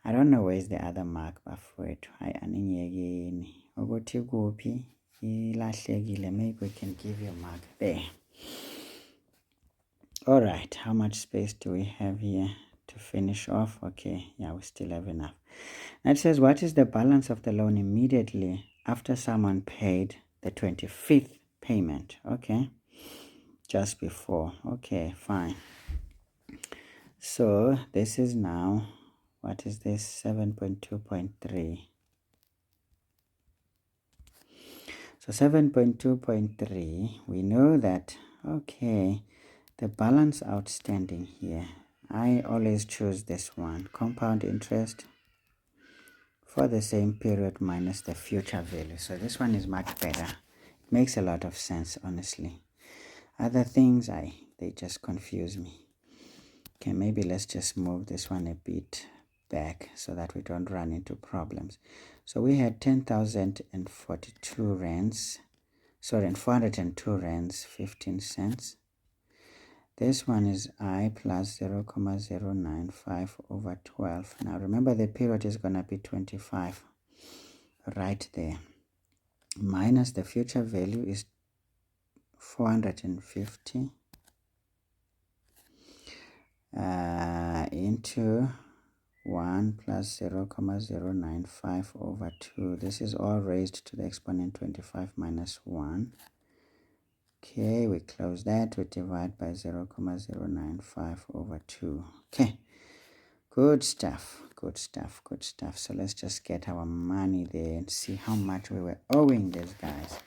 I don't know where's the other mark, bafowethu. Hayi aninyekeni ukuthi kuphi ilahlekile. Maybe we can give you a mark there. All right, how much space do we have here to finish off? Okay, yeah, we still have enough. Now it says, what is the balance of the loan immediately after someone paid the 25th payment? Okay, just before. Okay, fine. So this is now, what is this? 7.2.3. So 7.2.3, we know that, okay, the balance outstanding here, I always choose this one, compound interest for the same period minus the future value. So this one is much better. It makes a lot of sense, honestly. Other things, they just confuse me. Okay, maybe let's just move this one a bit back so that we don't run into problems. So we had 10,042 rands, sorry, and 402 rands, 15 cents. This one is I plus 0,095 over 12. Now remember the period is going to be 25 right there. Minus the future value is 450 into 1 plus 0,095 over 2. This is all raised to the exponent 25 minus 1. Okay, we close that. We divide by 0,095 over 2. Okay, good stuff, good stuff, good stuff. So let's just get our money there and see how much we were owing these guys.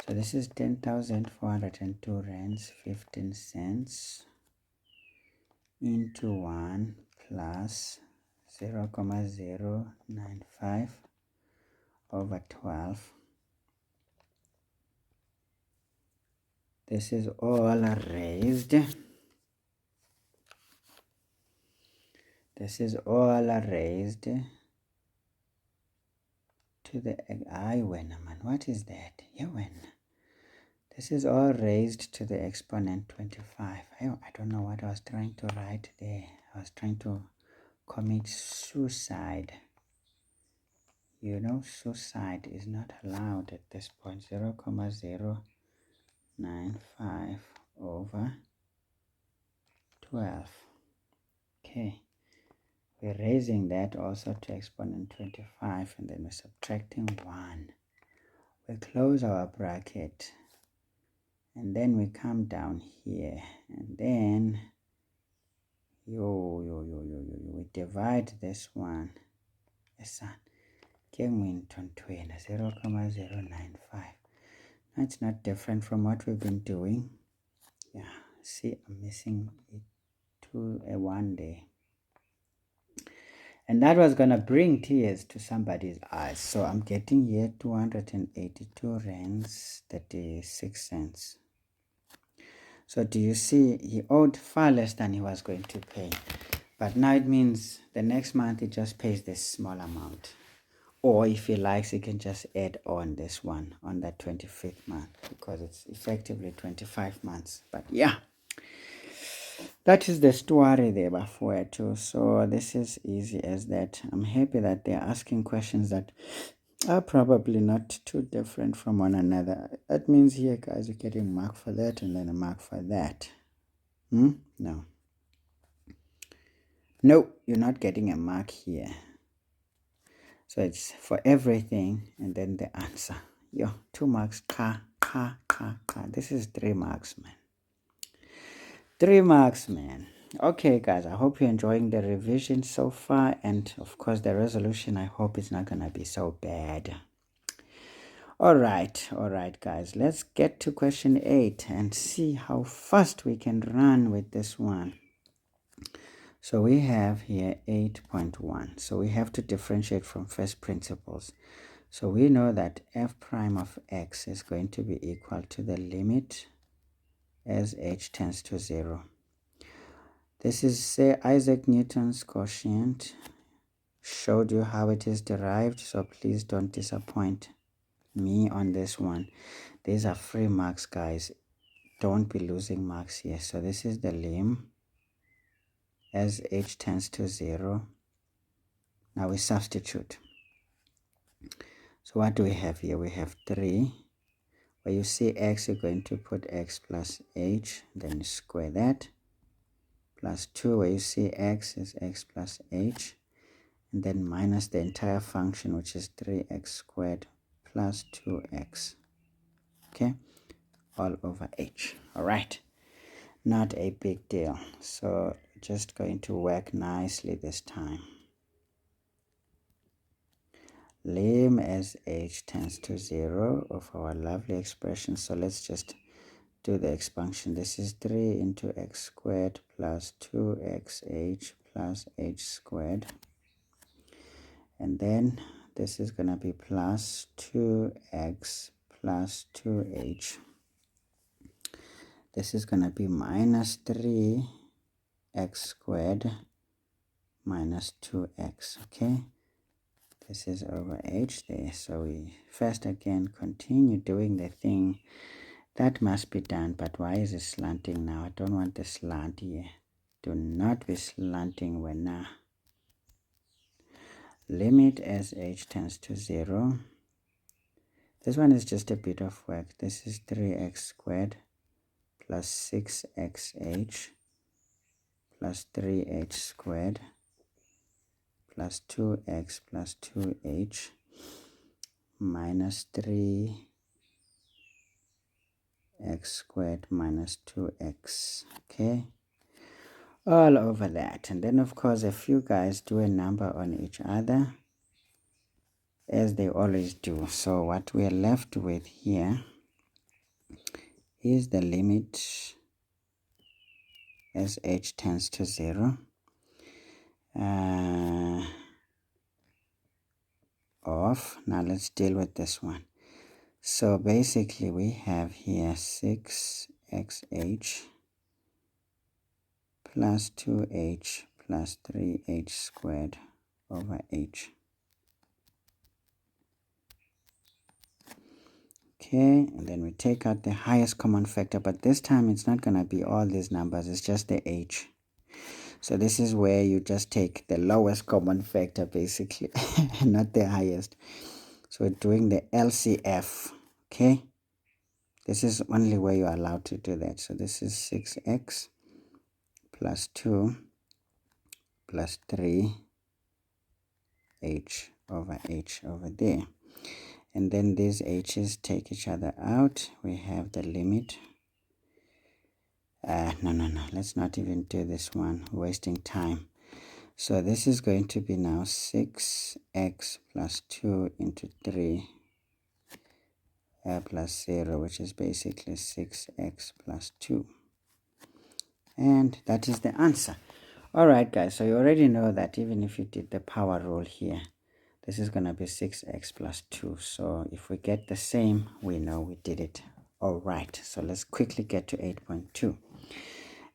So this is 10,402 rands, 15 cents into 1 plus 0,095 over 12. This is all raised. This is all raised to the what is that? This is all raised to the exponent 25. I don't know what I was trying to write there. I was trying to commit suicide. You know, suicide is not allowed at this point. 0,095 over 12. Okay. We're raising that also to exponent 25, and then we're subtracting 1. We close our bracket, and then we come down here, and then we divide this one. Yes, 0,095. That's not different from what we've been doing. Yeah, see, I'm missing it to a 1 day. And that was going to bring tears to somebody's eyes. So I'm getting here 282 rands, 36 cents. So do you see, he owed far less than he was going to pay. But now it means the next month he just pays this small amount. Or if he likes, he can just add on this one on that 25th month, because it's effectively 25 months. But yeah, That is the story there before too. So this is easy as that. I'm happy that they're asking questions that are probably not too different from one another. That means here, guys, you're getting a mark for that and then a mark for that. No. No, you're not getting a mark here. So it's for everything and then the answer. Yo, 2 marks. This is 3 marks, man. 3 marks, man. Okay, guys, I hope you're enjoying the revision so far. And of course, the resolution, I hope it's not going to be so bad. All right, guys. Let's get to question 8 and see how fast we can run with this one. So we have here 8.1. So we have to differentiate from first principles. So we know that f prime of x is going to be equal to the limit as h tends to 0. This is, say, Isaac Newton's quotient. Showed you how it is derived, so please don't disappoint me on this one. These are free marks, guys. Don't be losing marks here. So this is the lim as h tends to 0. Now we substitute. So what do we have here? We have 3. Where you see x, you're going to put x plus h, then you square that. Plus 2, where you see x is x plus h, and then minus the entire function, which is 3x squared plus 2x. Okay, all over h. All right, not a big deal. So just going to work nicely this time. Lim as h tends to 0 of our lovely expression. So let's just do the expansion. This is 3 into x squared plus 2xh plus h squared. And then this is going to be plus 2x plus 2h. This is going to be minus 3x squared minus 2x. Okay, this is over h there. So we first again continue doing the thing that must be done. But why is it slanting now? I don't want the slant here. Do not be slanting when now. Limit as h tends to 0. This one is just a bit of work. This is 3x squared plus 6xh plus 3h squared plus 2x plus 2h minus 3x squared minus 2x. Okay, all over that. And then of course a few guys do a number on each other as they always do. So what we are left with here is the limit as h tends to 0 of, now let's deal with this one. So basically we have here 6xh plus 2h plus 3h squared over h. Okay, and then we take out the highest common factor, but this time it's not going to be all these numbers, it's just the h. So this is where you just take the lowest common factor basically, not the highest. So we're doing the LCF, okay? This is only where you're allowed to do that. So this is 6x plus 2 plus 3h over h over there. And then these h's take each other out. We have the limit. No, let's not even do this one, wasting time. So this is going to be now 6x plus 2 into 3 plus 0, which is basically 6x plus 2. And that is the answer. All right, guys, so you already know that even if you did the power rule here, this is going to be 6x plus 2. So if we get the same, we know we did it. All right, so let's quickly get to 8.2.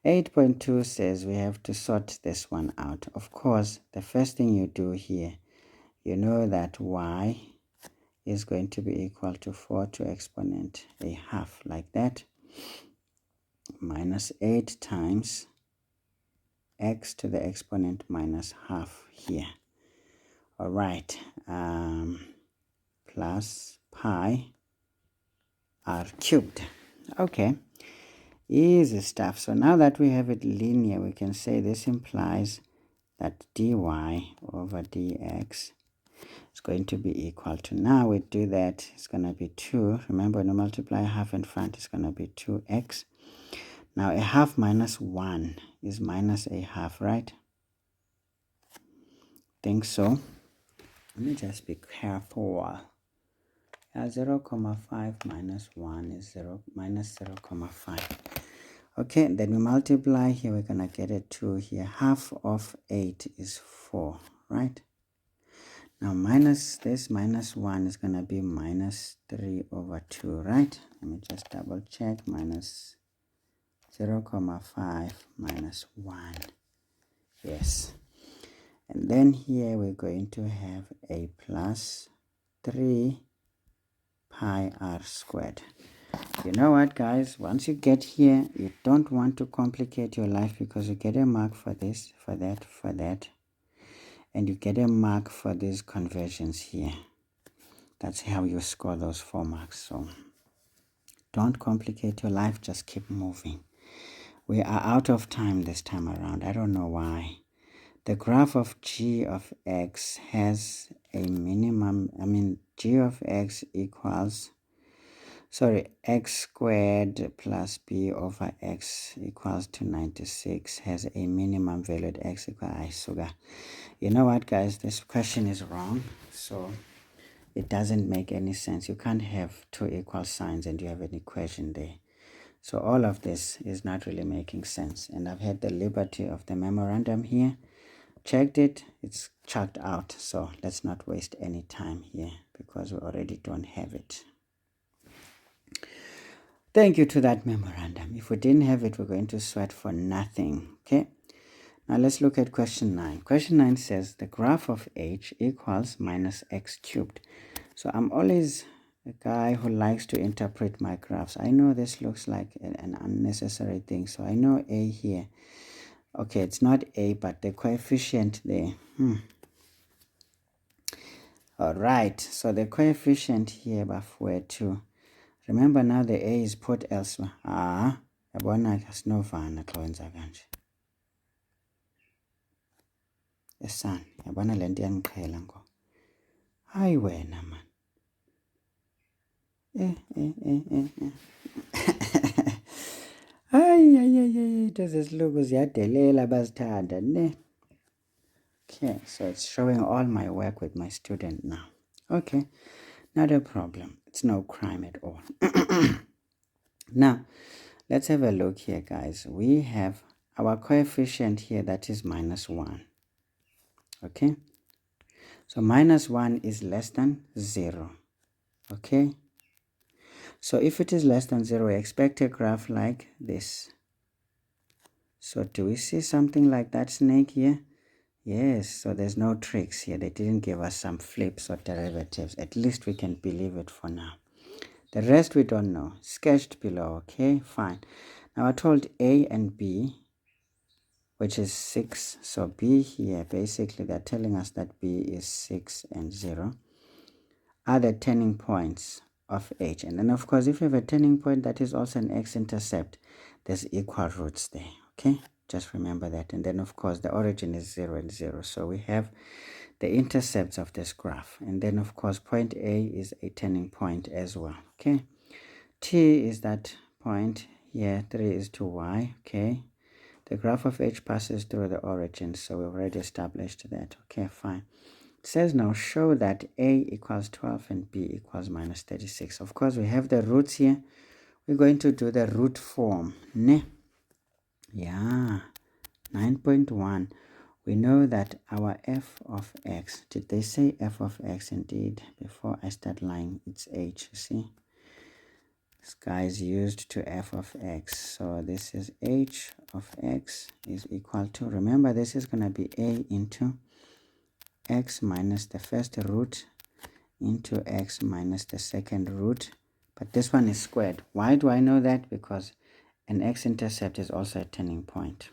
8.2 says we have to sort this one out. Of course, the first thing you do here, you know that y is going to be equal to 4 to exponent a half, like that, minus 8 times x to the exponent minus half here. All right, plus pi r cubed. Okay, easy stuff. So now that we have it linear, we can say this implies that dy over dx is going to be equal to, now we do that, it's going to be 2. Remember, when you multiply half in front, it's going to be 2x. Now a half minus 1 is minus a half, right? Think so. Let me just be careful. 0.5 minus 1 is minus 0.5. Okay, then we multiply here, we're going to get a 2 here. Half of 8 is 4, right? Now minus this minus 1 is going to be minus 3 over 2, right? Let me just double check. Minus 0.5 minus 1. Yes. And then here we're going to have a plus 3 pi r squared. You know what, guys? Once you get here, you don't want to complicate your life, because you get a mark for this, for that, and you get a mark for these conversions here. That's how you score those 4 marks. So don't complicate your life, just keep moving. We are out of time this time around. I don't know why. The graph of g of x has a minimum, g of x equals, x squared plus b over x equals to 96 has a minimum value at x equals sugar. You know what, guys? This question is wrong. So it doesn't make any sense. You can't have 2 equal signs and you have an equation there. So all of this is not really making sense. And I've had the liberty of the memorandum here. Checked it, it's chucked out. So let's not waste any time here, because we already don't have it. Thank you to that memorandum. If we didn't have it, we're going to sweat for nothing. Okay. Now let's look at question 9. Question 9 says the graph of h equals minus x cubed. So I'm always a guy who likes to interpret my graphs. I know this looks like an unnecessary thing. So I know a here. Okay, it's not a, but the coefficient there. All right, so the coefficient here before 2. Remember now the a is put elsewhere. Yabona asinovana xa wenza kanje. Esan, yabona le nto iyangiqhela ngo. Hayi wena man. Hayi, zesilungu ziyadelela bazithanda ne. Okay, so it's showing all my work with my student now. Okay, not a problem. It's no crime at all. Now, let's have a look here, guys. We have our coefficient here, that is minus 1. Okay, so minus 1 is less than 0. Okay, so if it is less than 0, we expect a graph like this. So do we see something like that snake here? Yes, so there's no tricks here. They didn't give us some flips or derivatives. At least we can believe it for now. The rest we don't know. Sketched below. Okay, fine. Now I told A and B, which is 6. So B here, basically they're telling us that B is 6 and 0, are the turning points of H. And then of course, if you have a turning point that is also an x-intercept, there's equal roots there. Okay, just remember that. And then of course, the origin is 0 and 0. So we have the intercepts of this graph. And then of course, point A is a turning point as well. Okay, T is that point here, 3 is to Y. Okay, the graph of H passes through the origin, so we've already established that. Okay, fine. It says now show that A equals 12 and B equals minus 36. Of course, we have the roots here. We're going to do the root form. Ne? Yeah, 9.1. We know that our f of x, did they say f of x? Indeed, before I start lying, it's h, you see? This guy is used to f of x. So this is h of x is equal to, remember this is going to be a into x minus the first root into x minus the second root. But this one is squared. Why do I know that? Because an x-intercept is also a turning point.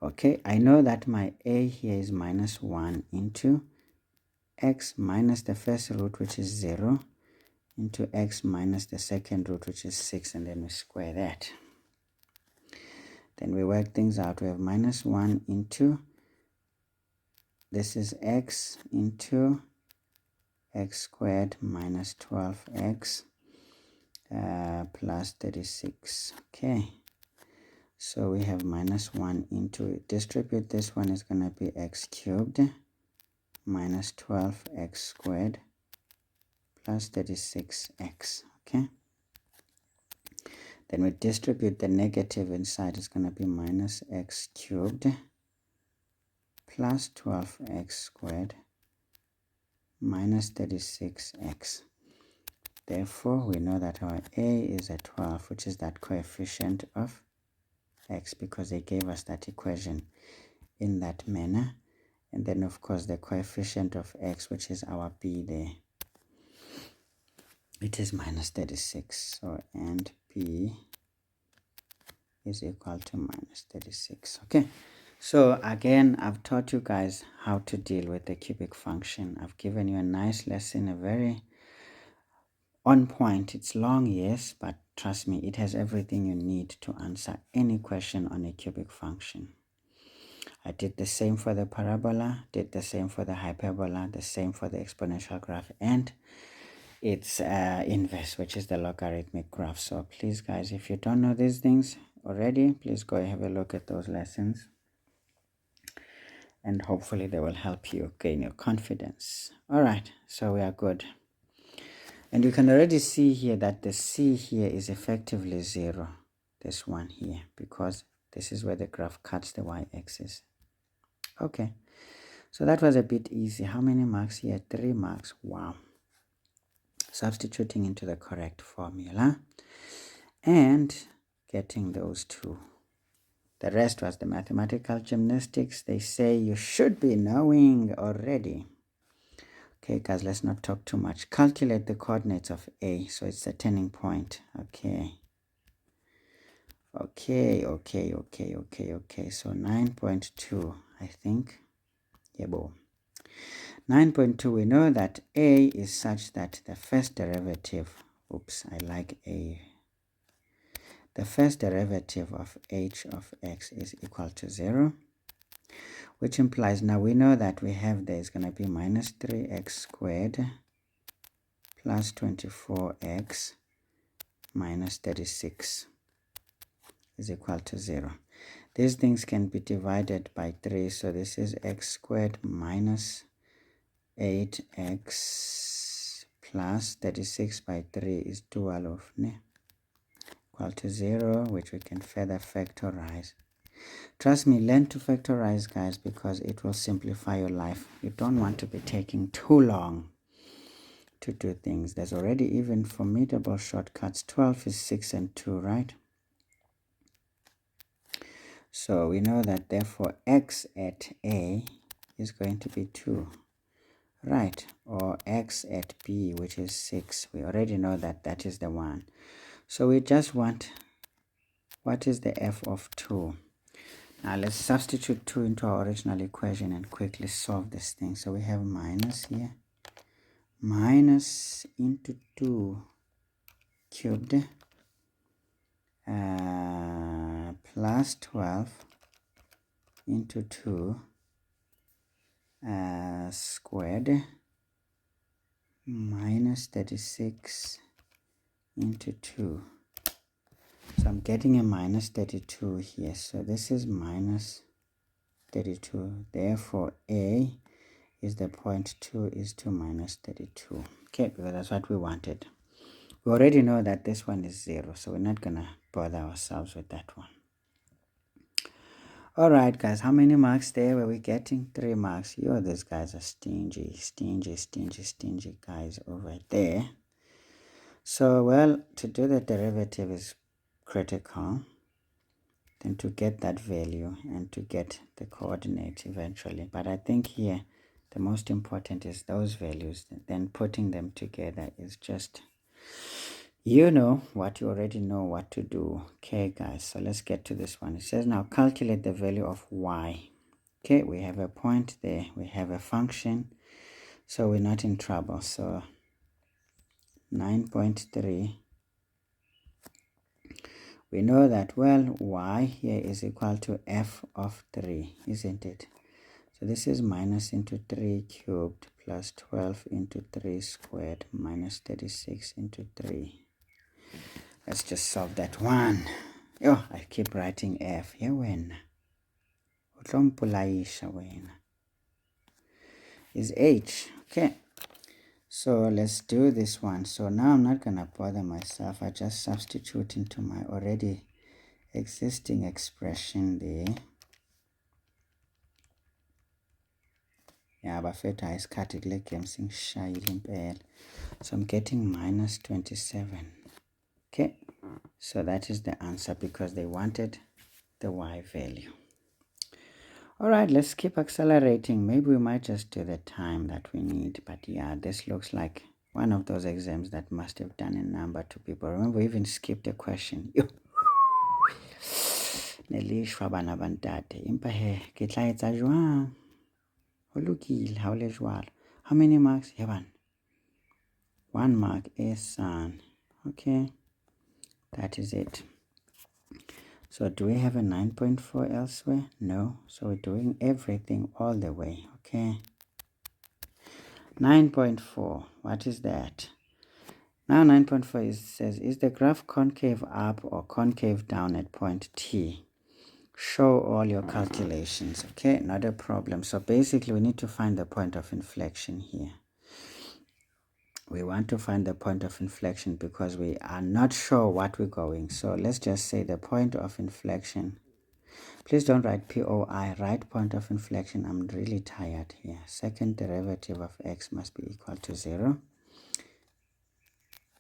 Okay, I know that my a here is minus 1 into x minus the first root, which is 0, into x minus the second root, which is 6, and then we square that. Then we work things out. We have minus 1 into, this is x into x squared minus 12x plus 36. Okay, so we have minus 1 into, distribute this one, is going to be x cubed minus 12x squared plus 36x. Okay, then we distribute the negative inside, is going to be minus x cubed plus 12x squared minus 36x. Therefore, we know that our a is a 12, which is that coefficient of x, because they gave us that equation in that manner. And then, of course, the coefficient of x, which is our b there, it is minus 36. So, and b is equal to minus 36. Okay, so again, I've taught you guys how to deal with the cubic function. I've given you a nice lesson, a very on point. It's long, yes, but trust me, it has everything you need to answer any question on a cubic function. I did the same for the parabola, did the same for the hyperbola, the same for the exponential graph, and its inverse, which is the logarithmic graph. So please, guys, if you don't know these things already, please go have a look at those lessons, and hopefully they will help you gain your confidence. All right, so we are good. And you can already see here that the c here is effectively 0, this one here, because this is where the graph cuts the y-axis. Okay, so that was a bit easy. How many marks here? 3 marks. Wow. Substituting into the correct formula and getting those two. The rest was the mathematical gymnastics. They say you should be knowing already. Okay, guys, let's not talk too much. Calculate the coordinates of A. So it's the turning point. Okay. Okay. So 9.2, I think. Yebo. 9.2, we know that A is such that the first derivative, oops, I like A. The first derivative of h of x is equal to 0, which implies, now we know that we have there is going to be minus 3x squared plus 24x minus 36 is equal to 0. These things can be divided by 3, so this is x squared minus 8x plus 36 by 3 is 12 equal to 0, which we can further factorize. Trust me, learn to factorize, guys, because it will simplify your life. You don't want to be taking too long to do things. There's already even formidable shortcuts. 12 is 6 and 2, right? So we know that therefore x at A is going to be 2, right? Or x at B, which is 6. We already know that that is the one. So we just want, what is the f of 2? Now let's substitute 2 into our original equation and quickly solve this thing. So we have minus here, minus into 2 cubed plus 12 into 2 squared minus 36 into 2. So I'm getting a minus 32 here. So this is minus 32. Therefore, A is the point 2 is to minus 32. Okay, because that's what we wanted. We already know that this one is 0, so we're not going to bother ourselves with that one. All right, guys, how many marks there were we getting? 3 marks. Yo, these guys are stingy guys over there. So, well, to do the derivative is critical. Then to get that value and to get the coordinate eventually. But I think here the most important is those values. Then putting them together is just You know what, you already know what to do. Okay, guys, so let's get to this one. It says now calculate the value of y. Okay, we have a point there, we have a function, so we're not in trouble. So 9.3, we know that, well, y here is equal to f of 3, isn't it? So this is minus into 3 cubed plus 12 into 3 squared minus 36 into 3. Let's just solve that one. Oh, I keep writing f. Yeah, when is h. Okay, so let's do this one. So now I'm not gonna bother myself. I just substitute into my already existing expression there. Yeah, bafetha isikhathi kule game singishayile impela. So I'm getting minus 27. Okay, so that is the answer because they wanted the y value. All right, let's keep accelerating. Maybe we might just do the time that we need. But yeah, this looks like one of those exams that must have done a number to people. Remember, we even skipped a question. Nelishwa bana bantate. Impa he, ke tla etsa jwang? Ho lokile ha o le jwalo. How many marks? Heaven. 1 mark is son. Okay, that is it. So do we have a 9.4 elsewhere? No. So we're doing everything all the way. Okay. 9.4. What is that? Now 9.4 says, is the graph concave up or concave down at point T? Show all your calculations. Okay, not a problem. So basically we need to find the point of inflection here. We want to find the point of inflection because we are not sure what we're going. So let's just say the point of inflection. Please don't write POI, write point of inflection. I'm really tired here. Second derivative of x must be equal to 0.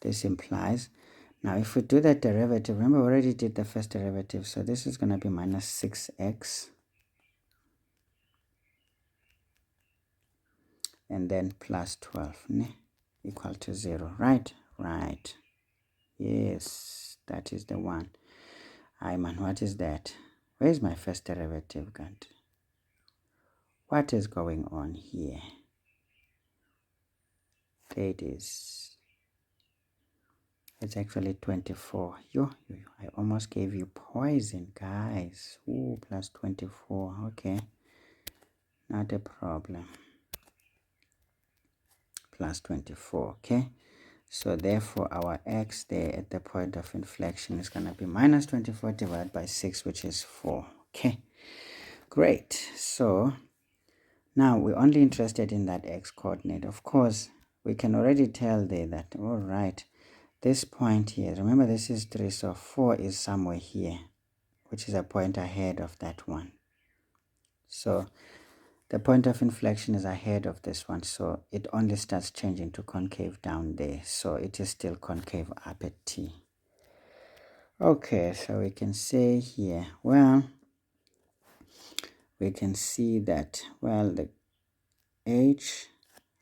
This implies, now if we do that derivative, remember we already did the first derivative, so this is going to be minus 6x. And then plus 12, equal to 0, right? Right. Yes, that is the one. Aye man, what is that? Where's my first derivative, God? What is going on here? There it is. It's actually 24. I almost gave you poison, guys. Ooh, plus 24. Okay, not a problem. Plus 24. Okay, so therefore our x there at the point of inflection is going to be minus 24 divided by 6, which is 4. Okay, great. So now we're only interested in that x coordinate. Of course, we can already tell there that, all right, this point here, remember this is 3, so 4 is somewhere here, which is a point ahead of that one. So the point of inflection is ahead of this one, so it only starts changing to concave down there. So it is still concave up at T. Okay, so we can say here, well, we can see that, well, the H,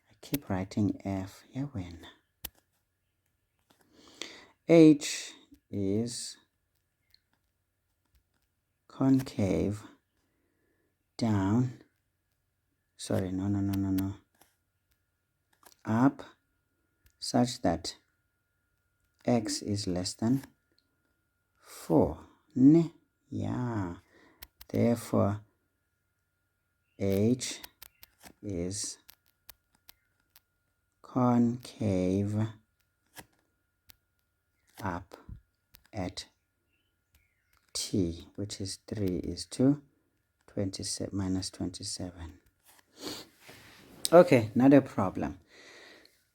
I keep writing F, yeah, when H is concave down, sorry, no, up, such that x is less than 4. Yeah, therefore H is concave up at T, which is 3 is to 27 minus 27. Okay, not a problem.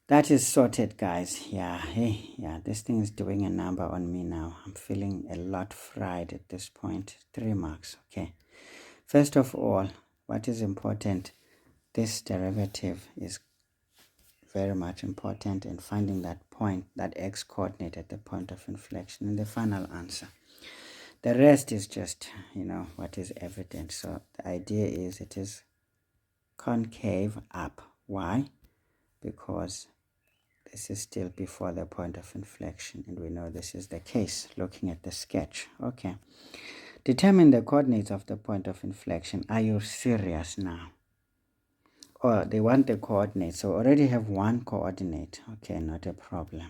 That is sorted, guys. Yeah, hey, yeah, this thing is doing a number on me now. I'm feeling a lot fried at this point. 3 marks. Okay, first of all, what is important, this derivative is very much important in finding that point, that x coordinate at the point of inflection in the final answer. The rest is just, what is evident. So the idea is it is concave up. Why? Because this is still before the point of inflection, and we know this is the case looking at the sketch. Okay, determine the coordinates of the point of inflection. Are you serious now? Or they want the coordinates, so already have one coordinate. Okay, not a problem.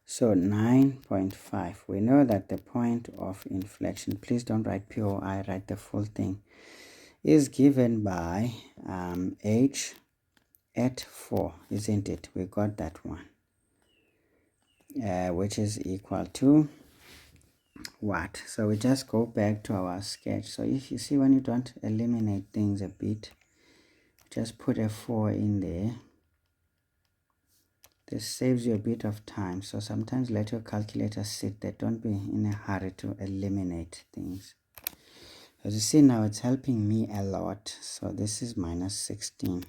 So 9.5, we know that the point of inflection, please don't write POI, write the full thing, is given by h at 4, isn't it? We got that one, which is equal to what? So we just go back to our sketch. So if you see, when you don't eliminate things a bit, just put a 4 in there. This saves you a bit of time, so sometimes let your calculator sit there. Don't be in a hurry to eliminate things. As you see now, it's helping me a lot. So this is minus 16,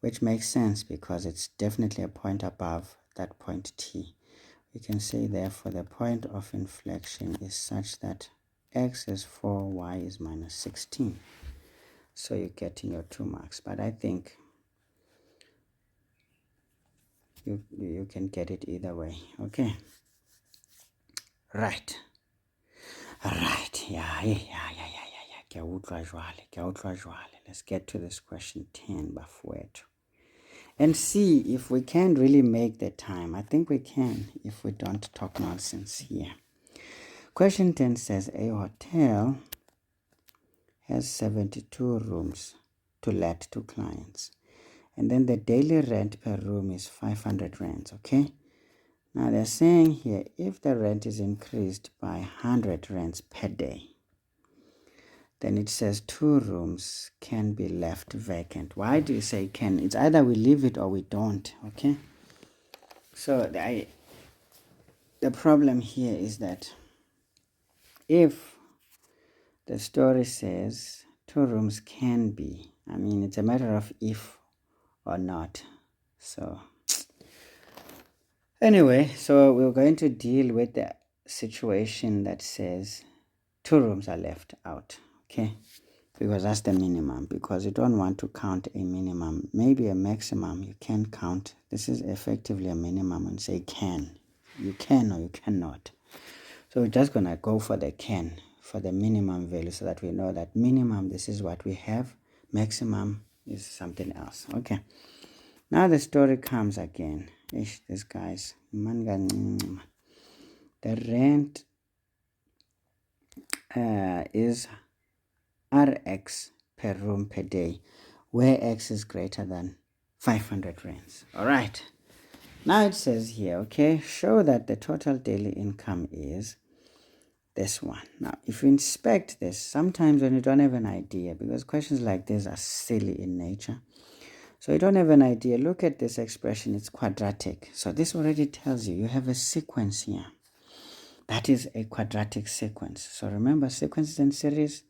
which makes sense because it's definitely a point above that point T. We can say therefore the point of inflection is such that x is 4, y is minus 16. So you're getting your 2 marks, but I think you can get it either way. Okay, right. Yeah. Let's get to this question 10, bafowethu, and see if we can really make the time. I think we can if we don't talk nonsense here. Question 10 says a hotel has 72 rooms to let to clients, and then the daily rent per room is 500 rands. Okay, now they're saying here, if the rent is increased by 100 rands per day, then it says 2 rooms can be left vacant. Why do you say can? It's either we leave it or we don't. Okay, so the problem here is that if the story says 2 rooms can be, I mean, it's a matter of if or not. So anyway, so we're going to deal with the situation that says 2 rooms are left out. Okay, because that's the minimum, because you don't want to count a minimum, maybe a maximum. You can count. This is effectively a minimum and say can. You can or you cannot. So we're just gonna go for the can, for the minimum value, so that we know that minimum, this is what we have, maximum is something else. Okay, now the story comes again. These guys, the rent is Rx per room per day, where x is greater than 500 rands. All right, now it says here, okay, show that the total daily income is this one. Now if you inspect this, sometimes when you don't have an idea, because questions like this are silly in nature, so you don't have an idea, look at this expression, it's quadratic. So this already tells you have a sequence here. That is a quadratic sequence. So remember, sequences and series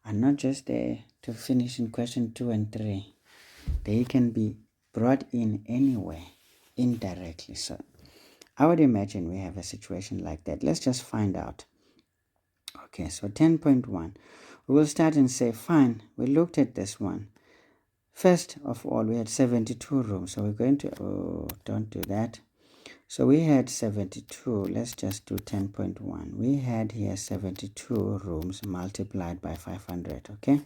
are not just there to finish in question 2 and 3. They can be brought in anywhere, indirectly. So I would imagine we have a situation like that. Let's just find out. Okay, so 10.1. We will start and say, fine, we looked at this one. First of all, we had 72 rooms. So we're going to, don't do that. So we had 72. Let's just do 10.1. We had here 72 rooms multiplied by 500, okay?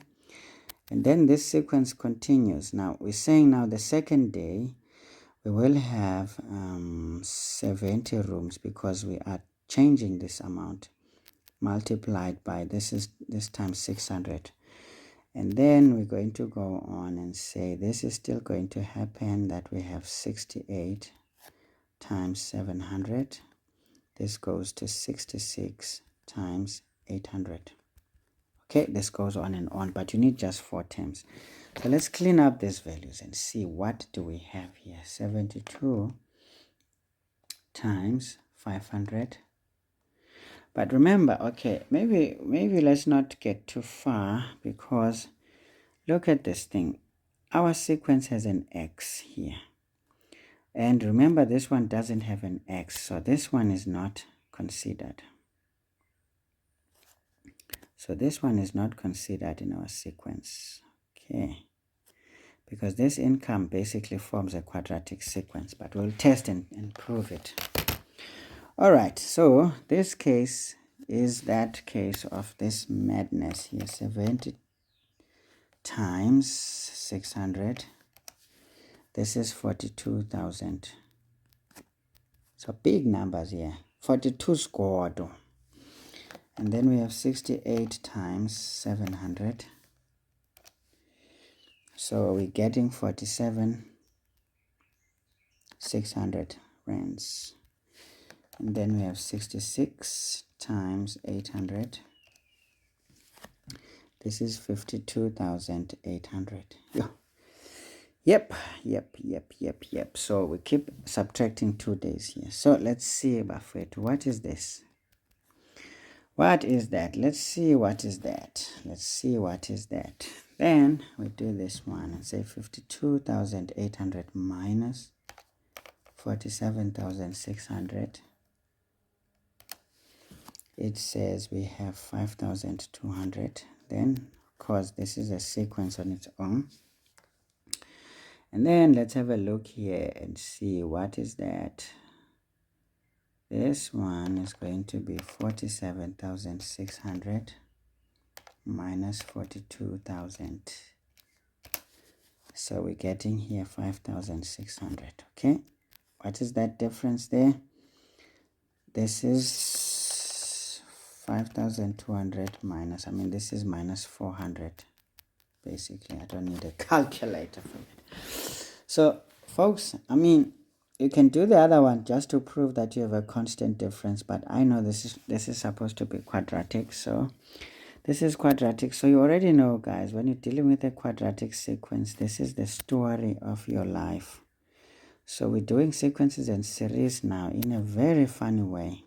And then this sequence continues. Now we're saying now the second day we will have 70 rooms, because we are changing this amount multiplied by this time 600. And then we're going to go on and say this is still going to happen, that we have 68 times 700. This goes to 66 times 800. Okay, this goes on and on, but you need just 4 terms. So let's clean up these values and see what do we have here. 72 times 500. But remember, okay, maybe let's not get too far, because look at this thing. Our sequence has an x here. And remember, this one doesn't have an x, so this one is not considered. So this one is not considered in our sequence. Okay. because this income basically forms a quadratic sequence, but we'll test and prove it. All right, so this case is that case of this madness here. 70 times 600. This is 42,000. So big numbers here. 42 squared. And then we have 68 times 700. So we're getting 47,600 rands. And then we have 66 times 800. This is 52,800. Yep. So we keep subtracting 2 days here. So let's see, Bafet, what is this? What is that? Let's see what is that. Then we do this one and say 52,800 minus 47,600. It says we have 5,200. Then, of course, this is a sequence on its own. And then let's have a look here and see what is that. This one is going to be 47,600 minus 42,000. So we're getting here 5,600. Okay, what is that difference there? This is 5,200 minus, this is minus 400. Basically, I don't need a calculator for it. So, folks, you can do the other one just to prove that you have a constant difference, but I know this is supposed to be quadratic, so this is quadratic. So you already know, guys, when you're dealing with a quadratic sequence, this is the story of your life. So we're doing sequences and series now in a very funny way.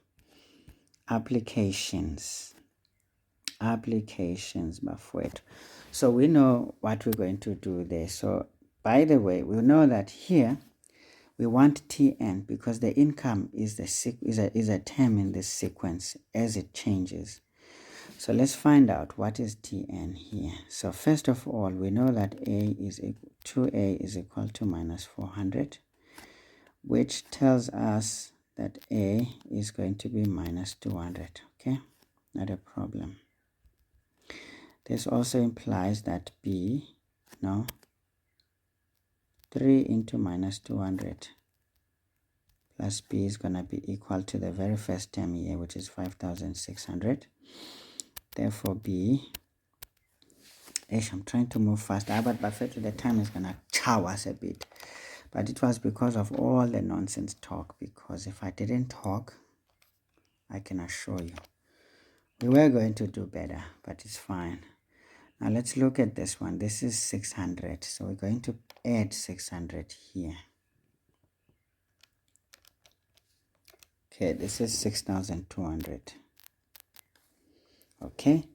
Applications, Bafwet. So we know what we're going to do there. So by the way, we know that here we want Tn because the income is a term in this sequence as it changes. So let's find out what is Tn here. So first of all, we know that 2a is equal to minus 400, which tells us that a is going to be minus 200. Okay, not a problem. This also implies that b, 3 into minus 200 plus b is going to be equal to the very first term here, which is 5,600. Therefore, b, I'm trying to move fast, but perfectly the time is going to chow us a bit. But it was because of all the nonsense talk, because if I didn't talk, I can assure you, we were going to do better, but it's fine. Now let's look at this one. This is 600, so we're going to add 600 here. Okay, this is 6,200. Okay,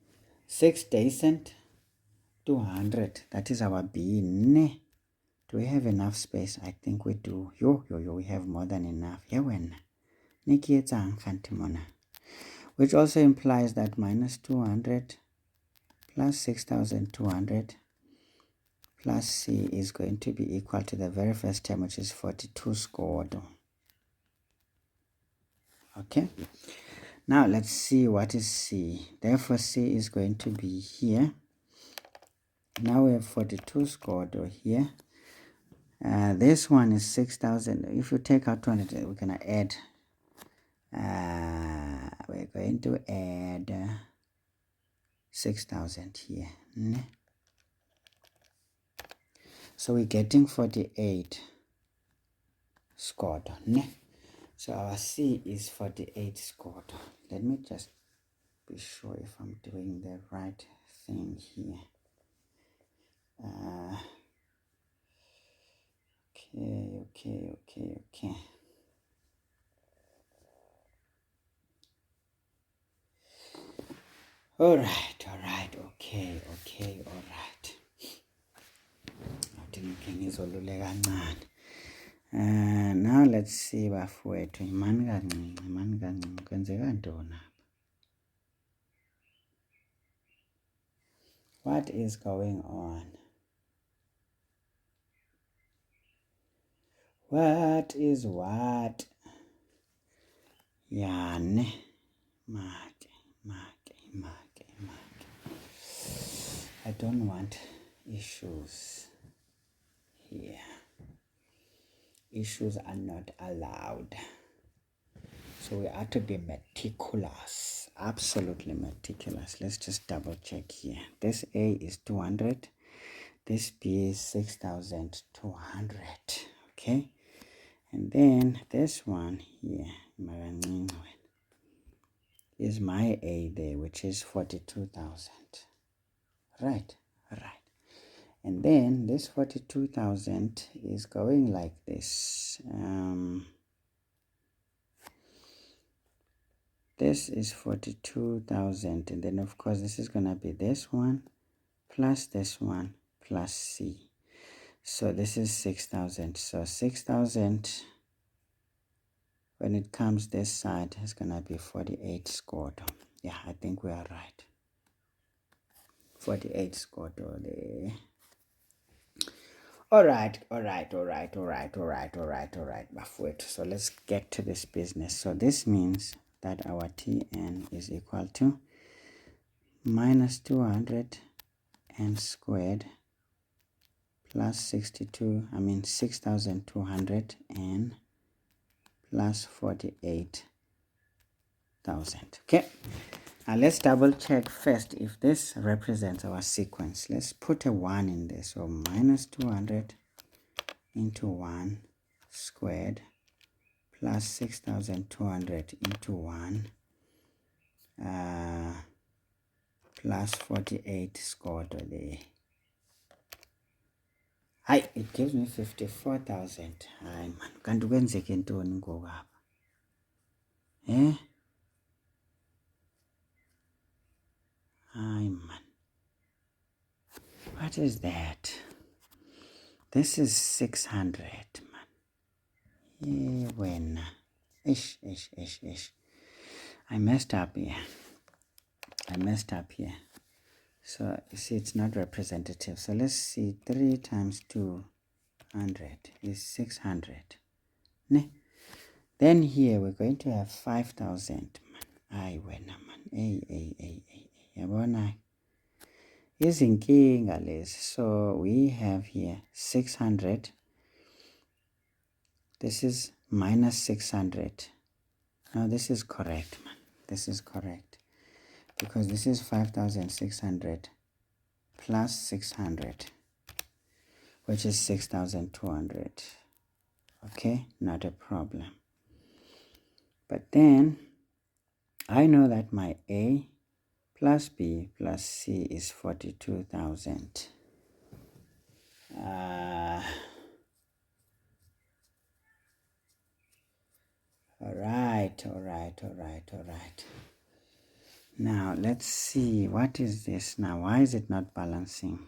6,200. That is our B. Do we have enough space? I think we do. We have more than enough. Which also implies that minus 200 plus 6,200 plus C is going to be equal to the very first term, which is 42 squared. Okay, now let's see what is C. Therefore, C is going to be here. Now we have 42 squared here. This one is 6,000. If you take out 200, we're going to add. We're going to add 6,000 here. So we're getting 48 squared. So our C is 48 squared. Let me just be sure if I'm doing the right thing here. Okay. All right. Okay, all right. Now let's see bafowethu imani kancinci kwenzeka ntoni. What is going on? What is what? Yane. Make. I don't want issues here. Issues are not allowed. So we are to be meticulous, absolutely meticulous. Let's just double check here. This A is 200. This B is 6,200. Okay. And then this one here, is my A there, which is 42,000. Right. And then this 42,000 is going like this. This is 42,000, and then of course this is gonna be this one plus this one plus C. So this is 6,000. So 6,000 when it comes this side is gonna be 48 squared. Yeah, I think we are right. 48 squared there. All right. Bafwethu. So let's get to this business. So this means that our Tn is equal to minus 200 n squared plus 6,200 n plus 48,000. Okay. Now let's double check first if this represents our sequence. Let's put a 1 in there. So minus 200 into 1 squared plus 6,200 into 1 plus 48 squared there. Hi, it gives me 54,000. Hi man, kanti kwenzeke ntoni ngoku apha? Hi man. What is that? This is 600 man. Yeah, when ish. I messed up here. So you see it's not representative. So let's see, 3 times 200 is 600. Then here we're going to have 5,000 man. Ay wena man. Yabona izinkinga lezi. So we have here 600. This is minus 600. No, this is correct man. This is correct. Because this is 5,600 plus 600, which is 6,200. Okay, not a problem. But then I know that my A plus B plus C is 42,000. All right. Now let's see, what is this now? Why is it not balancing?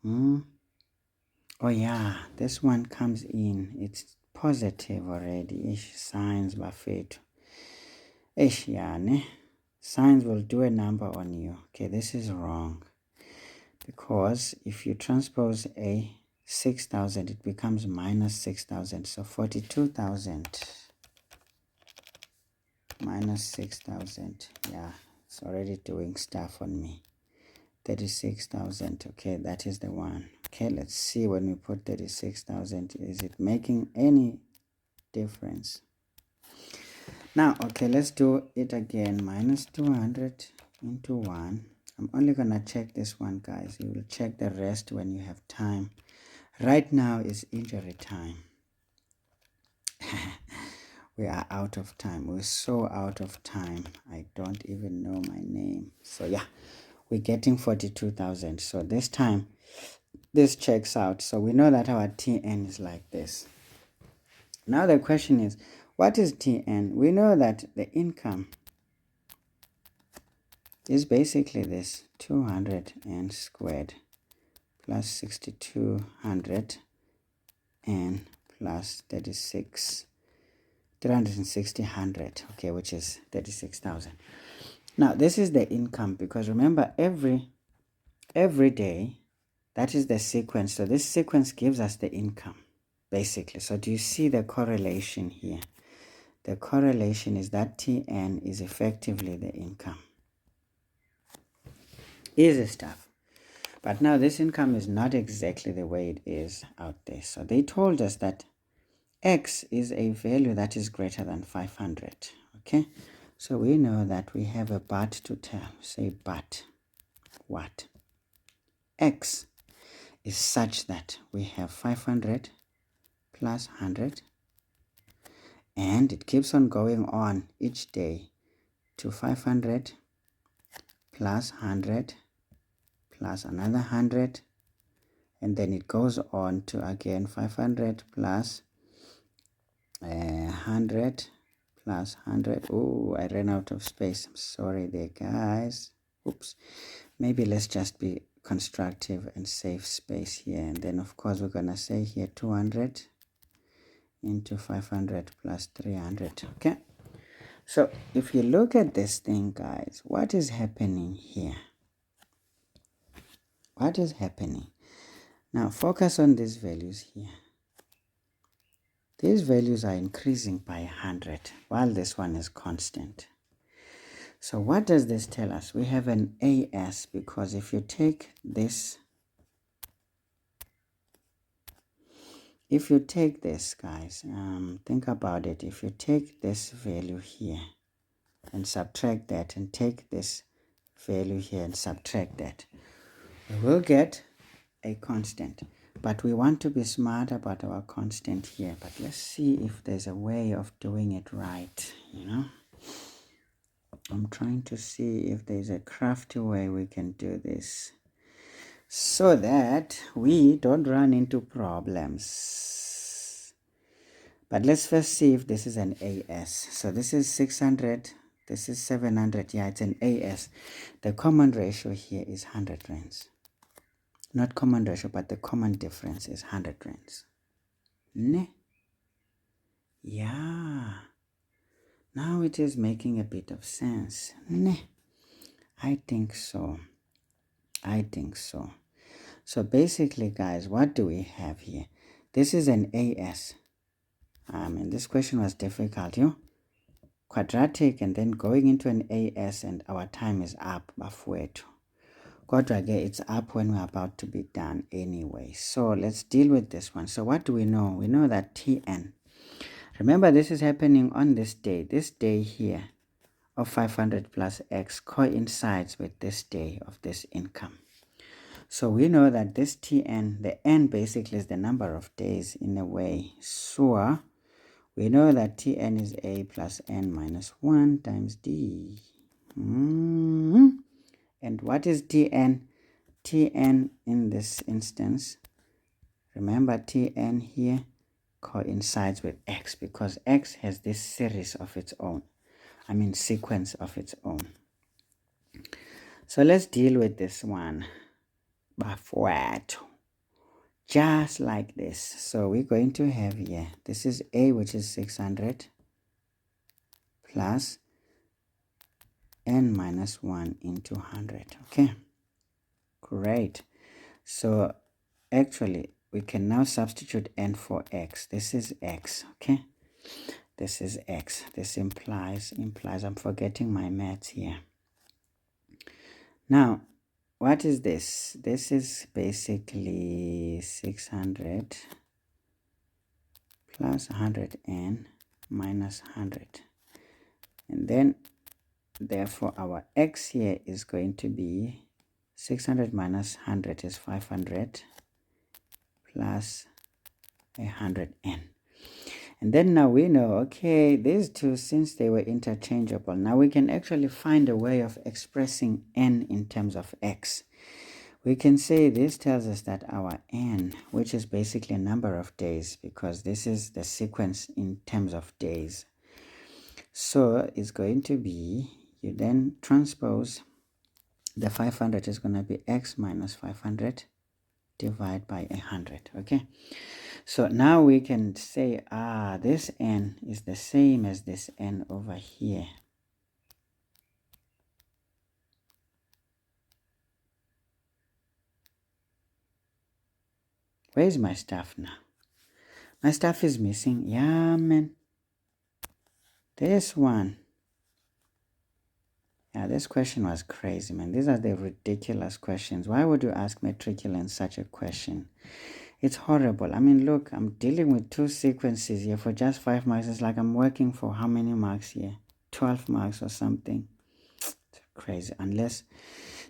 Oh yeah, this one comes in. It's positive already. Signs bafethu. Yani. Signs will do a number on you. Okay, this is wrong. Because if you transpose a 6,000, it becomes minus 6,000. So 42,000 minus 6,000. Yeah, it's already doing stuff on me. 36,000. Okay, that is the one. Okay, let's see when we put 36,000. Is it making any difference? Now, okay, let's do it again. Minus 200 into 1. I'm only going to check this one, guys. You will check the rest when you have time. Right now is injury time. We are out of time. We're so out of time. I don't even know my name. So yeah, we're getting 42,000. So this time, this checks out. So we know that our Tn is like this. Now the question is, what is Tn? We know that the income is basically this 200 n squared plus 6,200 n plus 360, okay, which is 36,000. Now this is the income, because remember every day That is the sequence. So this sequence gives us the income, basically. So do you see the correlation here? The correlation is that Tn is effectively the income. Easy stuff. But now this income is not exactly the way it is out there. So they told us that x is a value that is greater than 500. Okay, so we know that we have a but to tell. Say but what? X is such that we have 500 plus 100, and it keeps on going on each day to 500 plus 100 plus another 100, and then it goes on to again 500 plus 100 plus 100. Oh, I ran out of space. I'm sorry there, guys. Oops. Maybe let's just be constructive and save space here. And then, of course, we're going to say here 200 into 500 plus 300. Okay. So if you look at this thing, guys, what is happening here? What is happening? Now, focus on these values here. These values are increasing by 100, while this one is constant. So what does this tell us? We have an AS, because if you take this, guys, think about it. If you take this value here and subtract that, and take this value here and subtract that, we will get a constant. But we want to be smart about our constant here. But let's see if there's a way of doing it right, you know. I'm trying to see if there's a crafty way we can do this so that we don't run into problems. But let's first see if this is an AS. So this is 600, this is 700. Yeah, it's an AS. The common ratio here is 100 rands. Not common ratio, but the common difference is 100 rands. Ne? Yeah. Now it is making a bit of sense. Ne? I think so. So basically, guys, what do we have here? This is an AS. And this question was difficult, quadratic, and then going into an AS, and our time is up. Bafwetu. Quadratic, it's up when we're about to be done anyway. So let's deal with this one. So what do we know? We know that Tn. Remember, this is happening on this day. This day here of 500 plus x coincides with this day of this income. So we know that this Tn, the n basically is the number of days in a way. So we know that Tn is a plus n minus 1 times d. And what is Tn? Tn in this instance, remember Tn here coincides with x, because x has this series of its own. Sequence of its own. So let's deal with this one. Just like this. So we're going to have here, this is a, which is 600 plus n minus 1 into 100. Okay, great. So actually we can now substitute n for x. This is x. Okay, this is x. This implies I'm forgetting my maths here. Now what is this? This is basically 600 plus 100n minus 100. And then, therefore, our x here is going to be 600 minus 100 is 500 plus 100n. And then now we know, okay, these two, since they were interchangeable, now we can actually find a way of expressing n in terms of x. We can say this tells us that our n, which is basically a number of days, because this is the sequence in terms of days. So it's going to be, you then transpose, the 500 is going to be x minus 500 divided by 100. Okay, so now we can say, this n is the same as this n over here. Where's my stuff now? My stuff is missing. Yeah, man. This one. Yeah, this question was crazy, man. These are the ridiculous questions. Why would you ask matriculant such a question? It's horrible. I mean, look, I'm dealing with 2 sequences here for just 5 marks. It's like I'm working for how many marks here? 12 marks or something. It's crazy. Unless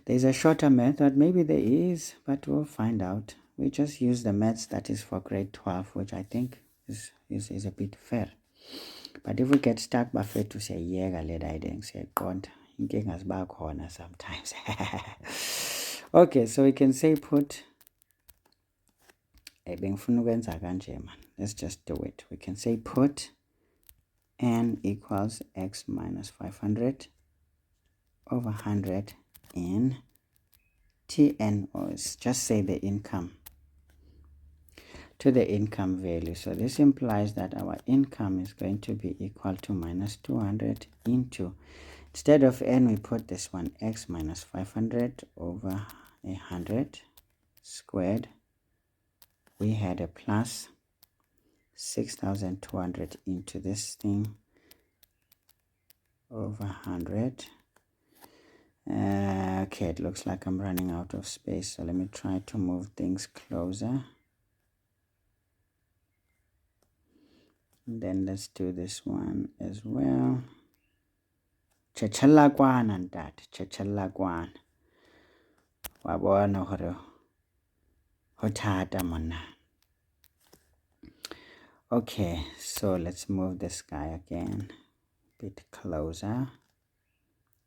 there's a shorter method. Maybe there is, but we'll find out. We just use the maths that is for grade 12, which I think is a bit fair. But if we get stuck bafethu siyayiyeka le riding siyayiqonda inkinga ziba khona sometimes. Okay, so we can say put bengifuna ukwenza kanje man. Let's just do it. We can say put n equals x minus 500 over 100 in tn, or just say the income to the income value. So this implies that our income is going to be equal to minus 200 into, instead of n we put this one, x minus 500 over 100 squared. We had a plus 6,200 into this thing over 100. Okay, it looks like I'm running out of space, so let me try to move things closer. And then let's do this one as well. Chechelakwana ntat, chechelakwana. Wabona hore hothata mona. Okay, so let's move this guy again a bit closer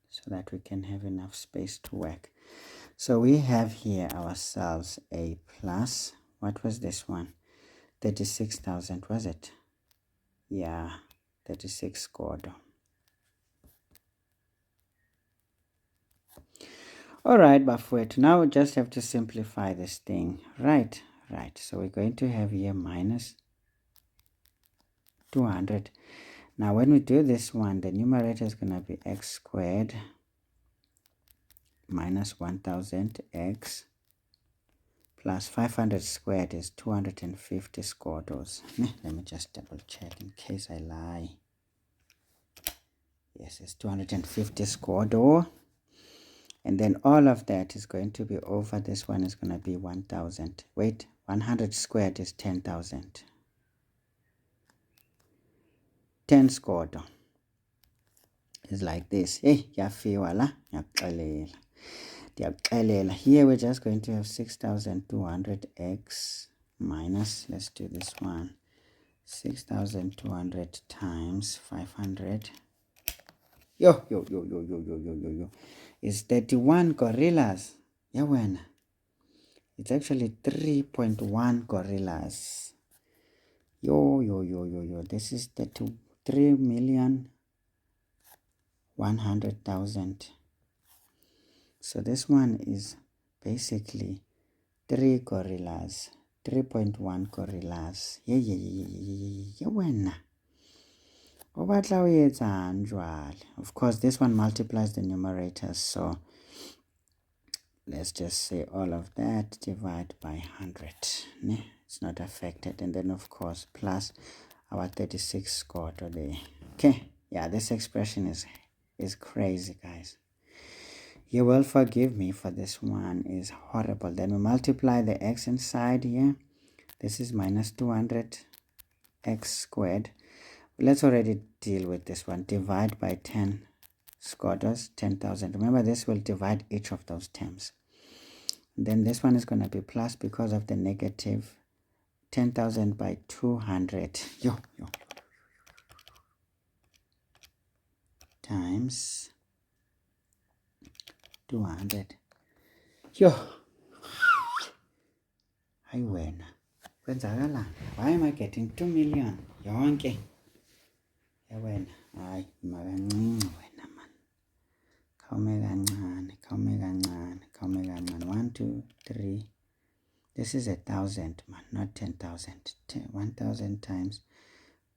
so that we can have enough space to work. So we have here ourselves a plus, what was this one? 36,000, was it? Yeah, 36 scored. All right, Bafwet, now we just have to simplify this thing. Right. So we're going to have here minus 200. Now when we do this one, the numerator is going to be x squared minus 1000x plus 500 squared is 250 squared. Let me just double check in case I lie. Yes, it's 250 squared. And then all of that is going to be over, this one is going to be 1000. Wait, 100 squared is 10,000. 10 squared is like this. Hey, here we're just going to have 6,200x minus, let's do this one, 6,200 times 500. Yo, is 31 gorillas. Yeah, when it's actually 3.1 gorillas. Yo, this is 3,100,000. So this one is basically 3 gorillas, 3.1 gorillas. Yeah, when of course this one multiplies the numerators, so let's just say all of that divide by 100. It's not affected. And then of course plus our 36 squared there. Okay, yeah, this expression is crazy, guys. You will forgive me for this one, is horrible. Then we multiply the x inside here. This is minus 200 x squared. Let's already deal with this one. Divide by 10 squares, 10,000. Remember, this will divide each of those terms. Then this one is going to be plus because of the negative. 10,000 by 200. Yo. Times 200. Yo. Hayi wena. Kwenzakala. Why am I getting 2 million? Yonke. Ya wena. Hayi, makancinci wena man. Khawume kancane. 1, 2, 3. This is 1,000 man, not 10,000. 1,000 times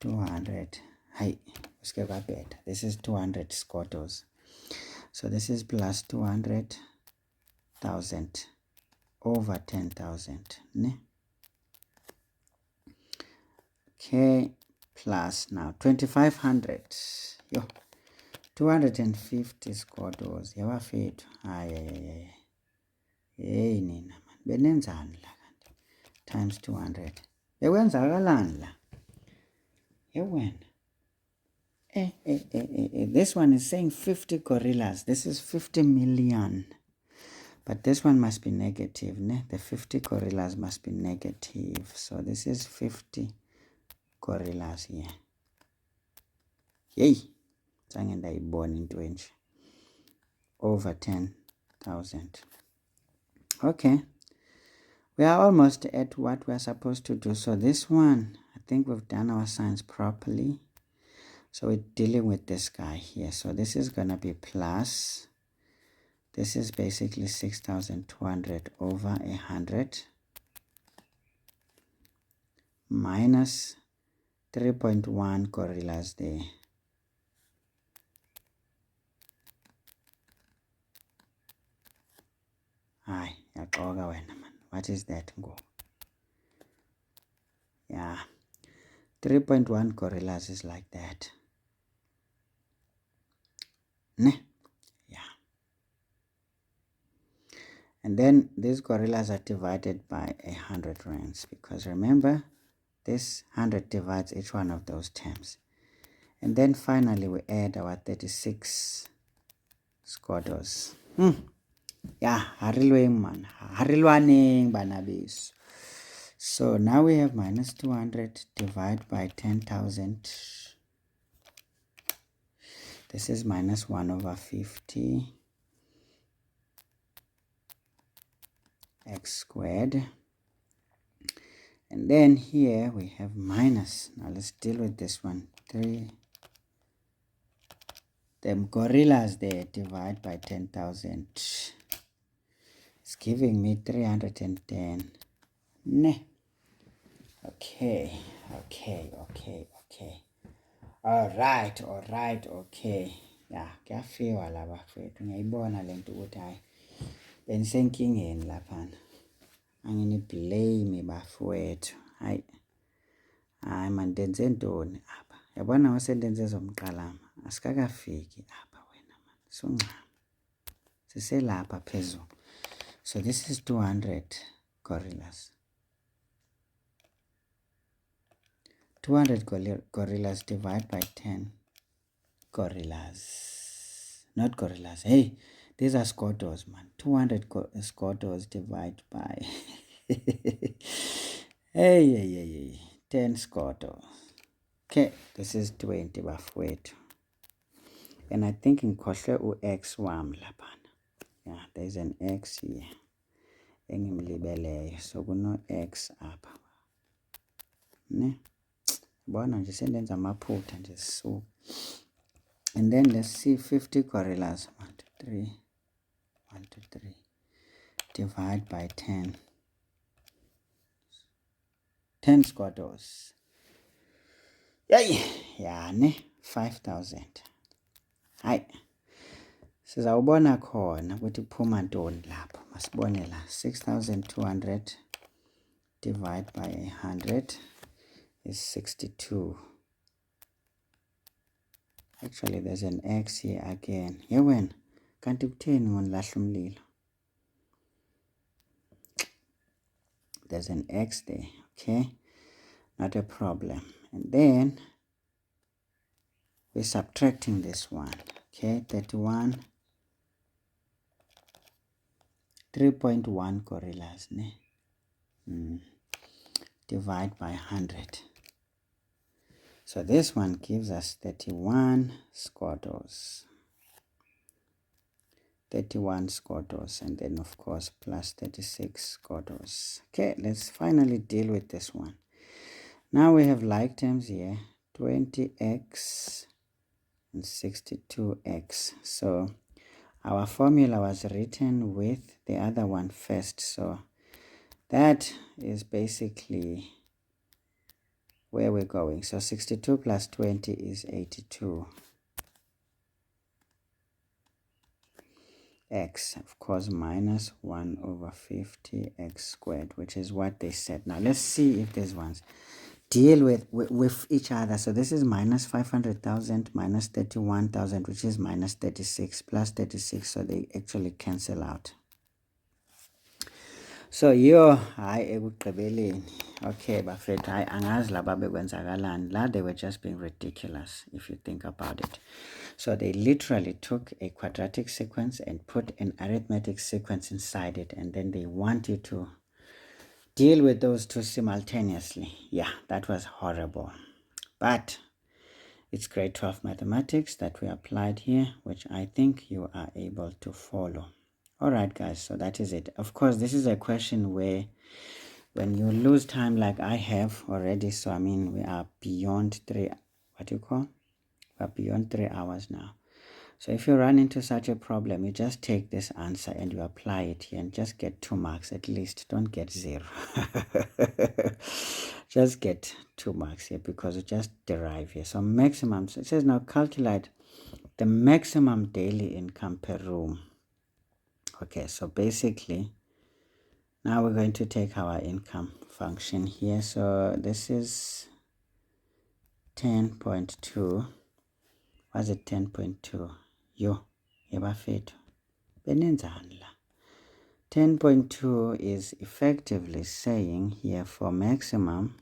200. Hi, this is 200 squatters. So this is plus 200,000 over 10,000. Okay, plus now 2500. Yo, 250 squatters. Yawafethu. Ay. Hey nina man. Benenzani la kanti? Times 200. Bekwenzakalani la? Yewena. This one is saying 50 gorillas. This is 50 million. But this one must be negative, ne? The 50 gorillas must be negative. So this is 50 gorillas here. Yay! Zange ndayibona into enje. Over 10,000. Okay. We are almost at what we are supposed to do. So this one, I think we've done our signs properly. So we're dealing with this guy here. So this is going to be plus. This is basically 6,200 over 100 minus 3.1 gorillas there. Hi, yaxoka wena man. What is that ngo? Yeah. 3.1 gorillas is like that. Ne? Yeah. And then these gorillas are divided by 100 rands because remember, this 100 divides each one of those terms. And then finally we add our 36 squatters. Yeah, harilweng man. Harilwaneng banabis. So now we have minus 200 divided by 10,000. This is minus 1 over 50 x squared. And then here we have minus. Now let's deal with this one. 3. Them gorillas there divide by 10,000. It's giving me 310. Ne. Okay. Alright, okay. Yeah, kuyafika la bafethu. Ngiyayibona lento ukuthi hayi benisenkingeni laphana. Angini blame bafethu. Hayi man denze ntoni apha. Yabona wasendenze zomqalama. Asikakafiki apha wena man. Sungca. Siselapha phezulu. So this is 200 gorillas. 200 gorillas divide by 10 gorillas. Not gorillas. Hey, these are squatters, man. 200 squatters divide by hey, 10 squatters. Okay, this is 20 bafowethu. And I think in ngikhohle u-x wami laphana. Yeah, there's an x here. Engimlibeleyo. So kuno x apha. Ne? Bona nje sendenza amaphutha nje so. And then let's see 50 gorillas. 1 2 3 1 2 3 divide by 10 squatters. Yeah, ne 5,000. Hayi sizawubona khona ukuthi kuphuma ntoni lapho. Masibone la 6,200 divide by 100 is 62. Actually there's an x here again. Yewena kanti kutheni ngonilahla umlilo? There's an x there, okay? Not a problem. And then we're subtracting this one, okay? 31 3.1 gorillas, ne? Divide by 100. So this one gives us 31 squatters. 31 squatters, and then of course plus 36 squatters. Okay, let's finally deal with this one. Now we have like terms here, 20x and 62x. So our formula was written with the other one first. So that is basically where we're going. So 62 plus 20 is 82. X, of course, minus 1 over 50 x squared, which is what they said. Now let's see if these ones. deal with each other. So this is minus 500,000 minus 31,000, which is minus 36 plus 36, so they actually cancel out. So hayi ekugqibeleni, okay bafethu, hayi angazi laba bekwenzakalani la, they were just being ridiculous if you think about it. So they literally took a quadratic sequence and put an arithmetic sequence inside it, and then they want you to deal with those two simultaneously. Yeah, that was horrible. But it's grade 12 mathematics that we applied here, which I think you are able to follow. All right, guys, so that is it. Of course, this is a question where when you lose time like I have already, so I mean, we are beyond we're beyond 3 hours now. So if you run into such a problem, you just take this answer and you apply it here and just get 2 marks at least. Don't get 0. Just get 2 marks here because you just derive here. So maximum, so it says now calculate the maximum daily income per room. Okay, so basically, now we're going to take our income function here. So this is 10.2. Was it 10.2? Yebafethu. Benenzani la? 10.2 is effectively saying here for maximum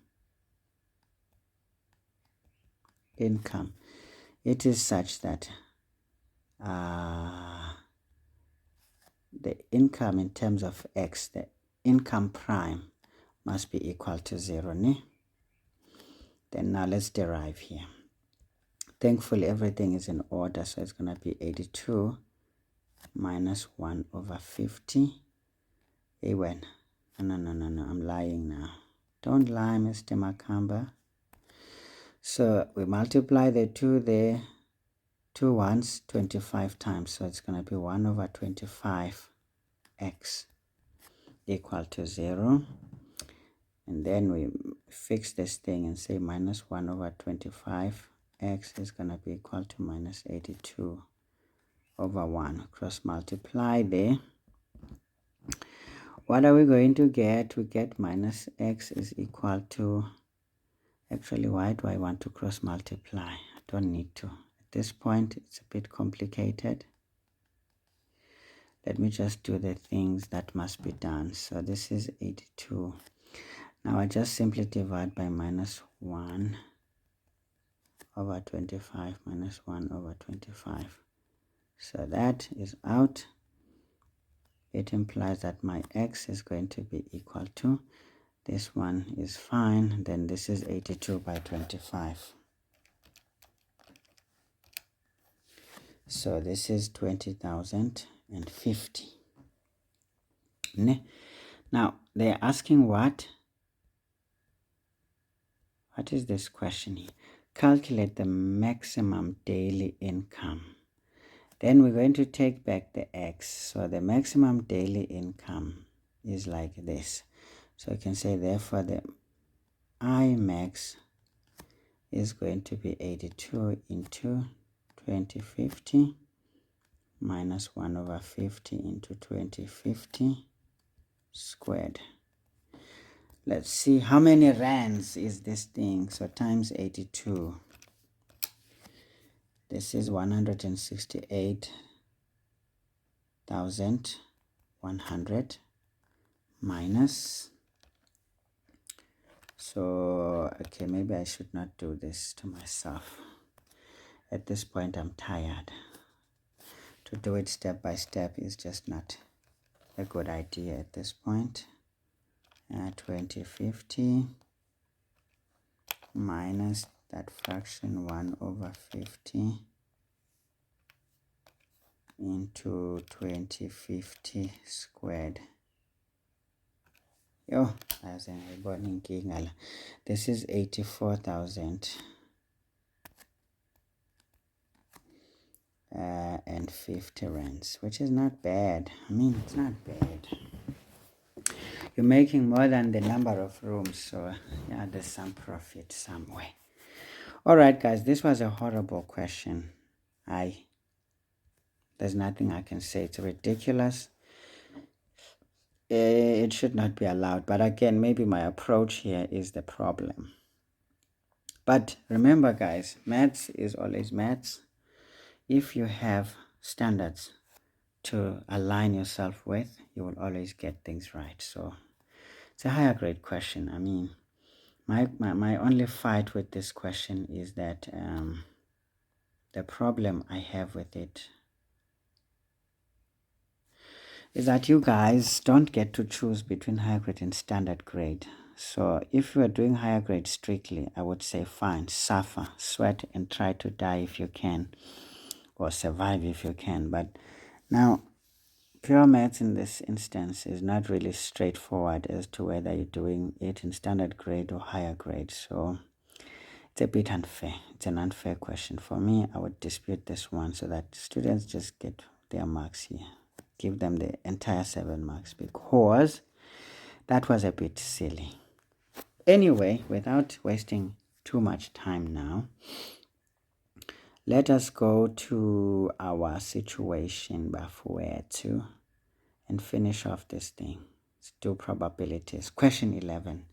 income, it is such that the income in terms of x, the income prime, must be equal to 0. Ne? Then now let's derive here. Thankfully, everything is in order, so it's going to be 82 minus 1 over 50. Hey, when? No, I'm lying now. Don't lie, Mr. Makhamba. So we multiply the 2 there, 2 ones, 25 times. So it's going to be 1 over 25x equal to 0. And then we fix this thing and say minus 1 over 25. X is going to be equal to minus 82 over 1. Cross multiply there. What are we going to get? We get minus x is equal to, actually, why do I want to cross multiply? I don't need to. At this point, it's a bit complicated. Let me just do the things that must be done. So this is 82. Now I just simply divide by minus 1 over 25 minus 1 over 25. So that is out. It implies that my x is going to be equal to, this one is fine, then this is 82 by 25. So this is 20,050. Now they're asking what? What is this question here? Calculate the maximum daily income. Then we're going to take back the x. So the maximum daily income is like this. So you can say therefore the I max is going to be 82 into 2050 minus 1 over 50 into 2050 squared. Let's see how many rands is this thing. So times 82. This is 168,100 minus. So, okay, maybe I should not do this to myself. At this point, I'm tired. To do it step by step is just not a good idea at this point. 2050 minus that fraction 1 over 50 into 2050 squared. This is 84,000 and 50 rands, which is not bad. I mean, it's not bad. You're making more than the number of rooms, so yeah, there's some profit somewhere. All right, guys, this was a horrible question. There's nothing I can say. It's ridiculous. It should not be allowed. But again, maybe my approach here is the problem. But remember guys, maths is always maths. If you have standards to align yourself with, you will always get things right. So it's a higher grade question. I mean, my only fight with this question is that the problem I have with it is that you guys don't get to choose between higher grade and standard grade. So if you are doing higher grade strictly, I would say fine, suffer, sweat, and try to die if you can, or survive if you can. But now, pure maths in this instance is not really straightforward as to whether you're doing it in standard grade or higher grade. So it's a bit unfair. It's an unfair question. For me, I would dispute this one so that students just get their marks here. Give them the entire 7 marks because that was a bit silly. Anyway, without wasting too much time now, let us go to our situation bafowethu and finish off this thing. Let's do probabilities. Question 11.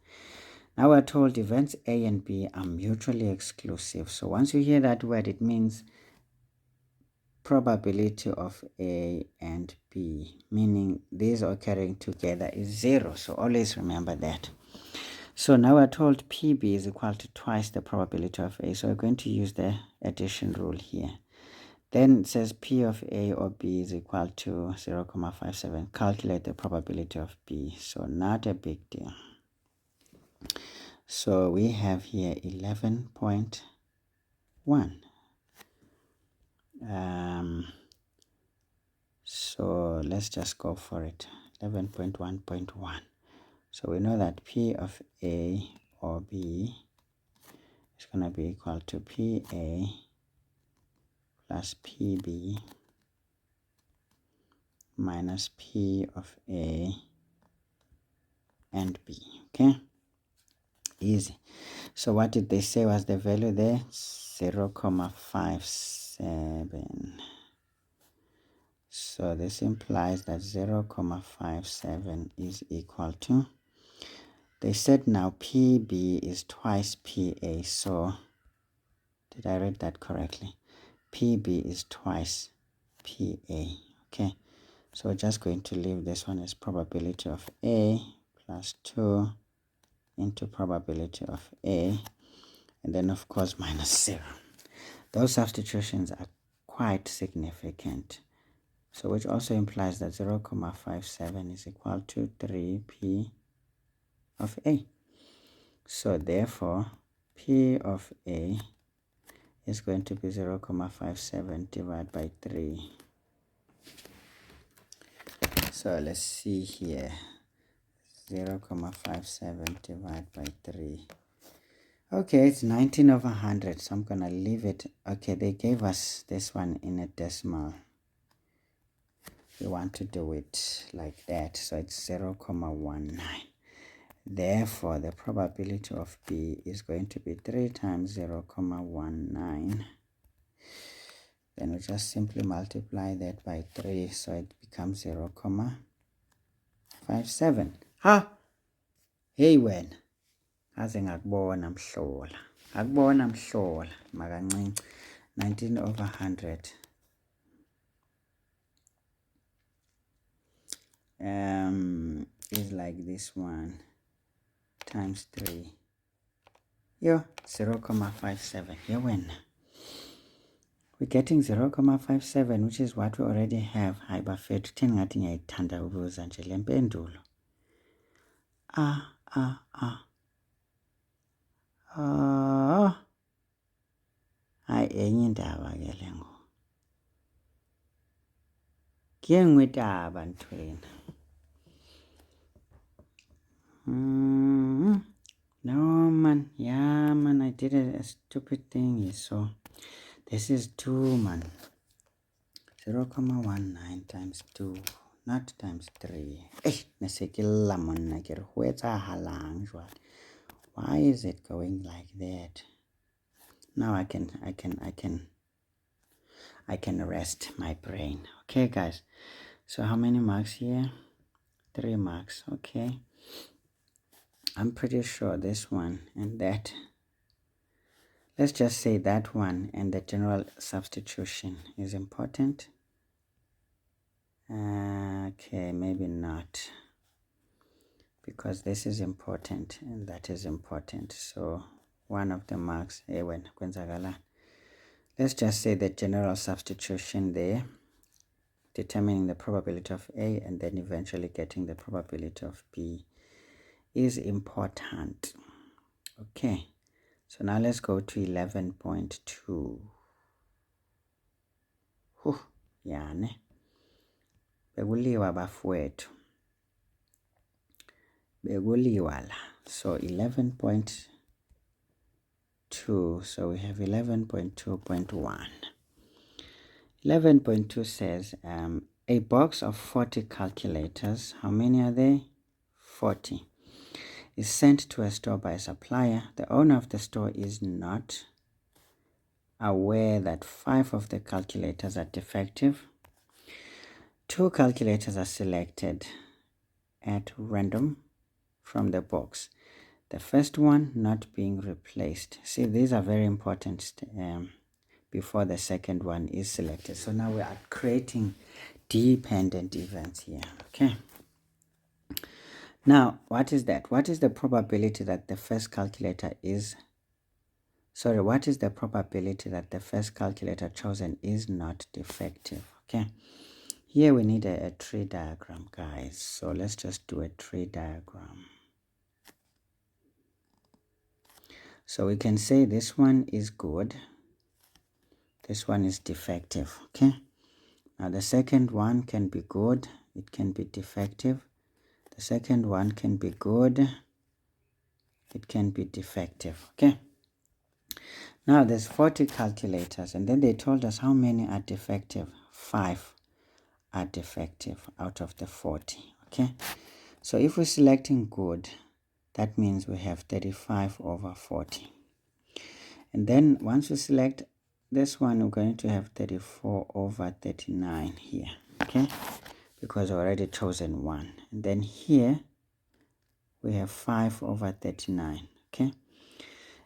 Now we're told events A and B are mutually exclusive. So once you hear that word, it means probability of A and B, meaning these occurring together is 0. So always remember that. So now we're told PB is equal to twice the probability of A. So we're going to use the addition rule here. Then it says P of A or B is equal to 0.57. Calculate the probability of B. So not a big deal. So we have here 11.1. So let's just go for it. 11.1.1. So we know that P of A or B is going to be equal to PA plus PB minus P of A and B. Okay, easy. So what did they say was the value there? 0.57. So this implies that 0.57 is equal to, they said now PB is twice PA. So did I read that correctly? PB is twice PA. Okay, so we're just going to leave this one as probability of A plus 2 into probability of A, and then of course minus 0. Those substitutions are quite significant. So which also implies that 0.57 is equal to 3P of A. So therefore, P of A is going to be 0.57 divided by 3. So let's see here. 0.57 divided by 3. Okay, it's 19 over 100. So I'm going to leave it. Okay, they gave us this one in a decimal. We want to do it like that. So it's 0.19. Therefore, the probability of B is going to be 3 times 0.19. Then we just simply multiply that by 3, so it becomes 0.57. Ha! Hey wena. Aze ngakubona mhlola. Akubona mhlola. Makancinci. 19 over 100. Is like this one times 3. Yo, 0.57. Yeah, when we're getting 0.57, which is what we already have. Hayi bafethu thina ngathi ngiyayithanda ukubuza nje le mpendulo. Hayi enye indaba ke le ngo. Ke ngwe taba nthwena. No man, yeah man, I did a stupid thing. So this is 2 man. 0.19 times 2, not times 3. Why is it going like that? Now I can rest my brain. Okay guys, so how many marks here? 3 marks. Okay, I'm pretty sure this one and that Let's just say that one and the general substitution is important. Okay, maybe not, because this is important and that is important. So one of the marks, let's just say the general substitution there, determining the probability of A and then eventually getting the probability of B, is important. Okay, so now let's go to 11.2. Yani bekuliwa bafowethu, bekuliwa la. So 11.2, so we have 11.2.1. 11.2 says a box of 40 calculators, how many are there? 40, is sent to a store by a supplier. The owner of the store is not aware that 5 of the calculators are defective. 2 calculators are selected at random from the box, the first one not being replaced. See, these are very important before the second one is selected. So now we are creating dependent events here. Okay, now what is that? What is the probability that the first calculator is what is the probability that the first calculator chosen is not defective? Okay, here we need a tree diagram, guys. So let's just do a tree diagram. So we can say this one is good, this one is defective. Okay, now the second one can be good, it can be defective. The second one can be good, it can be defective. Okay, now there's 40 calculators, and then they told us how many are defective. 5 are defective out of the 40. Okay, so if we're selecting good, that means we have 35 over 40. And then once we select this one, we're going to have 34 over 39 here. Okay, because we already chosen one. And then here we have 5 over 39. Okay,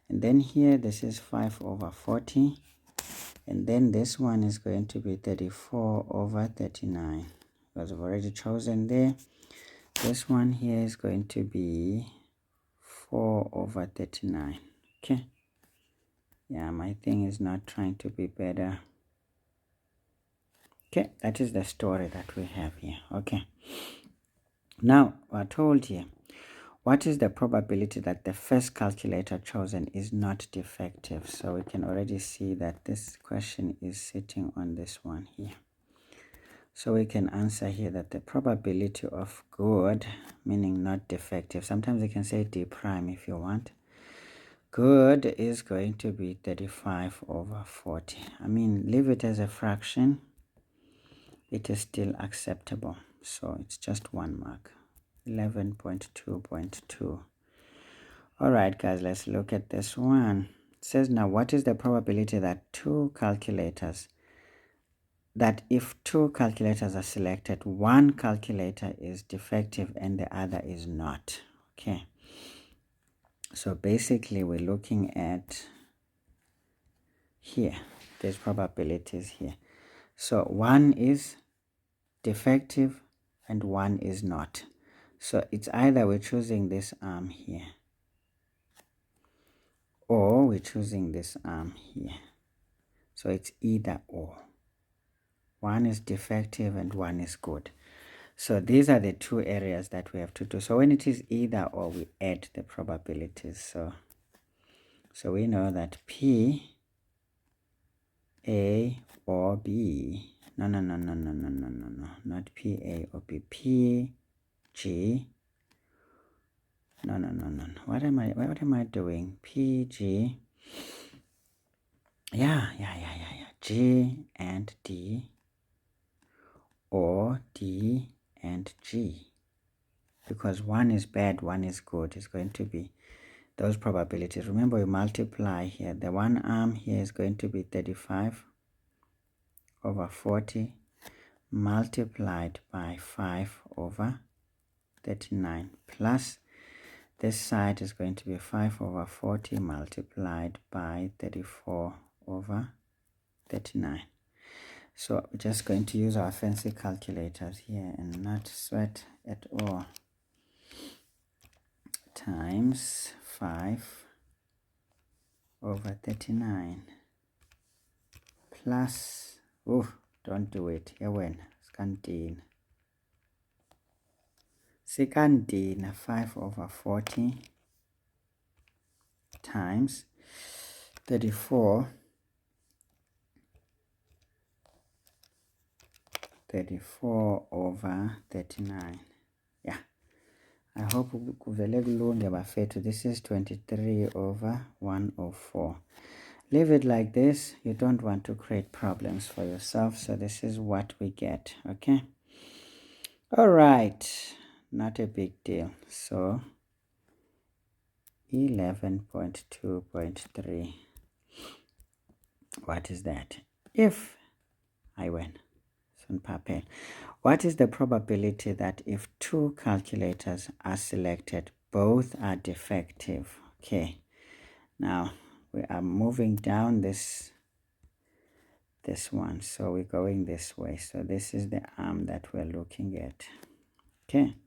and then here this is 5 over 40, and then this one is going to be 34 over 39 because we've already chosen there. This one here is going to be 4 over 39. Okay, yeah, my thing is not trying to be better. Okay, that is the story that we have here. Okay, now we're told here, what is the probability that the first calculator chosen is not defective? So we can already see that this question is sitting on this one here. So we can answer here that the probability of good, meaning not defective, sometimes you can say D prime if you want, good is going to be 35 over 40. I mean, leave it as a fraction, it is still acceptable. So it's just 1 mark. 11.2.2. all right, guys, let's look at this one. It says, now what is the probability that if two calculators are selected, one calculator is defective and the other is not? Okay, so basically we're looking at here, there's probabilities here. So one is defective and one is not. So it's either we're choosing this arm here or we're choosing this arm here. So it's either or. One is defective and one is good. So these are the two areas that we have to do. So when it is either or, we add the probabilities. So we know that P, A or B. No, not P, A or B. P, G. No. What am I doing? P, G. Yeah. G and D, or D and G. Because one is bad, one is good. It's going to be those probabilities. Remember, we multiply here. The one arm here is going to be 35 over 40 multiplied by 5 over 39 plus this side is going to be 5 over 40 multiplied by 34 over 39. So we're just going to use our fancy calculators here and not sweat at all. Times 5 over 39 plus, don't do it, yewena, sikandina 5 over 40 times 34 over 39. Yeah, I hope kuvele kulunge bafethu. This is 23 over 104. Leave it like this. You don't want to create problems for yourself, so this is what we get. Okay, all right, not a big deal. So 11.2.3, what is that? If I win, what is the probability that if two calculators are selected, both are defective? Okay, now we are moving down this one, so we're going this way. So this is the arm that we're looking at. Okay,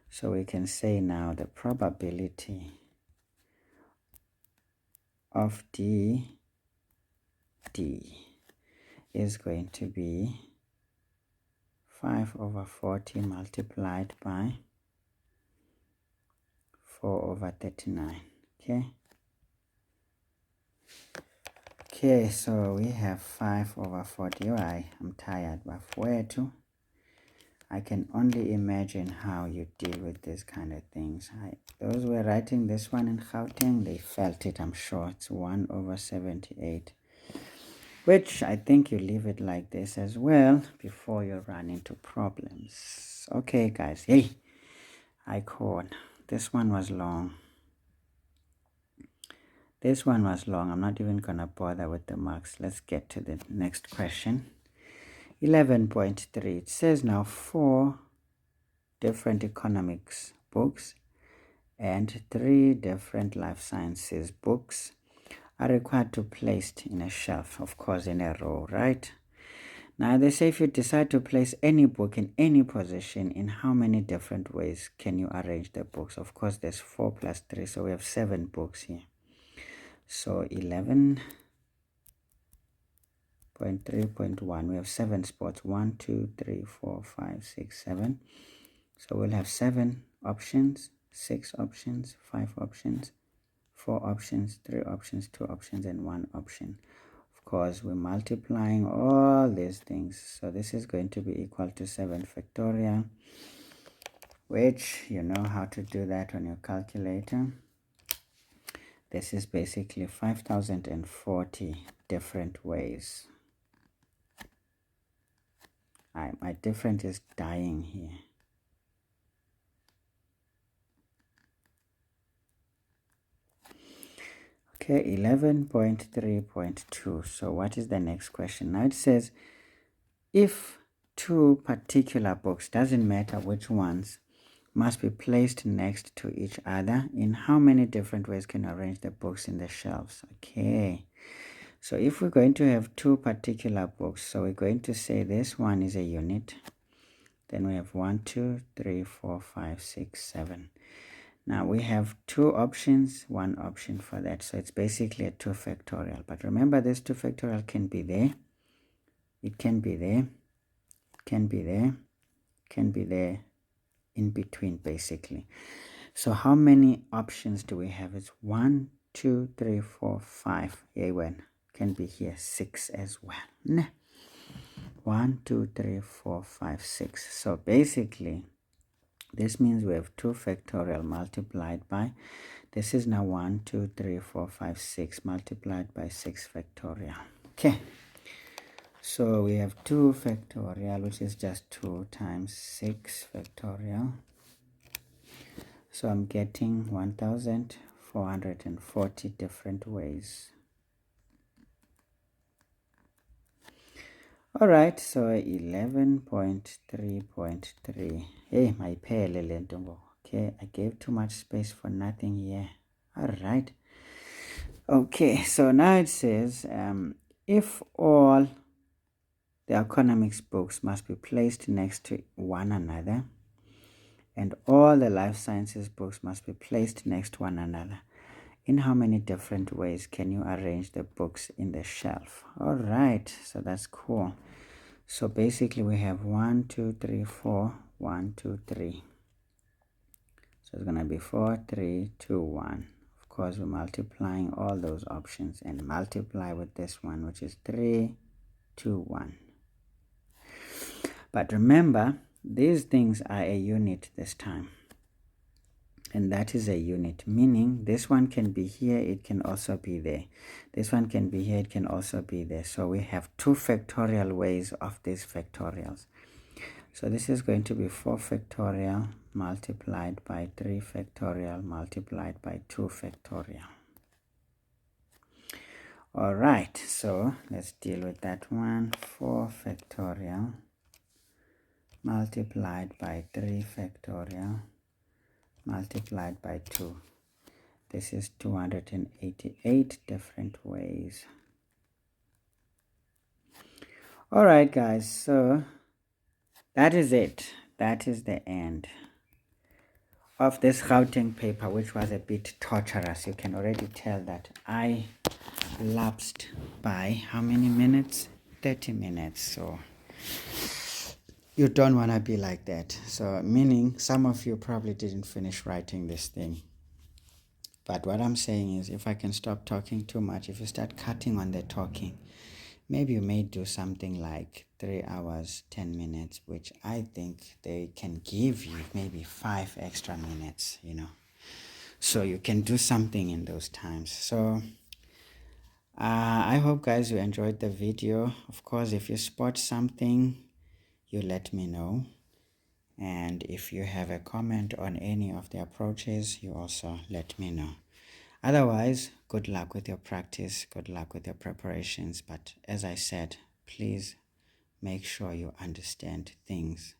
so we can say now the probability of D is going to be 5 over 40 multiplied by 4 over 39. Okay, so we have 5 over 40. I'm tired, but where to? I can only imagine how you deal with these kind of things. Those who were writing this one in Gauteng, they felt it, I'm sure. It's 1 over 78. Which I think you leave it like this as well before you run into problems. Okay, guys. Hey, I caught. This one was long. I'm not even going to bother with the marks. Let's get to the next question. 11.3. It says now 4 different economics books and 3 different life sciences books are required to be placed in a shelf, of course in a row, right? Now they say if you decide to place any book in any position, in how many different ways can you arrange the books? Of course there's 4 plus 3, so we have 7 books here. So 11.3.1, we have 7 spots, 1, 2, 3, 4, 5, 6, 7. So we'll have 7 options, 6 options, 5 options, 4 options, 3 options, 2 options, and 1 option. Of course, we're multiplying all these things. So this is going to be equal to 7 factorial, which you know how to do that on your calculator. This is basically 5,040 different ways. My different is dying here. Okay, 11.3.2. So what is the next question? Now it says, if 2 particular books, doesn't matter which ones, must be placed next to each other, in how many different ways can you arrange the books in the shelves? Okay, so if we're going to have 2 particular books, so we're going to say this one is a unit. Then we have 1, 2, 3, 4, 5, 6, 7. Now we have 2 options, 1 option for that. So it's basically a 2 factorial. But remember, this 2 factorial can be there. It can be there. It can be there. It can be there in between, basically. So how many options do we have? It's 1, 2, 3, 4, 5. Can be here 6 as well. 1, 2, 3, 4, 5, 6. So basically, this means we have 2 factorial multiplied by, this is now 1, 2, 3, 4, 5, 6 multiplied by 6 factorial. Okay, so we have 2 factorial, which is just 2 times 6 factorial. So I'm getting 1,440 different ways. All right, so 11.3.3. Hey, my pale lentongo. Okay, I gave too much space for nothing here. All right. Okay, so now it says if all the economics books must be placed next to one another, and all the life sciences books must be placed next to one another, in how many different ways can you arrange the books in the shelf? All right, so that's cool. So basically we have 1 2 3 4, 1 2 3. So it's gonna be 4 3 2 1. Of course, we're multiplying all those options and multiply with this one, which is 3 2 1. But remember, these things are a unit this time, and that is a unit, meaning this one can be here, it can also be there. This one can be here, it can also be there. So we have 2 factorial ways of these factorials. So this is going to be 4 factorial multiplied by 3 factorial multiplied by 2 factorial. All right, so let's deal with that one. 4 factorial multiplied by 3 factorial multiplied by 2. This is 288 different ways. All right, guys, so that is it. That is the end of this Gauteng paper, which was a bit torturous. You can already tell that I lapsed by how many minutes? 30 minutes. So you don't want to be like that. So meaning some of you probably didn't finish writing this thing. But what I'm saying is, if I can stop talking too much, if you start cutting on the talking, maybe you may do something like 3 hours 10 minutes, which I think they can give you maybe 5 extra minutes, you know, so you can do something in those times. So I hope, guys, you enjoyed the video. Of course, if you spot something, you let me know, and if you have a comment on any of the approaches, you also let me know. Otherwise, good luck with your practice, good luck with your preparations. But as I said, please make sure you understand things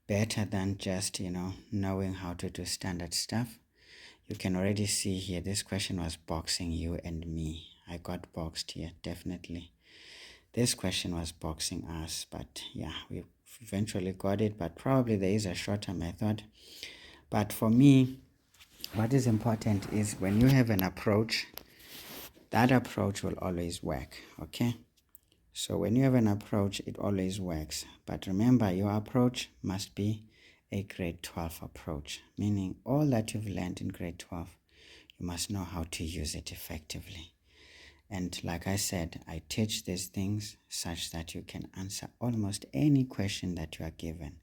better than just, you know, knowing how to do standard stuff. You can already see here, this question was boxing you and me. I got boxed here, definitely. This question was boxing us, but yeah, we eventually got it, but probably there is a shorter method. But for me, what is important is when you have an approach, that approach will always work, okay? So when you have an approach, it always works. But remember, your approach must be a grade 12 approach, meaning all that you've learned in grade 12, you must know how to use it effectively. And like I said, I teach these things such that you can answer almost any question that you are given.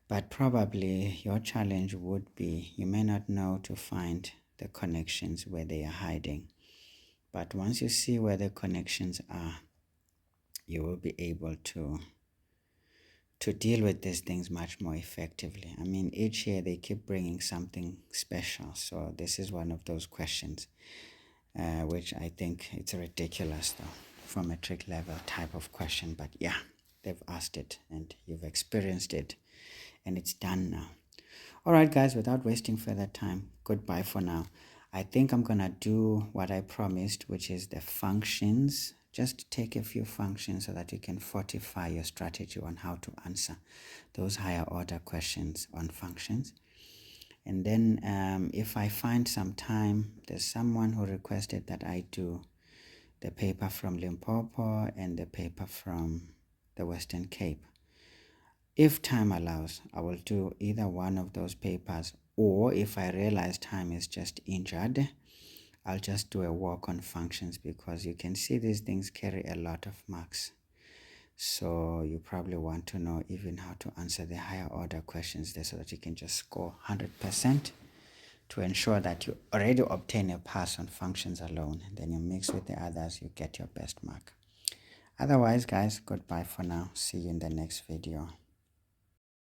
But probably your challenge would be, you may not know to find the connections where they are hiding. But once you see where the connections are, you will be able to deal with these things much more effectively. I mean, each year they keep bringing something special. So this is one of those questions, which I think it's ridiculous though, for matric level type of question. But yeah, they've asked it and you've experienced it and it's done now. All right, guys, without wasting further time, goodbye for now. I think I'm going to do what I promised, which is the functions. Just take a few functions so that you can fortify your strategy on how to answer those higher order questions on functions. And then if I find some time, there's someone who requested that I do the paper from Limpopo and the paper from the Western Cape. If time allows, I will do either one of those papers, or if I realize time is just injured, I'll just do a walk on functions, because you can see these things carry a lot of marks. So you probably want to know even how to answer the higher order questions there so that you can just score 100% to ensure that you already obtain a pass on functions alone. And then you mix with the others, you get your best mark. Otherwise, guys, goodbye for now. See you in the next video.